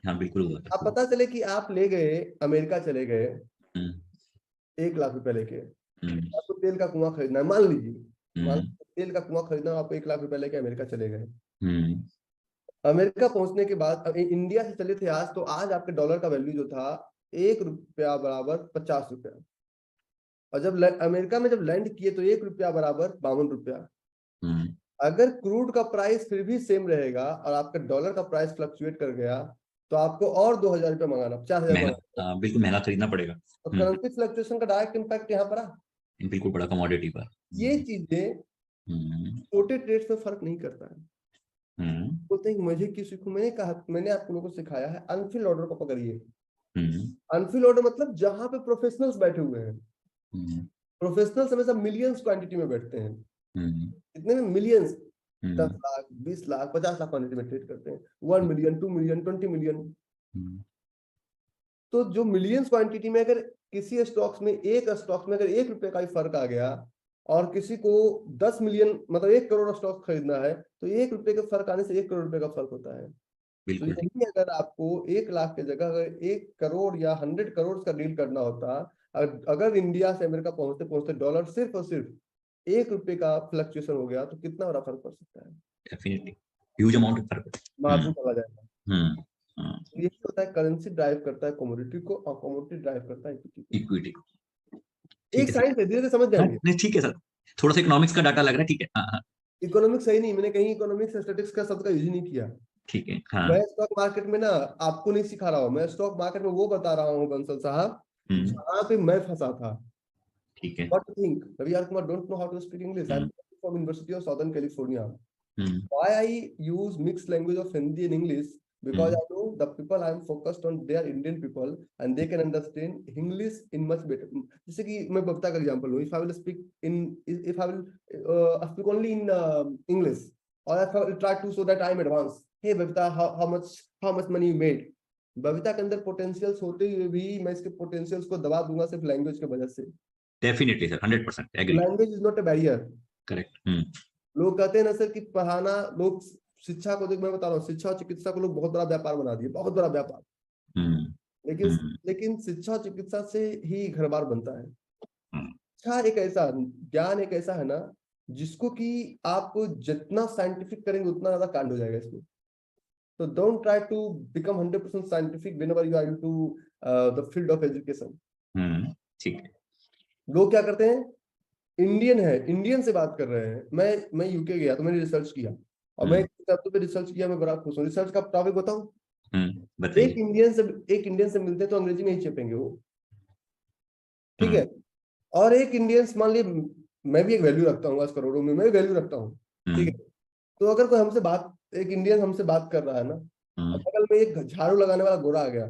हाँ बिल्कुल हुआ। अब पता चले कि आप ले गए अमेरिका, चले गए 1 लाख रुपए लेके, आपको तेल का कुआं खरीदना है, मान लीजिए तेल का कुआं खरीदना, आप 1 लाख रुपए लेके अमेरिका चले गए। अमेरिका पहुंचने के बाद इंडिया से चले थे आज, तो आज आपके डॉलर का वैल्यू जो था 1 रुपया बराबर 50 रुपया, और जब अमेरिका में जब लैंड किए तो 1 रुपया बराबर 52 रुपया। अगर क्रूड का प्राइस फिर भी सेम रहेगा और आपका डॉलर का प्राइस फ्लक्चुएट कर गया तो आपको और 2000 रुपया मंगाना, 50,000 बिल्कुल महंगा खरीदना पड़ेगा। तो करेंसी फ्लक्चुएशन का डायरेक्ट इम्पैक्ट यहाँ पर बिल्कुल बड़ा कमोडिटी पर। ये चीजें छोटे ट्रेड्स में फर्क नहीं करता है। बोलते हैं मुझे क्यों सीखूं, मैंने आप लोगों को सिखाया है अनफिल ऑर्डर को पकड़िए। अनफिल ऑर्डर मतलब जहां पे प्रोफेशनल्स बैठे हुए हैं। प्रोफेशनल्स हमेशा मिलियंस क्वांटिटी में बैठते हैं, इतने में मिलियंस, 10 लाख 20 लाख 50 लाख क्वांटिटी में ट्रेड करते हैं, 1 मिलियन 2 मिलियन 20 मिलियन। तो जो मिलियंस क्वांटिटी में अगर किसी स्टॉक्स में अगर 1 रुपए का ही फर्क आ गया और किसी को 10 मिलियन मतलब 1 करोड़ स्टॉक खरीदना है तो 1 रुपए के फर्क आने से 1 करोड़ रुपए का फर्क होता है। तो यही अगर आपको 1 लाख की जगह अगर 1 करोड़ या 100 करोड़ का डील करना होता, अगर इंडिया से अमेरिका पहुंचते पहुंचते डॉलर सिर्फ और सिर्फ 1 रुपए का फ्लक्चुएशन हो गया तो कितना बड़ा फर्क पड़ सकता है। डेफिनेटली ह्यूज अमाउंट ऑफ फर्क, मार्जिन चला जाएगा। ये होता है, करेंसी ड्राइव करता है कमोडिटी को और कमोडिटी ड्राइव करता है इक्विटी को। एक साइंस है, धीरे समझ जाएंगे। नहीं ठीक है सर, थोड़ा सा इकोनॉमिक्स का डाटा लग रहा है। ठीक है, हाँ इकोनॉमिक्स सही नहीं, मैंने कहीं इकोनॉमिक्स स्टैटिस्टिक्स का शब्द का यूज नहीं किया। ठीक है, हाँ। मैं स्टॉक मार्केट में ना आपको नहीं सिखा रहा हूँ, मैं स्टॉक मार्केट में वो बता रहा हूँ बंसल साहब जहाँ पे मैं फंसा था। ठीक है। What do you think? Ravi Kumar don't know how to speak English. I'm from University of Southern California. Why I use mixed language of Hindi and English? Because I know the people I'm focused on, they are Indian people and they can understand English in much better. जैसे कि मैं बबता का एग्जांपल लूँ, if I will speak only in English, or if I will try to show that I'm advanced. Hey बबता, how much money you made? Babita के अंदर पोटेंशियल्स होते हुए भी मैं इसके पोटेंशियल्स को दबा दूंगा सिर्फ लैंग्वेज की वजह से। Definitely sir, 100% agree. Language is not a barrier. Correct. लोग कहते हैं ना सर कि पढ़ाना, लोग शिक्षा को देख, मैं बता रहा हूँ शिक्षा और चिकित्सा को लोग बहुत बड़ा व्यापार बना दिए, बहुत बड़ा व्यापार। लेकिन शिक्षा और चिकित्सा से ही घर बार बनता है। शिक्षा एक ऐसा ज्ञान एक ऐसा है ना जिसको कि आप जितना साइंटिफिक करेंगे उतना ज्यादा कांड हो जाएगा इसमें। So don't try to become 100% scientific whenever you are into the field of education. ठीक है। लोग क्या करते हैं, इंडियन से बात कर रहे हैं। मैं यूके गया तो मैंने रिसर्च किया और मैं पे रिसर्च किया, मैं बड़ा खुश हूँ। रिसर्च का टॉपिक बताऊं? एक इंडियन से मिलते हैं तो अंग्रेजी में ही छेपेंगे वो, ठीक है। और एक इंडियन, मान ली मैं भी एक वैल्यू रखता हूँ, 10 करोड़ों में मैं वैल्यू रखता हूँ, ठीक है। तो अगर कोई एक इंडियन हमसे बात कर रहा है ना, बगल में एक झाड़ू लगाने वाला गोरा आ गया,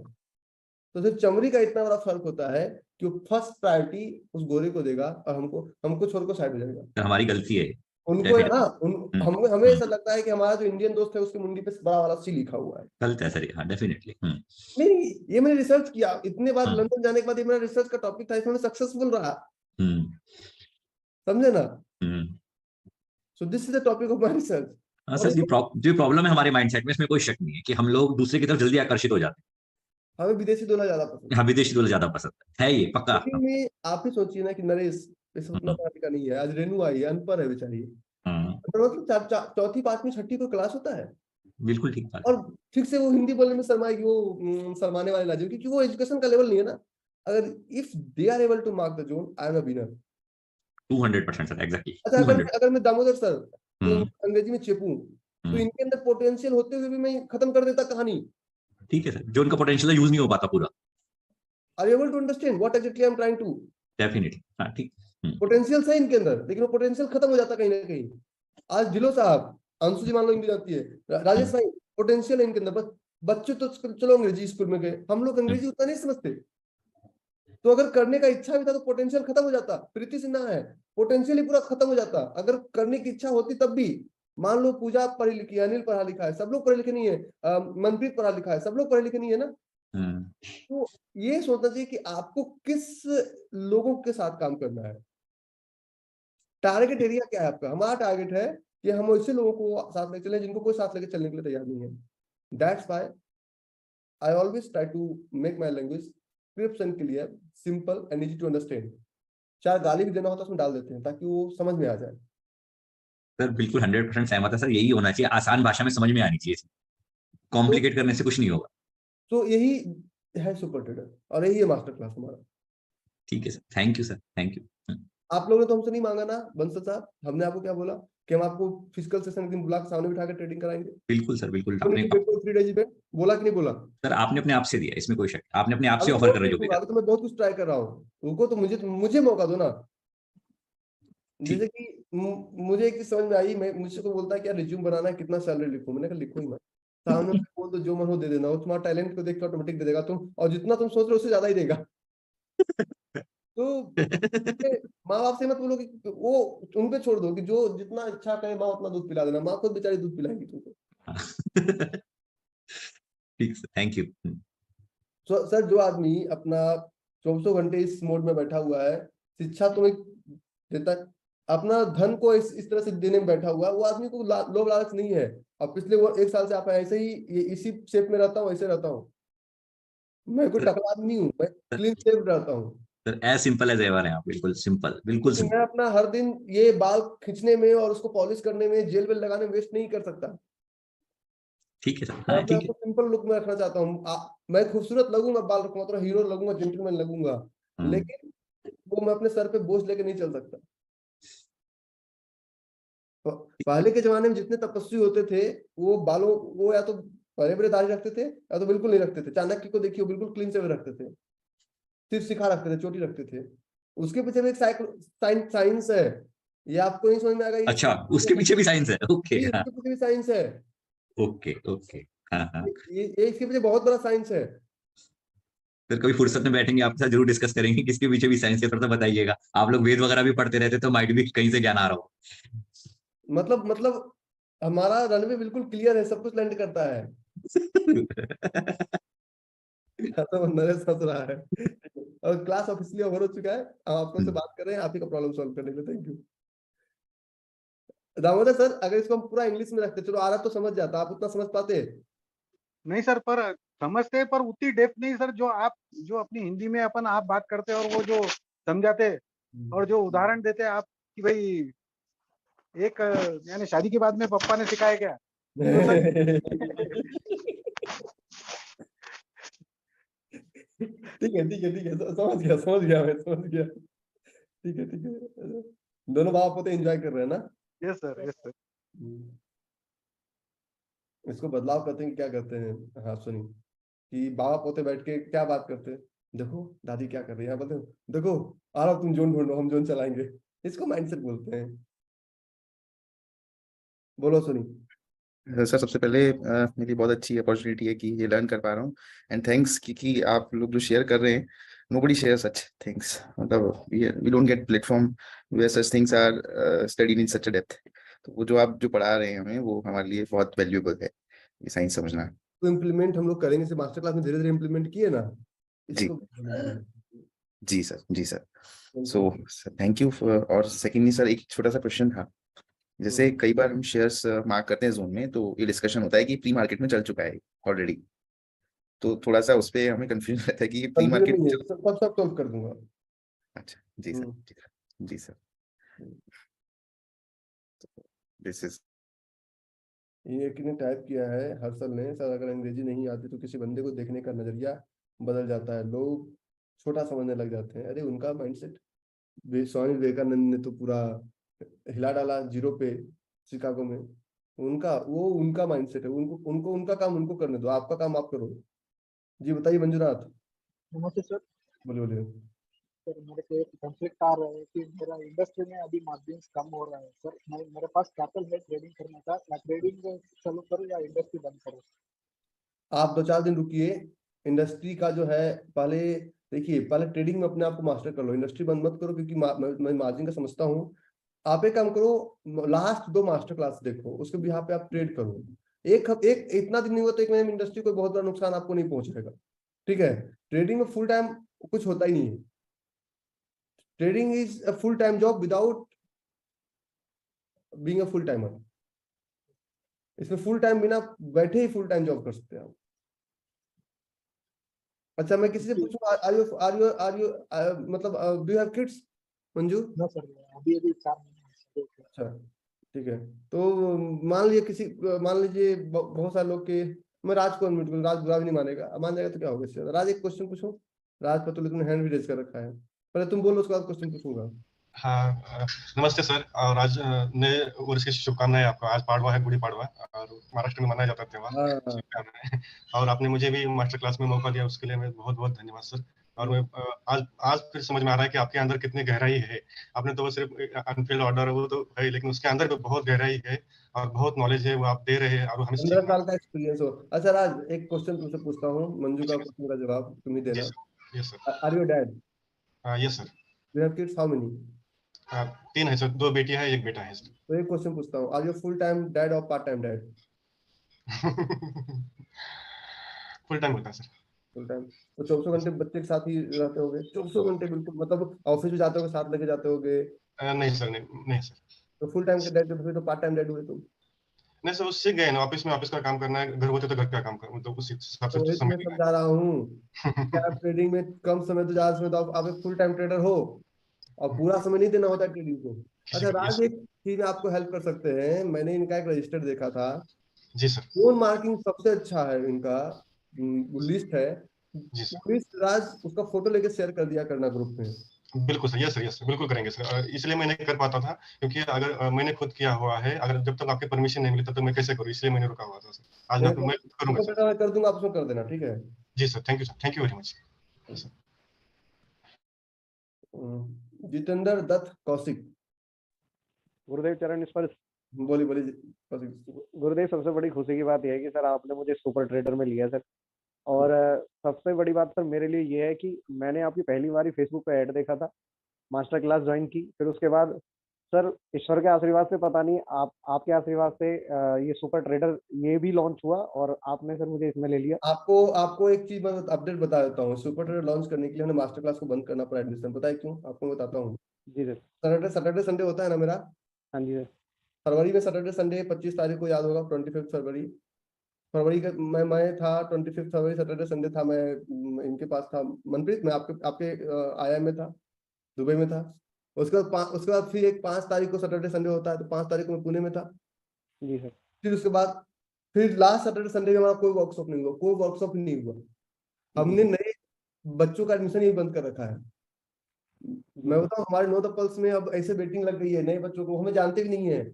तो सिर्फ चमड़ी का इतना बड़ा फर्क होता है कि वो फर्स्ट प्रायोरिटी उस गोरे को देगा और हमको छोड़ को साइड हो जाएगा। तो हमारी गलती है उनको। हमें ऐसा लगता है कि हमारा जो इंडियन दोस्त है उसकी मुंडी पे बड़ा वाला सी लिखा हुआ है। गलत है सर, हाँ डेफिनेटली। नहीं, ये मैंने रिसर्च किया इतने बार लंदन जाने के बाद, ये मेरा रिसर्च का टॉपिक था, इसमें सक्सेसफुल रहा, समझे ना। So this is the topic of my research. हाँ सर, जो प्रॉब्लम है हमारे माइंडसेट में, इसमें कोई शक नहीं है कि हम लोग दूसरे की तरफ जल्दी आकर्षित हो जाते हैं। हमें विदेशी दूल्हा ज्यादा पसंद हाँ, विदेशी दूल्हा ज्यादा पसंद है ये पक्का। लेकिन में आप ही सोचिए ना कि नरेश इस उतना हम्म, पढ़ा लिखा नहीं है, आज रेनू आई है, अनपढ़ है बेचारी, हम्म, मतलब चौथी पांचवी छठी को क्लास होता है, बिल्कुल ठीक बात। और ठीक से वो हिंदी बोलने में शर्माएगी, वो शर्माने वाले लाजमी, क्योंकि वो एजुकेशन का लेवल नहीं है ना। अगर if they are able to mark the zone, I am a winner. 200% sir, exactly अच्छा, 200। अगर मैं दामोदर सर को हम्म, अंग्रेजी में चेपूं, तो हम्म, इनके अंदर पोटेंशियल होते हुए भी मैं खत्म कर देता कहानी। ठीक है सर, जो उनका पोटेंशियल यूज नहीं हो पाता पूरा। Are you able to understand what exactly I am trying to? Definitely, हाँ ठीक। पोटेंशियल है इनके अंदर, लेकिन वो पोटेंशियल खत्म हो जाता कहीं ना कहीं। आज दिलो साहब, अंशु जी मान लो हिंदी जानती है, राजेश भाई, पोटेंशियल है इनके अंदर, बस बच्चे तो चलो अंग्रेजी स्कूल में गए, हम लोग अंग्रेजी उतना नहीं समझते, तो अगर करने का इच्छा भी था तो पोटेंशियल खत्म हो जाता। प्रीति सिन्हा है, पोटेंशियल ही पूरा खत्म हो जाता। अगर करने की इच्छा होती तब भी, मान लो पूजा पढ़ी लिखी है, अनिल पढ़ा लिखा है, सब लोग पढ़े लिखे नहीं है, मनप्रीत पढ़ा लिखा है, सब लोग पढ़े लिखे नहीं है ना। तो ये सोचना चाहिए कि आपको किस लोगों के साथ काम करना है, टारगेट एरिया क्या है आपका। हमारा टारगेट है कि हम ऐसे लोगों को साथ लेके चलें जिनको कोई साथ लेके चलने के लिए तैयार नहीं है। That's why I always try to make my language crisp and clear, simple and easy to understand. चाहे गाली भी देना होता है उसमें डाल देते हैं ताकि वो समझ में आ जाए। सर बिल्कुल 100% सहमत है सर, यही होना चाहिए, आसान भाषा में समझ में आनी चाहिए, कॉम्प्लिकेट करने से कुछ नहीं होगा। तो यही है सुपर ट्रेडर और यही है मास्टर क्लास हमारा। ठीक है sir, thank you sir, thank you. आप लोगों ने तो हमसे नहीं मांगा ना बंसल साहब, हमने आपको क्या बोला कि हम आपको फिजिकल सेशन एक दिन बुला के सामने बिठा के ट्रेडिंग कराएंगे। बिल्कुल सर, बिल्कुल आपने आपने 3 डेज इवेंट बोला कि नहीं बोला? सर आपने अपने आप से दिया, इसमें कोई शक, आपने अपने आप से अभी ऑफर कर बहुत रहे हो कुछ जो भी होगा, अभी तो मैं बहुत कुछ ट्राई कर रहा हूँ, उनको तो मुझे मौका दो ना। जैसे कि मुझे एक चीज समझ में आई, मैं मुझसे को बोलता है कि यार रिज्यूम बनाना है, कितना सैलरी लिखूं, मैंने कहा लिखो ही मत, सामने से बोल दो जो मन हो दे देना, वो तुम्हारा टैलेंट को देख के ऑटोमेटिक दे देगा तुम, और जितना तुम सोच रहे हो उससे ज्यादा ही देगा। तो माँ बाप से मत बोलो कि वो, उन पे छोड़ दो कि जो जितना इच्छा करे माँ उतना दूध पिला देना, माँ खुद बेचारी दूध पिलाएगी तुमको। ठीक सर, थैंक यू। सर जो आदमी अपना 24 घंटे इस मोड में बैठा हुआ है, शिक्षा तुम्हें देता, अपना धन को इस तरह से देने में बैठा हुआ है, वो आदमी को लोभ लालच नहीं है। अब पिछले वो 1 साल से आप ऐसे ही इसी शेप में रहता हूँ, ऐसे रहता हूँ, मैं कोई टकला आदमी नहीं हूँ, मैं क्लीन शेप रहता हूँ। Sir as simple as ever है आप, बिल्कुल सिंपल, बिल्कुल मैं सिंपल। अपना हर दिन ये बाल खींचने में और उसको पॉलिश करने में, जेल वेल लगाने में वेस्ट नहीं कर सकता। ठीक है सर, मैं हाँ अपने ठीक आप को सिंपल लुक में रखना चाहता हूँ। मैं खूबसूरत लगूंगा, बाल रखूंगा, थोड़ा हीरो लगूंगा, जेंटलमैन लगूंगा, है। लेकिन वो मैं अपने सर पे बोझ लेके नहीं चल सकता। पहले के जमाने में जितने तपस्वी होते थे, वो बालों, वो या तो बड़े बड़े दाढ़ी रखते थे या तो बिल्कुल नहीं रखते थे। चाणक्य को देखिए, बिल्कुल क्लीन से रखते थे, सिर्फ सिखा रखते थे, चोटी रखते थे। उसके पीछे भी एक साइंस है, ये आपको नहीं समझ में आएगा। अच्छा, उसके पीछे भी साइंस है, ओके। हाँ, इसके पीछे भी साइंस है, ओके ओके, हाँ हाँ। ये इसके पीछे बहुत बड़ा साइंस है। फिर कभी फुर्सत में बैठेंगे आपके साथ जरूर डिस्कस करेंगे, किसके पीछे भी साइंस है, थोड़ा सा बताइएगा। आप लोग वेद वगैरह भी पढ़ते रहते तो माइट भी कहीं से ज्ञान आ रहा हो। मतलब हमारा रनवे बिल्कुल क्लियर है, सब कुछ लैंड करता है। तो नरेश हंस रहा है। और क्लास ऑफिशियली ओवर हो चुका है, हम आपको से बात कर रहे हैं, आप ही का प्रॉब्लम सॉल्व करने के लिए। Thank you Damodar sir. अगर इसको हम पूरा इंग्लिश में रखते, चलो आरब तो समझ जाता, आप उतना समझ पाते? नहीं सर, पर समझते हैं, पर उतनी डेप्थ नहीं सर, जो अपनी हिंदी में अपन आप बात करते हैं और वो जो समझाते और जो उदाहरण देते हैं आप कि भाई एक यानी शादी के बाद में पप्पा ने सिखाया क्या, तो सर ठीक है ठीक है ठीक है, समझ गया मैं समझ गया। ठीक है ठीक है, दोनों बाप पोते एंजॉय कर रहे हैं ना? Yes sir, yes sir. इसको बदलाव करते हैं, क्या करते हैं? हाँ सुनिए, कि बाबा पोते बैठ के क्या बात करते हैं, देखो दादी क्या कर रही है, बताओ, देखो आ रहा तुम जोन ढूंढो, हम जोन चलाएंगे। इसको माइंडसेट बोलते हैं। बोलो सुनी। सर सबसे पहले मेरी बहुत अच्छी अपॉर्चुनिटी है कि ये लर्न कर पा रहा हूँ, एंड थैंक्स कि आप लोग जो शेयर कर रहे हैं, nobody shares such things, मतलब we don't get platform where such things are studied in such a depth। तो वो जो आप जो पढ़ा रहे हैं हमें, वो हमारे लिए बहुत वैल्यूएबल है, ये साइंस समझना। तो इम्प्लीमेंट हम लोग करेंगे, मास्टर क्लास में धीरे धीरे इम्प्लीमेंट किए ना जी इसको। जी सर, जी सर। So thank you. और सेकेंडली सर, एक छोटा सा क्वेश्चन था, जैसे कई बार हम शेयर्स मार्क करते हैं जोन में, तो ये डिस्कशन होता है कि प्री मार्केट में चल चुका है ऑलरेडी, तो थोड़ा सा उस पे हमें कंफ्यूजन रहता है कि ये प्री कंफ्यूजन मार्केट नहीं है, सब सब सॉल्व कर दूंगा। अच्छा जी सर, हम्म। जी सर, दिस इज ये किसने टाइप किया है, हर्षल ने। सर अगर अंग्रेजी नहीं आती तो किसी बंदे को देखने का नजरिया बदल जाता है, लोग छोटा समझने लग जाते हैं। अरे उनका माइंडसेट, स्वामी विवेकानंद ने तो पूरा हिला डाला जीरो पे शिकागो में। उनका माइंडसेट है, उनको उनको उनका काम उनको करने दो, आपका काम आप करो। जी बताइए मंजुनाथ। नमस्ते सर। बोलिए बोलिए। सर मेरे को एक कॉन्फ्लिक्ट आ रहा है कि मेरा इंडस्ट्री में अभी मार्जिन्स कम हो रहा है सर। मेरे पास कैपिटल है ट्रेडिंग करने का, मैं ट्रेडिंग चालू करूँ या इंडस्ट्री बंद करूँ? आप 2-4 दिन रुकिए, इंडस्ट्री का जो है पहले देखिए, पहले ट्रेडिंग में अपने आप को मास्टर कर लो, इंडस्ट्री बंद मत करो, क्योंकि मैं मार्जिन का समझता हूँ। आप एक काम करो, लास्ट 2 मास्टर क्लास देखो, उसके बिहार पे आप ट्रेड करो। एक इतना दिन नहीं हुआ तो 1 महीने में इंडस्ट्री कोई बहुत बड़ा नुकसान आपको नहीं पहुंचेगा। ठीक है, ट्रेडिंग में फुल टाइम कुछ होता ही नहीं है। Trading is a full time job without being a full timer. इसमें फुल टाइम बिना बैठे ही फुल टाइम जॉब कर सकते हैं आप। अच्छा मैं किसी से पूछूं, आर यू मतलब do you have kids Manju? No sir, अभी 4 महीने। अच्छा ठीक है, तो मान लीजिए बहुत सारे लोग के, मैं राज को अनम्यूट करूं, राज बुरा भी नहीं मानेगा, मान जाएगा तो क्या होगा इससे। राज एक क्वेश्चन पूछूं, राज पतुल तुमने हैंड भी रेज कर रखा है, पहले तुम बोलो उसके बाद क्वेश्चन पूछूंगा। हाँ, नमस्ते सर, और आज नए वर्ष की शुभकामनाएं आपको। आज पाड़वा है, गुड़ी पाड़वा, और महाराष्ट्र में मनाया जाता है त्योहार। हाँ शुभकामनाएं। और आपने मुझे भी मास्टर क्लास में मौका दिया, उसके लिए मैं बहुत बहुत धन्यवाद सर। और मैं आज फिर समझ में आ रहा है कि आपके अंदर कितनी गहराई है। आपने तो सिर्फ अनफिल्ड ऑर्डर वो तो है, लेकिन उसके अंदर भी बहुत गहराई है और बहुत नॉलेज है, वो आप दे रहे हैं और हमें 15 सीखना साल का एक्सपीरियंस हो। अच्छा राज एक क्वेश्चन तुमसे पूछता हूँ, मंजू का है। क्वेश्चन का जवाब तुम ही जी देना। Sir, yes sir, are you dad? Yes sir. You have kids, how many? 3 है सर, 2 बेटियां हैं, 1 बेटा है सर। तो एक क्वेश्चन पूछता हूँ, are you full time dad और part time dad? Full time होता है सर। Full time. तो 24 घंटे बच्चे के साथ ही रहते होगे? 24 घंटे बिल्कुल, मतलब ऑफिस भी जाते होगे, साथ लेके जाते होगे? नहीं सर, नहीं सर। तो फुल टाइम के डैड हुए तो पार्ट टाइम डैड हुए तुम? नहीं सर, उससे गए ना, ऑफिस में ऑफिस का काम करना है, घर होते तो घर का काम करना, मतलब उस हिसाब तो से वही तो मैं समय समझा रहा हूँ कि आप ट्रेडिंग में कम समय तो ज्यादा समय, तो आप एक फुल टाइम ट्रेडर हो और पूरा समय नहीं देना होता है ट्रेडिंग को। किसी अच्छा को। राज यस एक चीज में आपको हेल्प कर सकते हैं, मैंने इनका एक रजिस्टर देखा था, जी सर, फोन मार्किंग सबसे अच्छा है इनका, लिस्ट है। जी सर, लिस्ट राज उसका फोटो लेके शेयर कर दिया करना ग्रुप में। बिल्कुल सर, यस सर, बिल्कुल करेंगे सर। इसलिए मैं नहीं कर पाता था, क्योंकि अगर मैंने खुद किया हुआ है, अगर जब तक आपकी परमिशन नहीं मिली तब तक मैं कैसे करूँ, इसलिए मैंने रुका हुआ था सर। आज मैं करूंगा फोटो सर। बेटा मैं कर दूंगा, आप उसमें कर देना, ठीक है? जी sir, thank you sir, thank you very much sir. Jitendra Dutt Kaushik, गुरुदेव चरण स्पर्श। बोलिए बोलिए कौशिक। गुरुदेव, सबसे बड़ी खुशी की बात यह है कि सर आपने मुझे सुपर ट्रेडर में लिया सर। और सबसे बड़ी बात सर मेरे लिए ये है कि मैंने आपकी पहली बार ही फेसबुक पे ऐड देखा था, मास्टर क्लास ज्वाइन की, फिर उसके बाद सर ईश्वर के आशीर्वाद से, पता नहीं आपके आशीर्वाद से ये सुपर ट्रेडर ये भी लॉन्च हुआ और आपने सर मुझे इसमें ले लिया। आपको आपको एक चीज मैं अपडेट बता देता हूँ, सुपर ट्रेडर लॉन्च करने के लिए हमने मास्टर क्लास को बंद करना पड़ा एडमिशन, पता है क्यों? आपको बताता हूँ। जी सर। सैटरडे संडे होता है ना मेरा, हाँ जी सर। फरवरी में सैटरडे संडे 25 तारीख को याद होगा, 25 फरवरी। फरवरी का मैं था 25 फरवरी सैटरडे संडे था, मैं इनके पास था, मनप्रीत मैं आपके आपके आया में था, दुबई में था। उसके बाद फिर एक 5 तारीख को सैटरडे संडे होता है, तो 5 तारीख को मैं पुणे में था। जी सर। फिर उसके बाद फिर लास्ट सैटरडे संडे में हमारा कोई वर्कशॉप नहीं हुआ, कोई वर्कशॉप नहीं हुआ। हमने नए बच्चों का एडमिशन ही बंद कर रखा है। मैं बताऊं हमारे नो द पल्स में अब ऐसे वेटिंग लग गई है नए बच्चों को, हमें जानते भी नहीं है।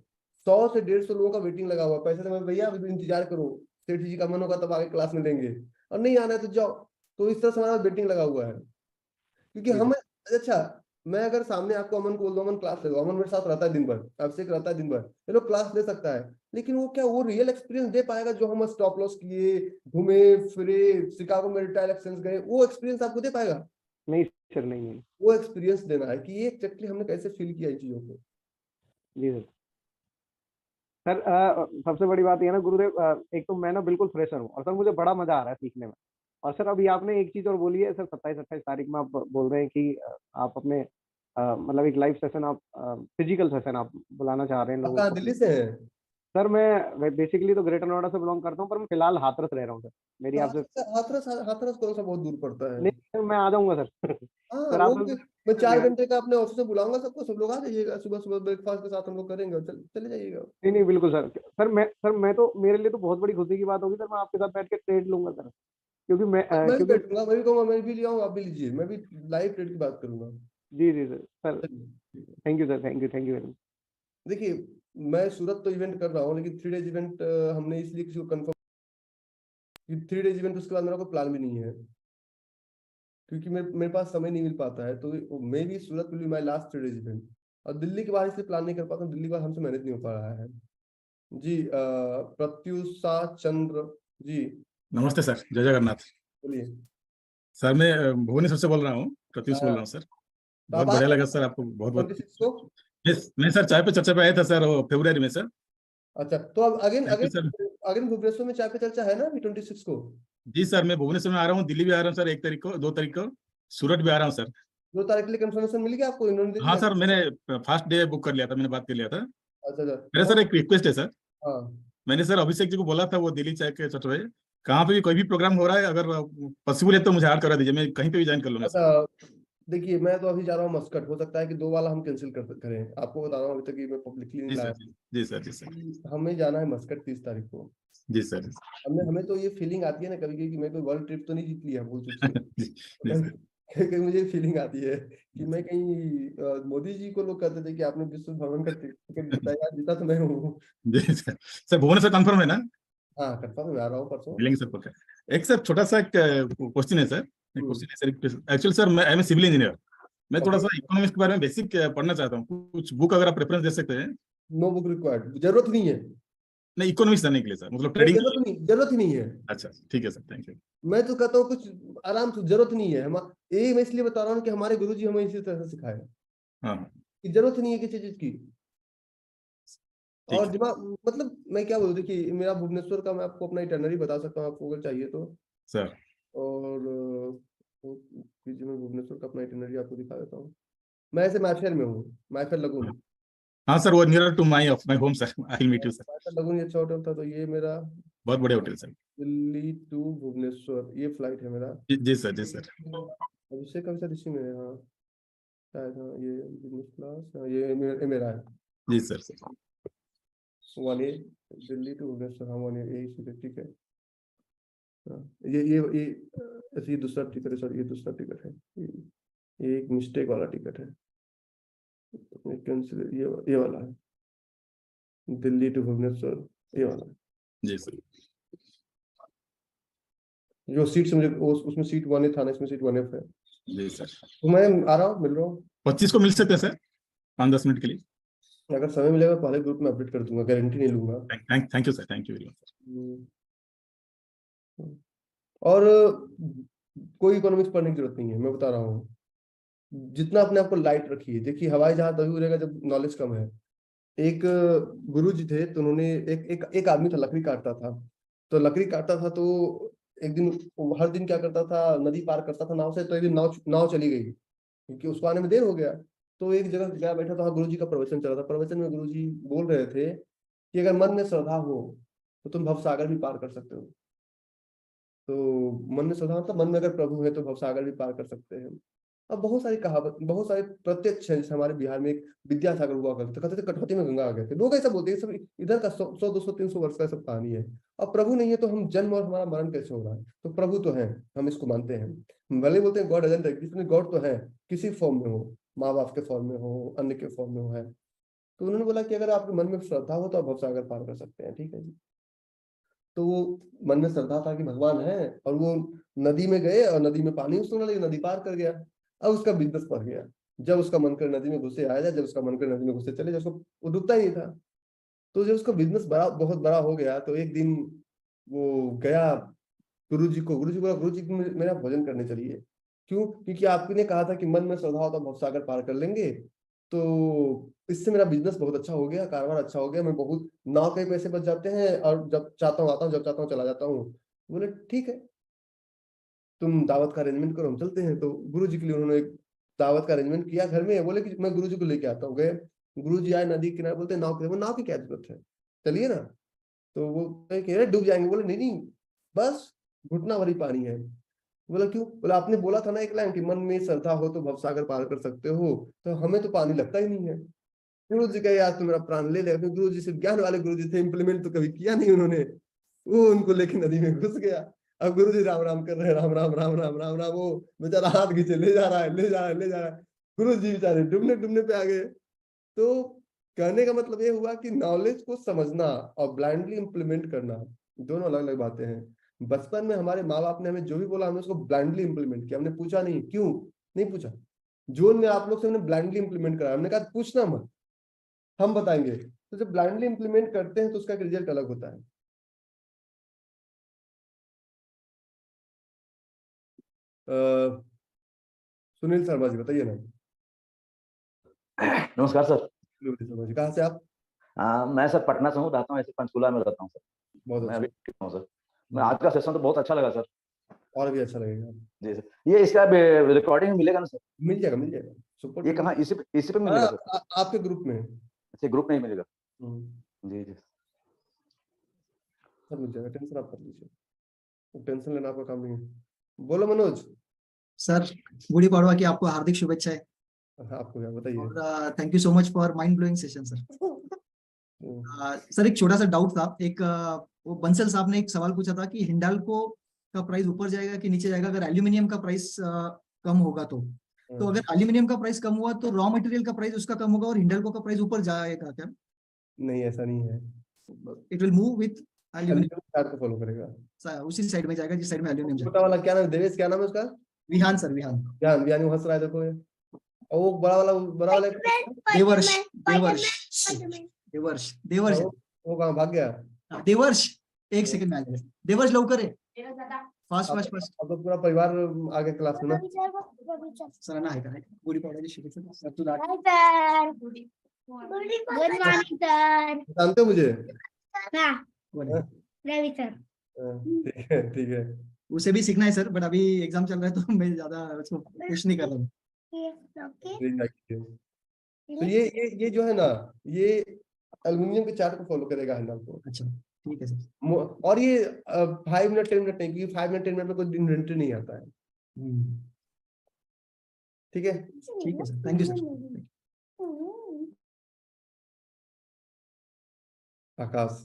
100 से 150 लोगों का वेटिंग लगा हुआ है। पैसे तो मैं भैया अभी इंतजार करो, सेठ जी का मन होगा तब आगे क्लास में लेंगे, और नहीं आना है तो जाओ। तो इस तरह से हमारा वेटिंग लगा हुआ है, क्योंकि हमें अच्छा, मैं अगर सामने आपको अमन को बोल दूं अमन क्लास ले लो, अमन मेरे साथ रहता है दिन भर, अभिषेक रहता है दिन भर, ये लोग क्लास ले सकता है, लेकिन वो क्या वो रियल एक्सपीरियंस दे पाएगा जो हम स्टॉप लॉस किए, घूमे फिरे, शिकागो में रिटेल एक्सचेंज गए, वो एक्सपीरियंस आपको दे पाएगा? नहीं सर, नहीं। वो एक्सपीरियंस देना है कि ये एक्चुअली हमने कैसे फील किया इन चीजों को। जी सर। सर सबसे बड़ी बात ये है ना गुरुदेव, एक तो मैं ना बिल्कुल फ्रेशर हूँ और सर मुझे बड़ा मजा आ रहा है सीखने में। और सर अभी आपने एक चीज और बोली है सर, 27-28 तारीख में आप बोल रहे हैं कि आप अपने मतलब एक लाइव सेशन, आप फिजिकल सेशन आप बुलाना चाह रहे हैं आप लोगों कहाँ को। दिल्ली से हैं? सर मैं बेसिकली तो ग्रेटर नोएडा से बिलोंग करता हूँ, पर मैं फिलहाल हाथरस रह रहा हूँ सर। मेरी आपसे हाथरस हाथरस कौन सा बहुत दूर पड़ता है? नहीं सर, मैं आ जाऊंगा सर। हाँ सर वो आप मैं 4 घंटे का अपने ऑफिस से बुलाऊंगा सबको, सब लोग आ जाइएगा, सुबह सुबह ब्रेकफास्ट के साथ हम लोग करेंगे और चले जाइएगा। नहीं नहीं बिल्कुल सर। सर मैं तो, मेरे लिए तो बहुत बड़ी खुशी की बात होगी सर, मैं आपके साथ बैठ के ट्रेड लूंगा सर, क्योंकि मैं भी क्योंकि बैठूंगा, मैं भी कहूंगा मैं भी ले आऊँ, आप भी लीजिए, मैं भी लाइव ट्रेड की बात करूंगा। जी जी sir thank you sir, thank you very much. देखिए मैं सूरत तो इवेंट कर रहा हूँ, लेकिन 3 डेज इवेंट हमने इसलिए किसी को कंफर्म कि 3 डेज इवेंट उसके बाद मेरा कोई प्लान भी नहीं है, क्योंकि मेरे पास समय नहीं मिल पाता है। तो मे भी Surat will be my last 3 days event, और दिल्ली के बाहर इसलिए प्लान नहीं कर पाता हूँ, दिल्ली के बाद हमसे मैनेज नहीं हो पा रहा है। जी प्रत्युषा चंद्र जी नमस्ते सर, जय जगन्नाथ। बोलिए सर मैं भुवनेश्वर से बोल रहा हूँ, प्रत्युष बोल रहा हूँ सर। तो बहुत आप आ बढ़िया रहे लगा हैं सर, आपको बहुत बहुत 26 को? मैं सर चाय पे चर्चा पे आया था सर, फरवरी में सर। अच्छा, तो अब again thank you sir. Again Bhubaneswar में चाय पे चर्चा है ना अभी 26 को? जी सर, मैं भुवनेश्वर में आ रहा हूँ, दिल्ली भी आ रहा हूँ सर 1 तारीख को, 2 तारीख को सूरत भी आ रहा हूँ सर। 2 तारीख के लिए कंफर्मेशन मिल गया आपको? इन्होंने दे हाँ दिया? सर, मैंने फर्स्ट डे बुक कर लिया था, मैंने बात कर लिया था। अच्छा अच्छा मेरा सर एक रिक्वेस्ट है सर, हाँ मैंने सर अभिषेक जी को बोला था, वो दिल्ली चाय के चटवे कहाँ पे भी कोई भी प्रोग्राम हो रहा है, अगर पॉसिबल है तो मुझे ऐड करा दीजिए, मैं कहीं पे भी ज्वाइन कर लूंगा सर। अच्छा। देखिए मैं तो अभी जा रहा हूँ मस्कट, हो सकता है कि 2 वाला हम कैंसिल करें, आपको बता रहा हूँ अभी तक, मैं पब्लिकली नहीं जी लाया। सर, जी सर, जी सर, हमें जाना है मस्कट 30 तारीख को। जी सर। हमें तो ये फीलिंग आती है ना कभी कभी कि मैं कोई वर्ल्ड ट्रिप तो नहीं जीत लिया भूल चूक से। जी जी सर, कहीं मुझे फीलिंग आती है कि मैं कहीं मोदी जी को लोग कहते थे कि आपने विश्व भ्रमण का टिकट जीता, यार जीता तो मैं हूँ। जी सर। सर भुवनेश्वर कंफर्म है ना? हाँ कंफर्म मैं आ रहा हूँ परसों। मिलेंगे सर पक्का। एक सर छोटा सा एक क्वेश्चन है सर, क्वेश्चन है सर, एक्चुअली सर मैं एम सिविल इंजीनियर, मैं थोड़ा सा इकोनॉमिक्स के बारे में बेसिक पढ़ना चाहता हूँ, कुछ बुक अगर आप रेफरेंस दे सकते हैं। नो बुक रिक्वायर्ड, जरूरत नहीं है। नहीं, इकोनॉमिक्स जानने के लिए सर, मतलब नहीं, ट्रेडिंग। जरूरत ही नहीं है। अच्छा ठीक है सर, थैंक यू। मैं तो कहता हूँ कुछ आराम से, जरूरत नहीं है। हम ये मैं इसलिए बता रहा हूँ कि हमारे गुरुजी हमें इसी तरह से सिखाए हाँ कि जरूरत ही नहीं है किसी चीज की। ठीक और है दिमाग मतलब मैं क्या बोलूँ, देखिए मेरा भुवनेश्वर का मैं आपको अपना इटनरी बता सकता हूँ, आपको अगर चाहिए तो। सर। और मैं भुवनेश्वर का अपना इटनरी आपको दिखा देता हूँ। मैं ऐसे मैफेयर में हूँ, मैफेयर लगून। हाँ सर, वो near to my home sir, I will meet you sir. Mayfair lagoon ये अच्छा होटल था, तो ये मेरा बहुत बढ़िया hotel sir. Delhi to Bhubaneswar ये फ्लाइट है मेरा। जी सर, जी सर। अभिषेक का भी सर इसी में है, हाँ शायद, हाँ ये बिजनेस क्लास, हाँ ये मेरा है। जी sir, sir 1A Delhi to Bhubaneswar, हाँ 1A यही ठीक है। हाँ, ये ऐसे ये दूसरा टिकट है सर, ये दूसरा टिकट है, ये एक मिस्टेक वाला टिकट है, कैंसिल ये वाला है, दिल्ली टू भुवनेश्वर ये वाला है। जी सर। जो सीट्स मुझे उसमें सीट 1A था ना, इसमें सीट 1F है। जी सर। तो मैं आ रहा हूँ, मिल रहा हूँ। 25 को मिल सकते हैं सर, 5-10 मिनट के लिए? अगर समय मिलेगा पहले ग्रुप में अपडेट कर दूंगा, गारंटी नहीं लूंगा। Thank you sir, thank you very much. और कोई इकोनॉमिक्स पढ़ने की जरूरत नहीं है, मैं बता रहा हूँ। जितना अपने आप को लाइट रखिए। देखिए हवाई जहाज तभी उड़ेगा जब नॉलेज कम है। एक गुरु जी थे, तो उन्होंने एक आदमी था, लकड़ी काटता था। तो लकड़ी काटता था, तो एक दिन हर दिन क्या करता था, नदी पार करता था नाव से। तो एक दिन नाव चली गई, क्योंकि उसको आने में देर हो गया। तो एक जगह गया बैठा था, गुरु जी का प्रवचन चल रहा था। प्रवचन में गुरु जी बोल रहे थे कि अगर मन में श्रद्धा हो तो तुम भवसागर भी पार कर सकते हो। तो मन में श्रद्धा मतलब मन में अगर प्रभु है तो भवसागर भी पार कर सकते हैं। अब बहुत सारी कहावत, बहुत सारे प्रत्यक्ष हैं। जैसे हमारे बिहार में एक विद्यासागर हुआ करते थे, कहते थे कटौती में गंगा आ गए थे। लोग ऐसा बोलते हैं, सब इधर का 100, 200, 300 वर्ष का सब कहानी है। अब प्रभु नहीं है तो हम जन्म और हमारा मरण कैसे हो रहा है? तो प्रभु तो है, हम इसको मानते हैं। भले बोलते हैं गॉड डजंट एग्जिस्ट, गॉड तो है, किसी फॉर्म में हो, माँ बाप के फॉर्म में हो, अन्य के फॉर्म में हो है। तो उन्होंने बोला कि अगर आपके मन में श्रद्धा हो तो आप भवसागर पार कर सकते हैं। ठीक है जी। तो वो मन में श्रद्धा था कि भगवान है, और वो नदी में गए और नदी में पानी उसने लगे, नदी पार कर गया। अब उसका बिजनेस बढ़ गया। जब उसका मन कर नदी में घुसे आया जाए, जब उसका मन कर नदी में घुसे चले जाए, उसको वो डूबता ही नहीं था। तो जब उसका बिजनेस बहुत बड़ा हो गया, तो एक दिन वो गया गुरु जी को बोला, गुरु जी मेरा भोजन करने चलिए। क्यों? क्योंकि आपने कहा था कि मन में श्रद्धा हो तो भवसागर पार कर लेंगे। तो इससे मेरा बिजनेस बहुत अच्छा हो गया, कारोबार अच्छा हो गया, मैं बहुत नाव के पैसे बच जाते हैं, और जब चाहता हूँ आता हूँ, जब चाहता हूँ चला जाता हूँ। बोले ठीक है, तुम दावत का अरेंजमेंट करो, हम चलते हैं। तो गुरु जी के लिए उन्होंने एक दावत का अरेंजमेंट किया घर में। बोले कि मैं गुरु जी को लेके आता हूँ। गए, गुरु जी आए नदी किनारे, बोलते नाव की क्या जरूरत है? चलिए ना। तो वो कह रहे डूब जाएंगे, बोले नहीं नहीं बस घुटना भरी पानी है। बोला क्यों? बोला आपने बोला था ना एक लाइन कि मन में श्रद्धा हो तो भवसागर पार कर सकते हो, तो हमें तो पानी लगता ही नहीं है। गुरु जी कहे यार तो मेरा प्राण ले ले, गुरु जी सिर्फ ज्ञान वाले गुरु जी थे, इंप्लीमेंट तो कभी किया नहीं उन्होंने। वो उनको लेके नदी में घुस गया। अब गुरु जी राम राम कर रहे हैं, राम राम राम राम राम राम, वो बेचारा हाथ खींचे ले जा रहा है, ले जा रहा है, ले जा रहा है। गुरु जी बेचारे डूबने डूबने पे आ गए। तो कहने का मतलब ये हुआ कि नॉलेज को समझना और ब्लाइंडली इंप्लीमेंट करना दोनों अलग अलग बातें हैं। बचपन में हमारे माँ बाप ने हमें जो भी बोला हमने उसको ब्लाइंडली इंप्लीमेंट किया, हमने पूछा नहीं क्यों, नहीं पूछा। जो ने आप लोग से हमने ब्लाइंडली इंप्लीमेंट करा, हमने कहा पूछना मत, हम बताएंगे। तो जब ब्लाइंडली इंप्लीमेंट करते हैं तो उसका रिजल्ट अलग होता है। सुनील शर्मा जी बताइए ना। नमस्कार सर। शर्मा जी कहाँ से आप? मैं सर पटना से हूँ, रहता हूँ ऐसे पंचकूला में रहता हूँ सर। बहुत मैं अच्छा। अभी हूँ सर। मैं आज का सेशन तो बहुत अच्छा लगा सर। और भी अच्छा लगेगा जी सर। ये इसका रिकॉर्डिंग मिलेगा ना सर? मिल जाएगा मिल जाएगा। सुपर ये कहाँ, इसी पे मिलेगा सर? आपके ग्रुप में। अच्छा ग्रुप में ही मिलेगा। जी जी सब मिल जाएगा, टेंशन आप कर लीजिए, टेंशन लेना आपका काम नहीं है। बोलो मनोज। सर गुड़ी पड़वा की आपको हार्दिक शुभेच्छाएं। आपको क्या बताइए। और thank you so much for mind blowing session sir. Sir एक छोटा सा डाउट था, एक वो बंसल साहब ने एक सवाल पूछा था कि हिंडाल्को का प्राइस ऊपर जाएगा कि नीचे जाएगा अगर एल्यूमिनियम का प्राइस कम होगा तो अगर एल्यूमिनियम का प्राइस कम हुआ तो रॉ मटेरियल का प्राइस उसका कम होगा और हिंडाल्को का प्राइस ऊपर जाएगा क्या? नहीं ऐसा नहीं है, it will move with aluminium chart को फॉलो करेगा, उसी साइड में जाएगा जिस साइड में एल्यूमिनियम छोटा वाला क्या नाम है देवेश, क्या नाम है उसका? विहान सर, विहान विहान हंस रहा है देखो। और वो बड़ा वाला देवर्ष देवर्ष देवर्ष देवर्ष वो कहाँ भाग गया? देवर्ष एक सेकंड में आ जाएगा। देवर्ष लवकर है, फास्ट फास्ट फास्ट। अब तो पूरा परिवार आगे क्लास में ना। सर ना है का गुड़ी पड़वा शुभेच्छा सर। तू गुड मॉर्निंग सर। जानते हो मुझे? रवि सर। ठीक है ठीक है। उसे भी सीखना है सर, बट अभी एग्जाम चल रहा है तो मैं ज्यादा उसको पुश नहीं कर रहा हूँ। तो ये जो है ना, ये एल्युमिनियम के चार्ट को फॉलो करेगा हिंडाल्को। अच्छा ठीक है सर। और ये 5 मिनट 10 मिनट नहीं, क्योंकि 5 मिनट 10 मिनट में कोई इन्वेंटरी नहीं आता है। ठीक है ठीक है सर, थैंक यू सर। आकाश।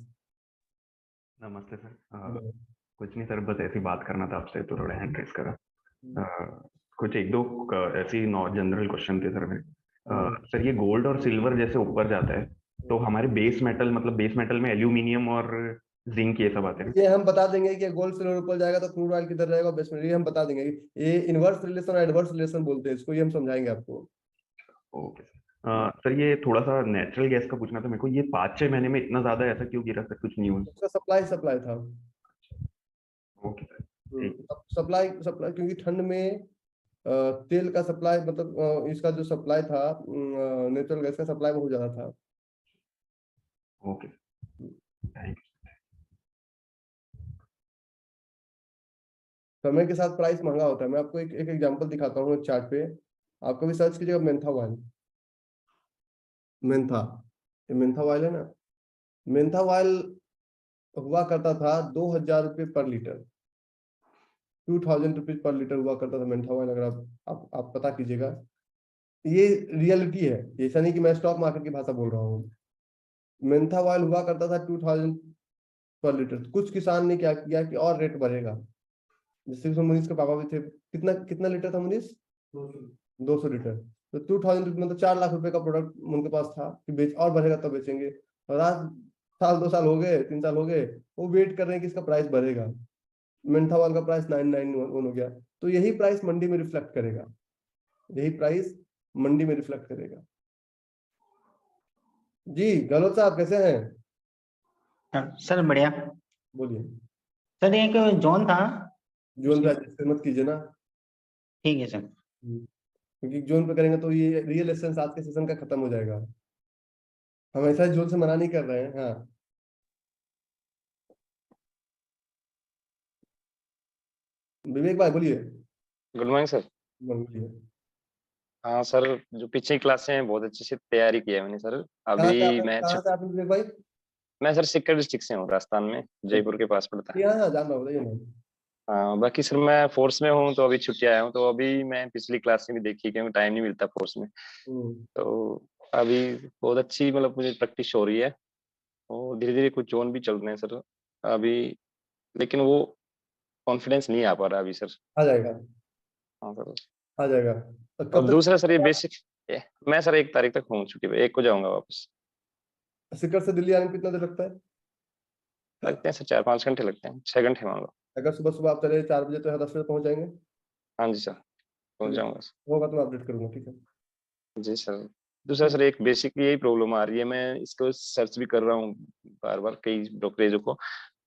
नमस्ते सर। कुछ नहीं सर, बस ऐसी बात करना था आपसे तो थोड़ा हैंड रेस करा। कुछ एक दो ऐसी जनरल क्वेश्चन थे सर मेरे। सर ये गोल्ड और सिल्वर जैसे ऊपर जाता है तो हमारे बेस मेटल, मतलब बेस मेटल में एल्यूमिनियम और जिंक ये सब आते हैं। ये हम बता देंगे कि गोल्ड सिल्वर ऊपर जाएगा तो क्रूड ऑयल किधर रहेगा, बेस मेटल, ये हम बता देंगे। ये इनवर्स रिलेशन और एडवर्स रिलेशन बोलते हैं इसको, ये हम समझाएंगे आपको। ओके सर, ये थोड़ा सा नेचुरल गैस का पूछना था मेरे को। ये 5-6 महीने में इतना ज्यादा ऐसा क्यों गिरा सर? कुछ न्यूज़? उसका सप्लाई था। Okay sir. सप्लाई क्योंकि ठंड में तेल का सप्लाई, मतलब इसका जो सप्लाई था नेचुरल गैस का सप्लाई बहुत ज्यादा था। Okay thank you. समय के साथ प्राइस महंगा होता है। मैं आपको एक एग्जांपल दिखाता हूँ चार्ट पे, आपको भी सर्च कीजिएगा मेंथा ऑयल। मेंथा ऑयल है ना, मेंथा ऑयल हुआ करता था 2000 रुपये पर लीटर, 2000 रुपीज पर लीटर हुआ करता था मेंथा ऑयल। अगर आप पता कीजिएगा, ये रियलिटी है, ऐसा नहीं कि मैं स्टॉक मार्केट की भाषा बोल रहा हूँ। मेंथा ऑयल हुआ करता था 2000 पर लीटर। कुछ किसान ने क्या किया कि और रेट बढ़ेगा, जिससे मुनीष के पापा भी थे। कितना लीटर था मुनीष? 200 लीटर। तो 2000 मतलब 4 लाख रुपए का प्रोडक्ट उनके पास था कि बेच और बढ़ेगा तब बेचेंगे। और आज साल 2 साल हो गए, 3 साल हो गए, वो वेट कर रहे हैं कि इसका प्राइस बढ़ेगा। मेंथा ऑयल का प्राइस 991 हो गया। तो यही प्राइस मंडी में रिफ्लेक्ट करेगा, यही प्राइस मंडी में रिफ्लेक्ट करेगा। जी गहलोत साहब कैसे हैं? सर बढ़िया। बोलिए सर एक जोन था। जोन पे रजिस्टर मत कीजिए ना। ठीक है सर। क्योंकि जोन पे करेंगे तो ये रियल एसेंस आज के सेशन का खत्म हो जाएगा। हम ऐसा जोन से मना नहीं कर रहे हैं। हाँ विवेक भाई बोलिए। Good morning sir. बोलिए। हाँ सर, जो पीछे क्लास हैं बहुत अच्छे से तैयारी की है मैंने सर। कहाँ अभी मैच से आप विवेक भाई? मैं सर सिक्कर डिस्ट्रिक्ट से हूँ, राजस्थान में, जयपुर के पास पड़ता है। यहाँ जान रहा बताइए ना। हाँ, बाकी सर मैं फोर्स में हूँ, तो अभी छुट्टी आया हूँ, तो अभी मैं पिछली क्लास में भी देखी, क्योंकि टाइम नहीं मिलता फोर्स में। तो अभी बहुत अच्छी मतलब मुझे प्रैक्टिस हो रही है, और धीरे धीरे कुछ जोन भी चल रहे हैं सर अभी, लेकिन वो कॉन्फिडेंस नहीं आ पा रहा अभी सर। आ जाएगा, हाँ सर। आ जाएगा। तो और कब तक दूसरा सर ये बेसिक, मैं सर 1 तारीख तक हूँ छुट्टी पे, 1 को जाऊंगा वापस। सिक्कर से दिल्ली आने में कितना देर लगता है? लगते हैं सर 4-5 घंटे लगते हैं, 6 घंटे मान लो। अगर सुबह सुबह आप चले 4 बजे तो यहाँ 10 बजे पहुंच जाएंगे। हाँ जी सर, पहुंच जाऊंगा सर। होगा तो मैं अपडेट करूंगा, ठीक है। जी सर। दूसरा सर एक बेसिक यही प्रॉब्लम आ रही है, मैं इसको सर्च भी कर रहा हूँ बार बार कई ब्रोकरेजों को,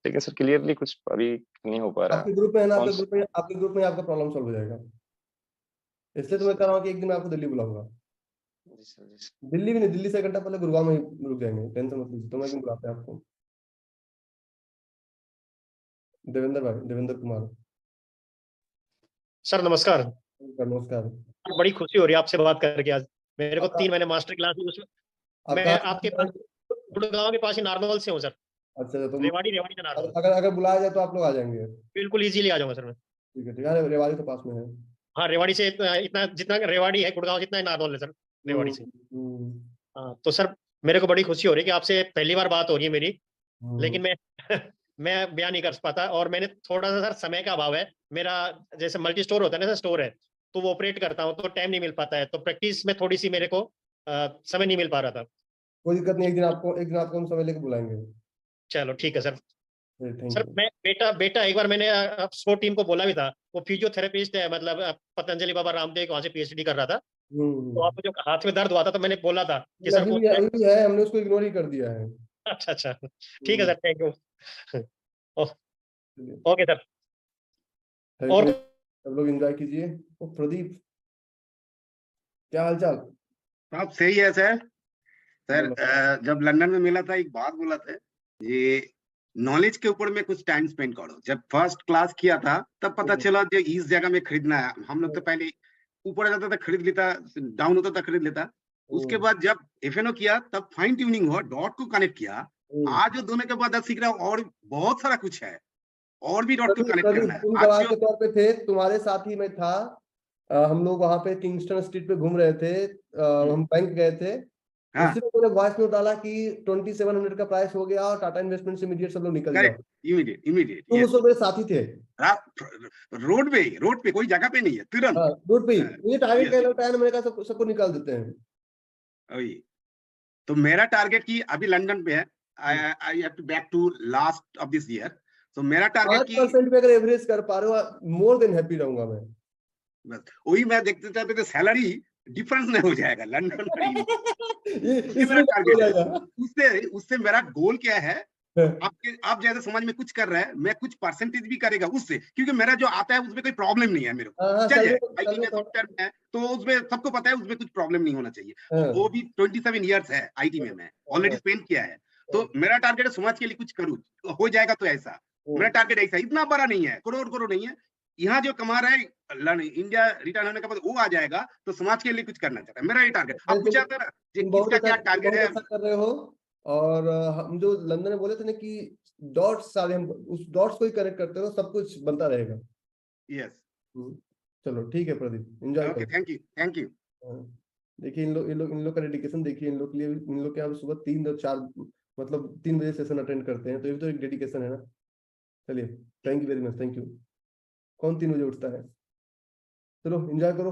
लेकिन सर क्लियरली कुछ अभी नहीं हो पा रहा। आपके ग्रुप में है ना, कौन आपके ग्रुप में आपका प्रॉब्लम सॉल्व हो जाएगा। इसलिए तो मैं कह रहा हूँ कि एक दिन मैं आपको दिल्ली बुलाऊंगा। जी सर, जी सर। दिल्ली भी नहीं, दिल्ली से 1 घंटा पहले गुरुग्राम में ही रुक जाएंगे, टेंशन मत लीजिए। तो मैं क्यों बुलाते हैं आपको? देवेंद्र भाई, देवेंद्र कुमार। सर नमस्कार। नमस्कार। बड़ी खुशी हो रही है आपसे बात करके आज। मेरे को आपका- 3 महीने मास्टर क्लास में उसमें आप मैं कहाँ आपके से- पास गुड़गांव के पास ही नारनौल से हूँ सर। अच्छा, तो रेवाड़ी से नारनौल। अगर बुलाया जाए तो आप लोग आ जाएंगे? बिल्कुल इजीली आ जाऊंगा सर मैं। ठीक है, ठीक है। रेवाड़ी तो पास में है। हाँ, रेवाड़ी से इतना जितना रेवाड़ी है गुड़गांव जितना ही नारनौल है सर, रेवाड़ी से। हाँ, तो सर मेरे को बड़ी खुशी हो रही है कि आपसे पहली बार बात हो रही है मेरी, लेकिन मैं मैं बयान नहीं कर पाता, और मैंने थोड़ा सा सर समय का अभाव है मेरा। जैसे मल्टी स्टोर होता है ना सर, स्टोर है तो वो ऑपरेट करता हूँ, तो टाइम नहीं मिल पाता है, तो प्रैक्टिस में थोड़ी सी मेरे को समय नहीं मिल पा रहा था। कोई दिक्कत नहीं, एक दिन आपको हम समय लेके बुलाएंगे। चलो ठीक है सर। Thank sir you. मैं बेटा एक बार मैंने स्पोर्ट टीम को बोला भी था, वो फिजियोथेरेपिस्ट है, मतलब पतंजलि बाबा रामदेव वहां से पीएचडी कर रहा था, तो आपको जो हाथ में दर्द हुआ था तो मैंने बोला था कि सर को अभी भी है, हमने उसको इग्नोर ही कर दिया है। अच्छा अच्छा, ठीक है sir, thank you. Okay sir. और सब लोग एंजॉय कीजिए। प्रदीप, क्या हाल चाल? सब सही है सर। सर जब लंदन में मिला था एक बात बोला था, ये नॉलेज के ऊपर में कुछ टाइम स्पेंड करो। जब फर्स्ट क्लास किया था तब पता चला जो इस जगह में खरीदना है, हम लोग तो पहले ऊपर जाता था खरीद लेता, डाउन होता था खरीद लेता। उसके बाद जब एफएनओ किया तब फाइन ट्यूनिंग हुआ, डॉट को कनेक्ट किया। आज जो दोनों के बाद सीख रहा हूँ, और बहुत सारा कुछ है, और भी डॉट को कनेक्ट करना है। तुम गवाह के तौर पे थे, तुम्हारे साथ ही मैं था। हम लोग वहां पे किंगस्टन स्ट्रीट पे घूम रहे थे, हम बैंक गए थे। उसी में मैंने वॉइस नोट डाला कि 2700 का प्राइस हो गया और टाटा इन्वेस्टमेंट से इमीडिएट सब लोग निकल जाओ। इमीडिएट तुम उस मेरे साथी थे। रोड पे कोई जगह पे नहीं है, तुरंत रोड पे ही। मुझे टारगेट कहना होता है, मैंने कहा सबको निकाल देते हैं। तो मेरा टारगेट की अभी लंदन पे है, I have to back to last of this year. तो मेरा टारगेट की 5% पे अगर एवरेज कर पा रहे हो, मोर देन हैप्पी रहूंगा मैं। बस वही मैं देखते चाहते तो सैलरी डिफरेंस नहीं हो जाएगा लंदन इसमें टारगेट है। उससे मेरा गोल क्या है, आप जैसे समाज में कुछ कर रहे हैं, मैं कुछ परसेंटेज भी करेगा उससे, क्योंकि मेरा जो आता है उसमें कोई प्रॉब्लम नहीं है मेरे को। चलिए आईटी में सॉफ्टवेयर में है तो उसमें सबको पता है, उसमें कुछ प्रॉब्लम नहीं होना चाहिए। वो भी 27 ईयर्स है आईटी में, मैं ऑलरेडी स्पेंड किया है। तो मेरा टारगेट है समाज के लिए कुछ करूँ, हो जाएगा तो ऐसा। मेरा टारगेट ऐसा, इतना बड़ा नहीं है, करोड़ नहीं है। यहाँ जो कमा रहा है इंडिया रिटर्न होने के बाद वो आ जाएगा, तो समाज के लिए कुछ करना चाहता है, मेरा ये टारगेट। आप पूछा था ना किसका क्या टारगेट है। कर रहे हो, और हम जो लंदन में बोले थे ना कि डॉट्स सारे, हम उस डॉट्स को ही कनेक्ट करते रहो, सब कुछ बनता रहेगा। यस, चलो ठीक है प्रदीप, एंजॉय करो। Thank you. देखिए इन लोग का डेडिकेशन देखिए, इन लोग के लिए, इन लोग के यहाँ सुबह 3 और 4 मतलब 3 बजे सेशन अटेंड करते हैं, तो ये तो एक डेडिकेशन है ना। चलिए, thank you very much, thank you. कौन 3 बजे उठता है? चलो एंजॉय करो।